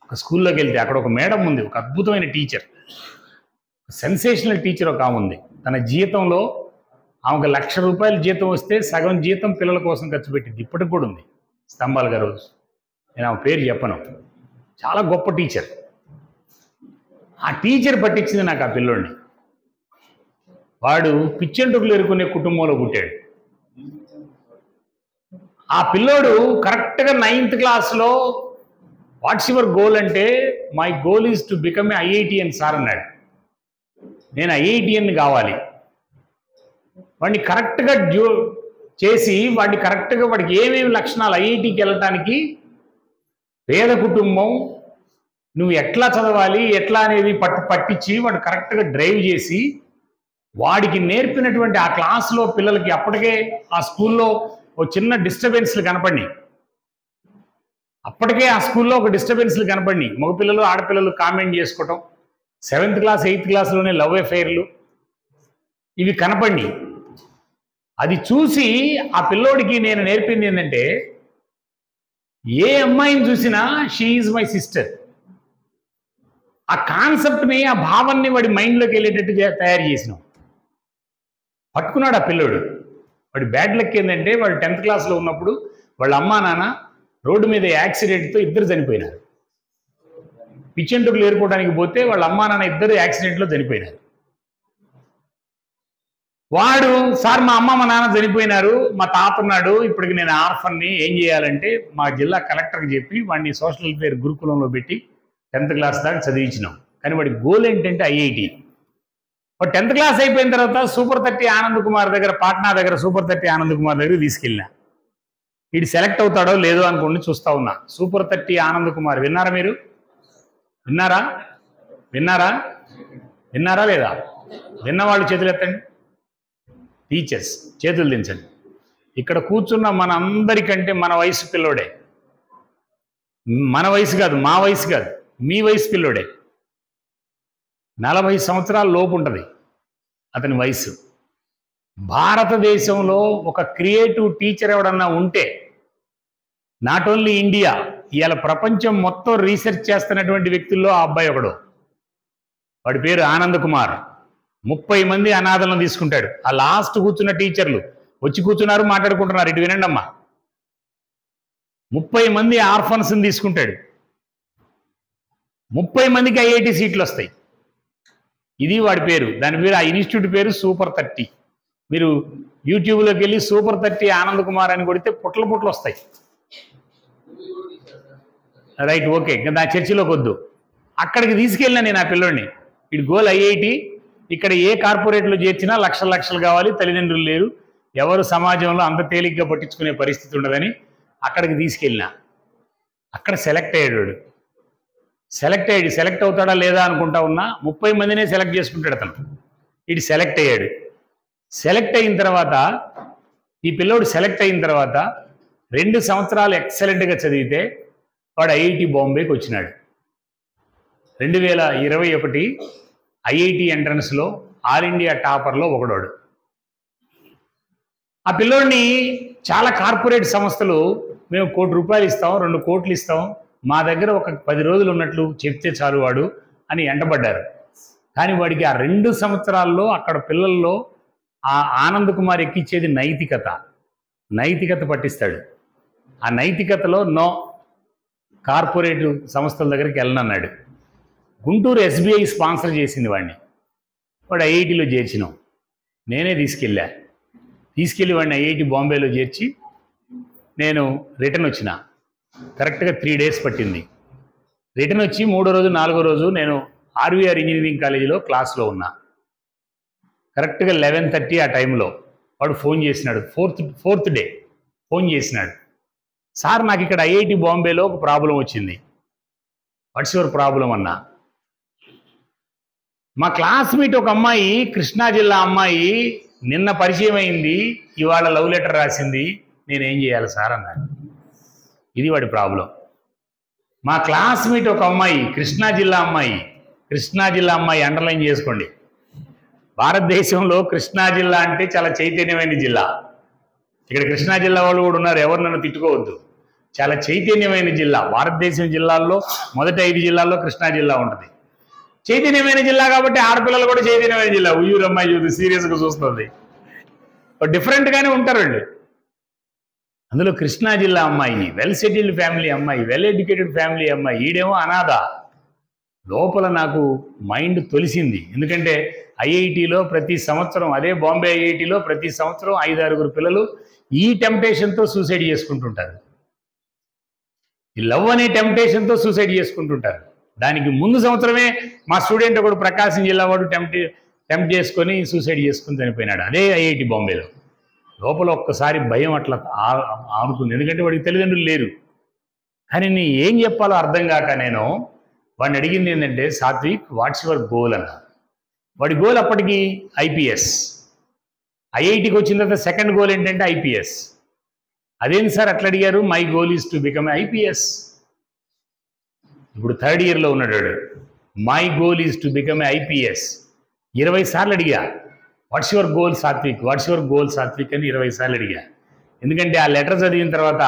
ఒక స్కూల్లోకి వెళ్తే అక్కడ ఒక మేడం ఉంది, ఒక అద్భుతమైన టీచర్, సెన్సేషనల్ టీచర్ ఒక ఆమె ఉంది. తన జీతంలో ఆమెకు 1,00,000 రూపాయలు జీతం వస్తే సగం జీతం పిల్లల కోసం ఖర్చు పెట్టింది. ఇప్పటికి కూడా ఉంది స్తంభాల గారు. నేను ఆమె పేరు చెప్పను. చాలా గొప్ప టీచర్. ఆ టీచర్ పట్టించింది నాకు ఆ పిల్లోడిని. వాడు పిచ్చెంటుకులు ఎరుకునే కుటుంబంలో పుట్టాడు. ఆ పిల్లోడు కరెక్ట్గా 9th క్లాస్లో వాట్స్ యువర్ గోల్ అంటే, my goal is to become a ఐఐటిఎన్ sir అన్నాడు. నేను ఐఐటిఎన్ కావాలి. వాడిని కరెక్ట్గా చేసి వాడిని కరెక్ట్గా వాడికి ఏమేమి లక్షణాలు ఐఐటికి వెళ్ళటానికి, పేద కుటుంబం, నువ్వు ఎట్లా చదవాలి ఎట్లా అనేది పట్టించి వాడు కరెక్ట్గా డ్రైవ్ చేసి వాడికి నేర్పినటువంటి ఆ క్లాస్లో పిల్లలకి అప్పటికే ఆ స్కూల్లో ఒక చిన్న డిస్టర్బెన్స్లు కనపడి, అప్పటికే ఆ స్కూల్లో ఒక డిస్టర్బెన్స్లు కనపడి, మగపిల్లలు ఆడపిల్లలు కామెంట్ చేసుకోవటం, 7th క్లాస్ 8th క్లాస్లోనే లవ్ అఫైర్లు ఇవి కనపడి, అది చూసి ఆ పిల్లోడికి నేను నేర్పింది ఏంటంటే, ఏ అమ్మాయిని చూసినా షీ ఈజ్ మై సిస్టర్. ఆ కాన్సెప్ట్ని, ఆ భావాన్ని వాడి మైండ్లోకి వెళ్ళేటట్టు తయారు చేసినాం. పట్టుకున్నాడు ఆ పిల్లోడు. వాడి బ్యాడ్ లక్ ఏంటంటే, వాడు 10th క్లాస్లో ఉన్నప్పుడు వాళ్ళ అమ్మా నాన్న రోడ్డు మీద యాక్సిడెంట్తో ఇద్దరు చనిపోయినారు. పిచ్చెంటుకులు ఏరుకోవడానికి పోతే వాళ్ళ అమ్మా నాన్న ఇద్దరు యాక్సిడెంట్లో చనిపోయినారు. వాడు, సార్ మా అమ్మ మా నాన్న చనిపోయినారు, మా తాత ఉన్నాడు, ఇప్పటికి నేను ఆర్ఫన్ని, ఏం చేయాలంటే మా జిల్లా కలెక్టర్కి చెప్పి వాడిని సోషల్ వెల్ఫేర్ గురుకులంలో పెట్టి 10th క్లాస్ దాకా చదివించినాం. కానీ వాడి గోల్ ఏంటంటే ఐఐటి. వాడు 10th క్లాస్ అయిపోయిన తర్వాత సూపర్ 30 ఆనంద్ కుమార్ దగ్గర, పాట్నా దగ్గర సూపర్ 30 ఆనంద్ కుమార్ దగ్గర తీసుకెళ్ళినా. వీడు సెలెక్ట్ అవుతాడో లేదో అనుకోండి చూస్తా ఉన్నా. సూపర్ 30 ఆనంద్ కుమార్ విన్నారా మీరు? విన్నారా? విన్నారా? విన్నారా లేదా? విన్నవాళ్ళు చేతులు ఎత్తండి. టీచర్స్ చేతులు దించండి. ఇక్కడ కూర్చున్న మన అందరికంటే మన వయసు పిల్లోడే. మన వయసు కాదు, మా వయసు కాదు, మీ వయసు పిల్లోడే. 40 సంవత్సరాల లోపు ఉంటుంది అతని వయసు. భారతదేశంలో ఒక క్రియేటివ్ టీచర్ ఎవడన్నా ఉంటే, నాట్ ఓన్లీ ఇండియా, ఇవాళ ప్రపంచం మొత్తం రీసెర్చ్ చేస్తున్నటువంటి వ్యక్తుల్లో ఆ అబ్బాయి ఒకడు. వాడి పేరు ఆనంద్ కుమార్. 30 మంది అనాథలను తీసుకుంటాడు. ఆ లాస్ట్ కూర్చున్న టీచర్లు వచ్చి కూర్చున్నారు, మాట్లాడుకుంటున్నారు. ఇటు వినండి అమ్మా. 30 మంది ఆర్ఫన్స్ని తీసుకుంటాడు. 30 మందికి ఐఐటి సీట్లు వస్తాయి. ఇది వాడి పేరు. దాని పేరు, ఆ ఇన్స్టిట్యూట్ పేరు సూపర్ 30. మీరు యూట్యూబ్లోకి వెళ్ళి సూపర్ 30 ఆనంద్ కుమార్ అని కొడితే పుట్ల పుట్లు వస్తాయి. రైట్, ఓకే, నా చర్చిలోకి వద్దు. అక్కడికి తీసుకెళ్ళినా నేను ఆ పిల్లోడిని. ఇటు గోల్ ఐఐటి. ఇక్కడ ఏ కార్పొరేట్లో చేర్చినా లక్షలు లక్షలు కావాలి, తల్లిదండ్రులు లేరు, ఎవరు సమాజంలో అంత తేలిగ్గా పట్టించుకునే పరిస్థితి ఉండదని అక్కడికి తీసుకెళ్ళినా. అక్కడ సెలెక్ట్ అయ్యాడు. సెలెక్ట్ అవుతాడా లేదా అనుకుంటా ఉన్నా. 30 మందినే సెలెక్ట్ చేసుకుంటాడు అతను. ఇటు సెలెక్ట్ అయ్యాడు. సెలెక్ట్ అయిన తర్వాత, ఈ పిల్లోడు సెలెక్ట్ అయిన తర్వాత 2 సంవత్సరాలు ఎక్సలెంట్గా చదివితే వాడు ఐఐటి బాంబేకి వచ్చినాడు. 2021 ఐఐటి ఎంట్రన్స్లో ఆల్ ఇండియా టాపర్లో ఒకడోడు. ఆ పిల్లోడిని చాలా కార్పొరేట్ సంస్థలు, మేము ₹1 కోటి ఇస్తాం, 2 కోట్లు ఇస్తాం, మా దగ్గర ఒక 10 రోజులు ఉన్నట్లు చెప్తే చాలు వాడు అని ఎంటబడ్డారు. కానీ వాడికి ఆ 2 సంవత్సరాల్లో అక్కడ పిల్లల్లో ఆ ఆనంద్ కుమార్ ఎక్కించేది నైతికత పట్టిస్తాడు. ఆ నైతికతలో నో, కార్పొరేట్ సంస్థల దగ్గరికి వెళ్ళనన్నాడు. గుంటూరు SBI స్పాన్సర్ చేసింది వాడిని. వాడు ఐఐటిలో చేర్చినాం. నేనే తీసుకెళ్ళి వాడిని ఐఐటి బాంబేలో చేర్చి నేను రిటర్న్ వచ్చిన. కరెక్ట్గా 3 days పట్టింది. రిటర్న్ వచ్చి 3వ రోజు 4వ రోజు నేను RVR ఇంజనీరింగ్ కాలేజీలో క్లాస్లో ఉన్నా. కరెక్ట్గా 11:30 ఆ టైంలో వాడు ఫోన్ చేసినాడు. ఫోర్త్ డే ఫోన్ చేసినాడు. సార్, నాకు ఇక్కడ ఐఐటి బాంబేలో ఒక ప్రాబ్లం వచ్చింది. వాట్స్ యువర్ ప్రాబ్లం అన్నా. మా క్లాస్మేట్ ఒక అమ్మాయి, కృష్ణా జిల్లా అమ్మాయి, నిన్న పరిచయం అయింది, ఇవాళ లవ్ లెటర్ రాసింది, నేనేం చేయాలి సార్ అన్నాడు. ఇది వాడి ప్రాబ్లం. మా క్లాస్మేట్ ఒక అమ్మాయి, కృష్ణా జిల్లా అమ్మాయి అండర్లైన్ చేసుకోండి. భారతదేశంలో కృష్ణా జిల్లా అంటే చాలా చైతన్యమైన జిల్లా. ఇక్కడ కృష్ణా జిల్లా వాళ్ళు కూడా ఉన్నారు, ఎవరు నన్ను తిట్టుకోవద్దు. చాలా చైతన్యమైన జిల్లా. భారతదేశం జిల్లాల్లో మొదటి 5 జిల్లాల్లో కృష్ణా జిల్లా ఉంటుంది. చైతన్యమైన జిల్లా కాబట్టి ఆడపిల్లలు కూడా చైతన్యమైన జిల్లా. ఉయ్యూరు అమ్మాయి చూసి సీరియస్గా చూస్తుంది. డిఫరెంట్గానే ఉంటారండి. అందులో కృష్ణా జిల్లా అమ్మాయి, వెల్ సెటిల్డ్ ఫ్యామిలీ అమ్మాయి, వెల్ ఎడ్యుకేటెడ్ ఫ్యామిలీ అమ్మాయి, ఈడేమో అనాథ. లోపల నాకు మైండ్ తొలిసింది. ఎందుకంటే ఐఐటిలో ప్రతి సంవత్సరం, అదే బాంబే ఐఐటిలో ప్రతి సంవత్సరం 5-6 పిల్లలు ఈ టెంప్టేషన్తో సూసైడ్ చేసుకుంటుంటారు. ఈ లవ్ అనే టెంప్టేషన్తో సూసైడ్ చేసుకుంటుంటారు. దానికి ముందు సంవత్సరమే మా స్టూడెంట్ ఒకడు ప్రకాశం జిల్లా వాడు టెంప్ట్ చేసుకొని సూసైడ్ చేసుకుని చనిపోయినాడు, అదే ఐఐటి బాంబేలో. లోపల ఒక్కసారి భయం అట్లా ఆనుకుంది, ఎందుకంటే వాడికి తల్లిదండ్రులు లేరు. కానీ నేను ఏం చెప్పాలో అర్థం కాక నేను వాడిని అడిగింది ఏంటంటే, సాత్విక్ వాట్స్ యువర్ గోల్ అన్న. వాడి గోల్ అప్పటికి ఐపీఎస్. ఐఐటికి వచ్చిన తర్వాత సెకండ్ గోల్ ఏంటంటే ఐపీఎస్. అదేంటి సార్ అట్లా అడిగారు? My goal is to become IPS. ఇప్పుడు 3rd ఇయర్లో ఉన్నాడు వాడు. My goal is to become IPS 20 సార్లు అడిగా. What's your goal Sathvik, what's your goal Sathvik అని 20 సార్లు అడిగా. ఎందుకంటే ఆ లెటర్ చదివిన తర్వాత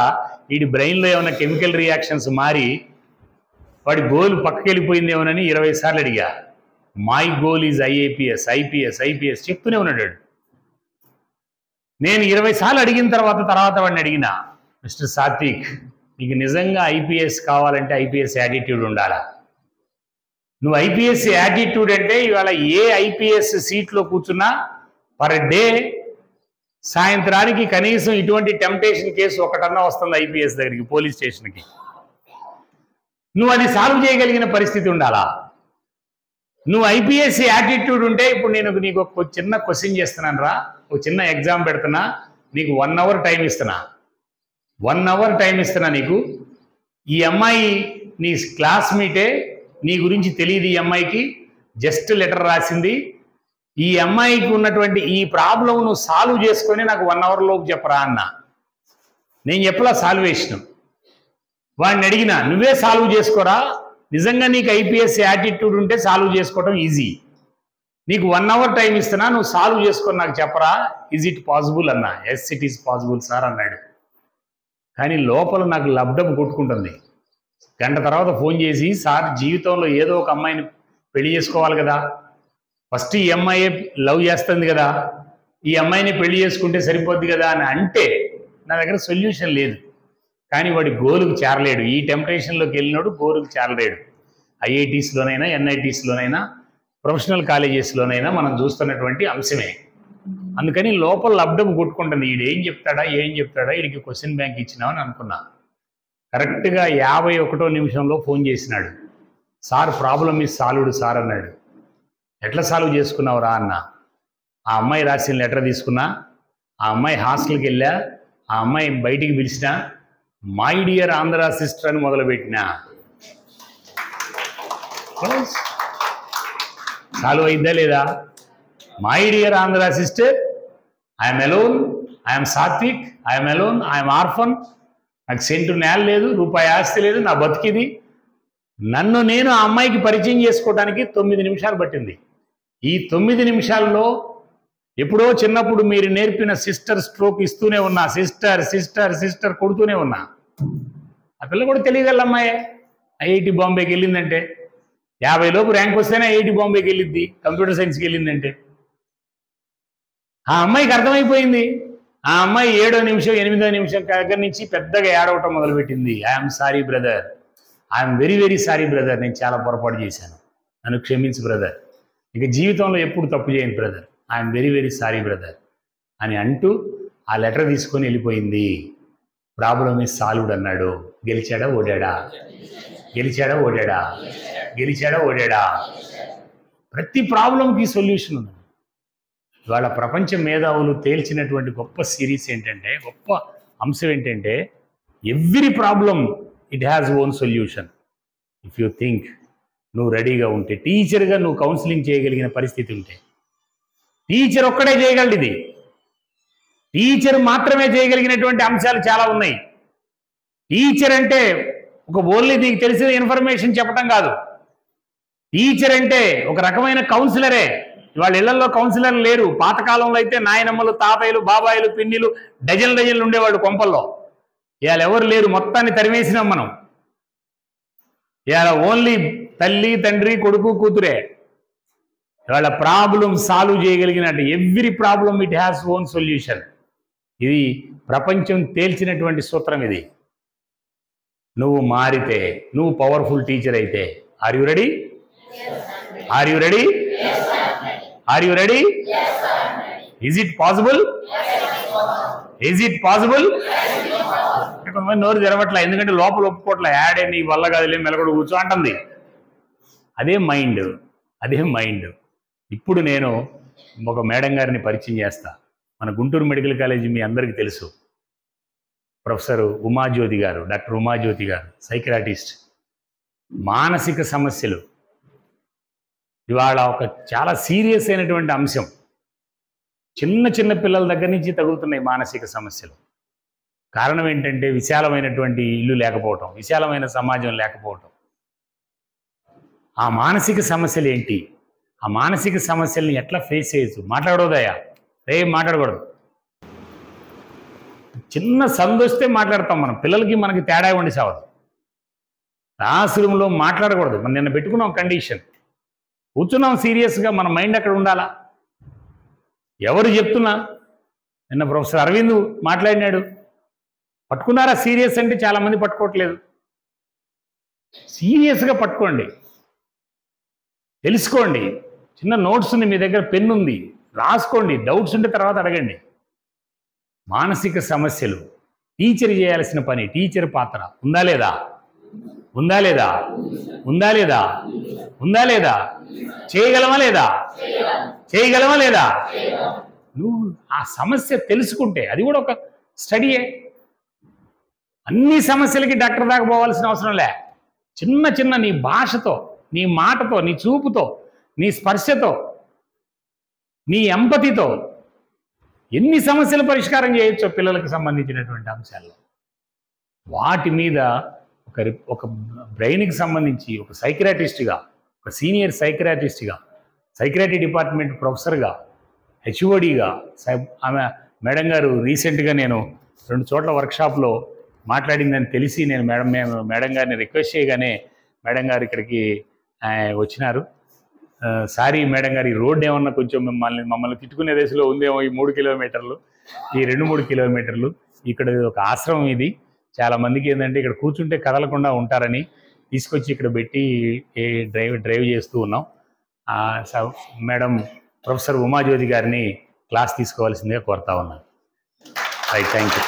వీడి బ్రెయిన్లో ఏమైనా కెమికల్ రియాక్షన్స్ మారి వాడి గోల్ పక్కకి వెళ్ళిపోయిందేమోనని 20 సార్లు అడిగా. My goal is IAPS, IPS, IPS చెప్తూనే ఉన్నాడు. నేను 20 సార్లు అడిగిన తర్వాత వాడిని అడిగిన, మిస్టర్ సాత్విక్, నీకు నిజంగా ఐపీఎస్ కావాలంటే ఐపీఎస్ యాటిట్యూడ్ ఉండాలా? నువ్వు ఐపీఎస్ యాటిట్యూడ్ అంటే ఇవాళ ఏ ఐపీఎస్ సీట్లో కూర్చున్నా పర్ డే సాయంత్రానికి కనీసం ఇటువంటి టెంప్టేషన్ కేసు ఒకటన్నా వస్తుంది ఐపీఎస్ దగ్గరికి, పోలీస్ స్టేషన్కి. నువ్వు అది సాల్వ్ చేయగలిగిన పరిస్థితి ఉండాలా? నువ్వు ఐపీఎస్ యాటిట్యూడ్ ఉంటే, ఇప్పుడు నేను నీకు ఒక చిన్న క్వశ్చన్ చేస్తున్నాను రా, ఒక చిన్న ఎగ్జామ్ పెడుతున్నా, నీకు 1 అవర్ టైం ఇస్తున్నా. 1 అవర్ టైం ఇస్తున్నా నీకు. ఈ అమ్మాయి నీ క్లాస్మేటే, నీ గురించి తెలియదు, ఈ అమ్మాయికి జస్ట్ లెటర్ రాసింది. ఈ అమ్మాయికి ఉన్నటువంటి ఈ ప్రాబ్లం నువ్వు సాల్వ్ చేసుకొని నాకు 1 అవర్ లోపు చెప్పరా అన్న. నేను చెప్పలా సాల్వేషన్. వాడిని అడిగినా, నువ్వే సాల్వ్ చేసుకోరా, నిజంగా నీకు ఐపీఎస్ యాటిట్యూడ్ ఉంటే సాల్వ్ చేసుకోవటం ఈజీ. నీకు 1 అవర్ టైం ఇస్తున్నా, నువ్వు సాల్వ్ చేసుకొని నాకు చెప్పరా, ఈజ్ ఇట్ పాసిబుల్ అన్నా. Yes it is possible sir అన్నాడు. కానీ లోపల నాకు లబ్డబ్ కొట్టుకుంటుంది. గంట తర్వాత ఫోన్ చేసి, సార్ జీవితంలో ఏదో ఒక అమ్మాయిని పెళ్లి చేసుకోవాలి కదా, ఫస్ట్ ఈ అమ్మాయి లవ్ చేస్తుంది కదా, ఈ అమ్మాయిని పెళ్లి చేసుకుంటే సరిపోద్ది కదా అని అంటే నా దగ్గర సొల్యూషన్ లేదు. కానీ వాడి గోలుకు చేరలేడు. ఈ టెంప్టేషన్లోకి వెళ్ళినాడు, గోలుకు చేరలేడు. ఐఐటీస్లోనైనా, ఎన్ఐటీస్లోనైనా, ప్రొఫెషనల్ కాలేజెస్లోనైనా మనం చూస్తున్నటువంటి అంశమే. అందుకని లోపల లబ్డబ్ కొట్టుకుంటుంది, వీడు ఏం చెప్తాడా వీడికి క్వశ్చన్ బ్యాంక్ ఇచ్చినామని అనుకున్నా. కరెక్ట్గా 51వ నిమిషంలో ఫోన్ చేసినాడు. Sir problem is solved sir అన్నాడు. ఎట్లా సాల్వ్ చేసుకున్నావురా అన్న. ఆ అమ్మాయి రాసిన లెటర్ తీసుకున్నా, ఆ అమ్మాయి హాస్టల్కి వెళ్ళా, ఆ అమ్మాయి బయటికి పిలిచిన, మై డియర్ ఆంధ్ర సిస్టర్ అని మొదలుపెట్టినా. సాల్వ్ అయిందా లేదా? My dear Andhra sister, I'm alone, I'm Sathvik, I'm alone, I'm orphan, నాకు సెంటు నేల లేదు, రూపాయి ఆస్తి లేదు, నా బతికిది. నన్ను నేను ఆ అమ్మాయికి పరిచయం చేసుకోవడానికి 9 నిమిషాలు పట్టింది. ఈ 9 నిమిషాల్లో ఎప్పుడో చిన్నప్పుడు మీరు నేర్పిన సిస్టర్ స్ట్రోక్ ఇస్తూనే ఉన్నా, సిస్టర్ సిస్టర్ సిస్టర్ కొడుతూనే ఉన్నా. ఆ పిల్ల కూడా తెలియగల అమ్మాయే. ఐఐటి బాంబేకి వెళ్ళిందంటే 50 లోపు ర్యాంక్ వస్తేనే ఐఐటి బాంబేకి వెళ్ళిద్ది, కంప్యూటర్ సైన్స్కి వెళ్ళిందంటే. ఆ అమ్మాయికి అర్థమైపోయింది. ఆ అమ్మాయి 7వ నిమిషం 8వ నిమిషం దగ్గర నుంచి పెద్దగా ఏడవటం మొదలుపెట్టింది. I'm sorry brother, I'm very very sorry brother, నేను చాలా పొరపాటు చేశాను, నన్ను క్షమించు బ్రదర్, ఇక జీవితంలో ఎప్పుడు తప్పు చేయను brother, I'm very very sorry brother అని అంటూ ఆ లెటర్ తీసుకొని వెళ్ళిపోయింది. ప్రాబ్లమ్ ఈజ్ సాల్వ్డ్ అన్నాడు. గెలిచాడా ఓడాడా? గెలిచాడా ఓడాడా? గెలిచాడా ఓడాడా? ప్రతి ప్రాబ్లంకి సొల్యూషన్ ఉంది. ఇవాళ ప్రపంచ మేధావులు తేల్చినటువంటి గొప్ప సిరీస్ ఏంటంటే, గొప్ప అంశం ఏంటంటే, every problem it has own solution if you think. నువ్వు రెడీగా ఉంటే, టీచర్గా నువ్వు కౌన్సిలింగ్ చేయగలిగిన పరిస్థితి ఉంటే, టీచర్ ఒక్కడే చేయగలడు. ఇది టీచర్ మాత్రమే చేయగలిగినటువంటి అంశాలు చాలా ఉన్నాయి. టీచర్ అంటే ఒక ఓన్లీ నీకు తెలిసిన ఇన్ఫర్మేషన్ చెప్పడం కాదు. టీచర్ అంటే ఒక రకమైన కౌన్సిలరే. వాళ్ళ ఇళ్లలో కౌన్సిలర్ లేరు. పాతకాలంలో అయితే నాయనమ్మలు, తాతయ్యలు, బాబాయిలు, పిన్నిలు డజన్లు ఉండేవాళ్ళు కొంపల్లో. ఇవాళ ఎవరు లేరు, మొత్తాన్ని తరివేసినాం మనం. ఇవాళ ఓన్లీ తల్లి, తండ్రి, కొడుకు, కూతురే. ఇవాళ ప్రాబ్లం సాల్వ్ చేయగలిగినట్టు every problem it has own solution. ఇది ప్రపంచం తేల్చినటువంటి సూత్రం. ఇది నువ్వు మారితే, నువ్వు పవర్ఫుల్ టీచర్ అయితే, are you ready? Are you ready? Are you ready? Is it possible? Is it possible? కొంతమంది నోరు తెరవట్లే, ఎందుకంటే లోపల ఒప్పుకోవట్లే. యాడే నీ వల్ల కాదులే మెలగడు కూర్చో అంటుంది. అదే మైండ్, అదే మైండ్. ఇప్పుడు నేను ఒక మేడం గారిని పరిచయం చేస్తా. మన గుంటూరు మెడికల్ కాలేజీ మీ అందరికీ తెలుసు. ప్రొఫెసర్ ఉమాజ్యోతి గారు, డాక్టర్ ఉమాజ్యోతి గారు, సైకియాట్రిస్ట్. మానసిక సమస్యలు ఇవాళ ఒక చాలా సీరియస్ అయినటువంటి అంశం. చిన్న చిన్న పిల్లల దగ్గర నుంచి తగులుతున్నాయి మానసిక సమస్యలు. కారణం ఏంటంటే విశాలమైనటువంటి ఇల్లు లేకపోవటం, విశాలమైన సమాజం లేకపోవటం. ఆ మానసిక సమస్యలు ఏంటి, ఆ మానసిక సమస్యల్ని ఎట్లా ఫేస్ చేయొచ్చు? మాట్లాడకూడదయా, మాట్లాడకూడదు. చిన్న సందొస్తే మాట్లాడతాం మనం. పిల్లలకి మనకి తేడా ఉండి సావదు. క్లాస్ రూమ్లో మాట్లాడకూడదు. మనం నిన్న పెట్టుకున్నాం కండిషన్, కూర్చున్నాం సీరియస్గా, మన మైండ్ అక్కడ ఉండాలా. ఎవరు చెప్తున్నా, నిన్న ప్రొఫెసర్ అరవింద్ మాట్లాడినాడు, పట్టుకున్నారా సీరియస్ అంటే చాలామంది పట్టుకోవట్లేదు. సీరియస్గా పట్టుకోండి, తెలుసుకోండి. చిన్న నోట్స్ ఉంది మీ దగ్గర, పెన్ ఉంది, రాసుకోండి. డౌట్స్ ఉంటే తర్వాత అడగండి. మానసిక సమస్యలు టీచర్ చేయాల్సిన పని. టీచర్ పాత్ర ఉందా లేదా? ఉందా లేదా? ఉందా లేదా? ఉందా లేదా? చేయగలమా లేదా? చేయగలమా లేదా? నువ్వు ఆ సమస్య తెలుసుకుంటే అది కూడా ఒక స్టడీయే. అన్ని సమస్యలకి డాక్టర్ దాకా పోవాల్సిన అవసరం లే. చిన్న చిన్న నీ భాషతో, నీ మాటతో, నీ చూపుతో, నీ స్పర్శతో, నీ ఎంపతితో ఎన్ని సమస్యలు పరిష్కారం చేయొచ్చో పిల్లలకు సంబంధించినటువంటి అంశాల్లో. వాటి మీద ఒక బ్రెయిన్కి సంబంధించి ఒక సైకియాట్రిస్ట్గా, ఒక సీనియర్ సైకియాట్రిస్ట్గా, సైకియాట్రీ డిపార్ట్మెంట్ ప్రొఫెసర్గా, హెచ్ఓడిగా ఆమె మేడం గారు రీసెంట్గా నేను 2 చోట్ల వర్క్షాప్లో మాట్లాడిందని తెలిసి నేను మేడం గారిని రిక్వెస్ట్ చేయగానే మేడం గారు ఇక్కడికి వచ్చినారు. సారీ మేడం గారు, ఈ రోడ్డు ఏమన్నా కొంచెం మమ్మల్ని తిట్టుకునే దశలో ఉందేమో. ఈ 3 కిలోమీటర్లు, ఈ 2-3 కిలోమీటర్లు, ఇక్కడ ఒక ఆశ్రమం ఇది. చాలామందికి ఏంటంటే ఇక్కడ కూర్చుంటే కదలకుండా ఉంటారని తీసుకొచ్చి ఇక్కడ పెట్టి డ్రైవ్ చేస్తూ ఉన్నాం. మేడం ప్రొఫెసర్ ఉమాజ్యోతి గారిని క్లాస్ తీసుకోవాల్సిందిగా కోరుతా ఉన్నాను. Right, thank you.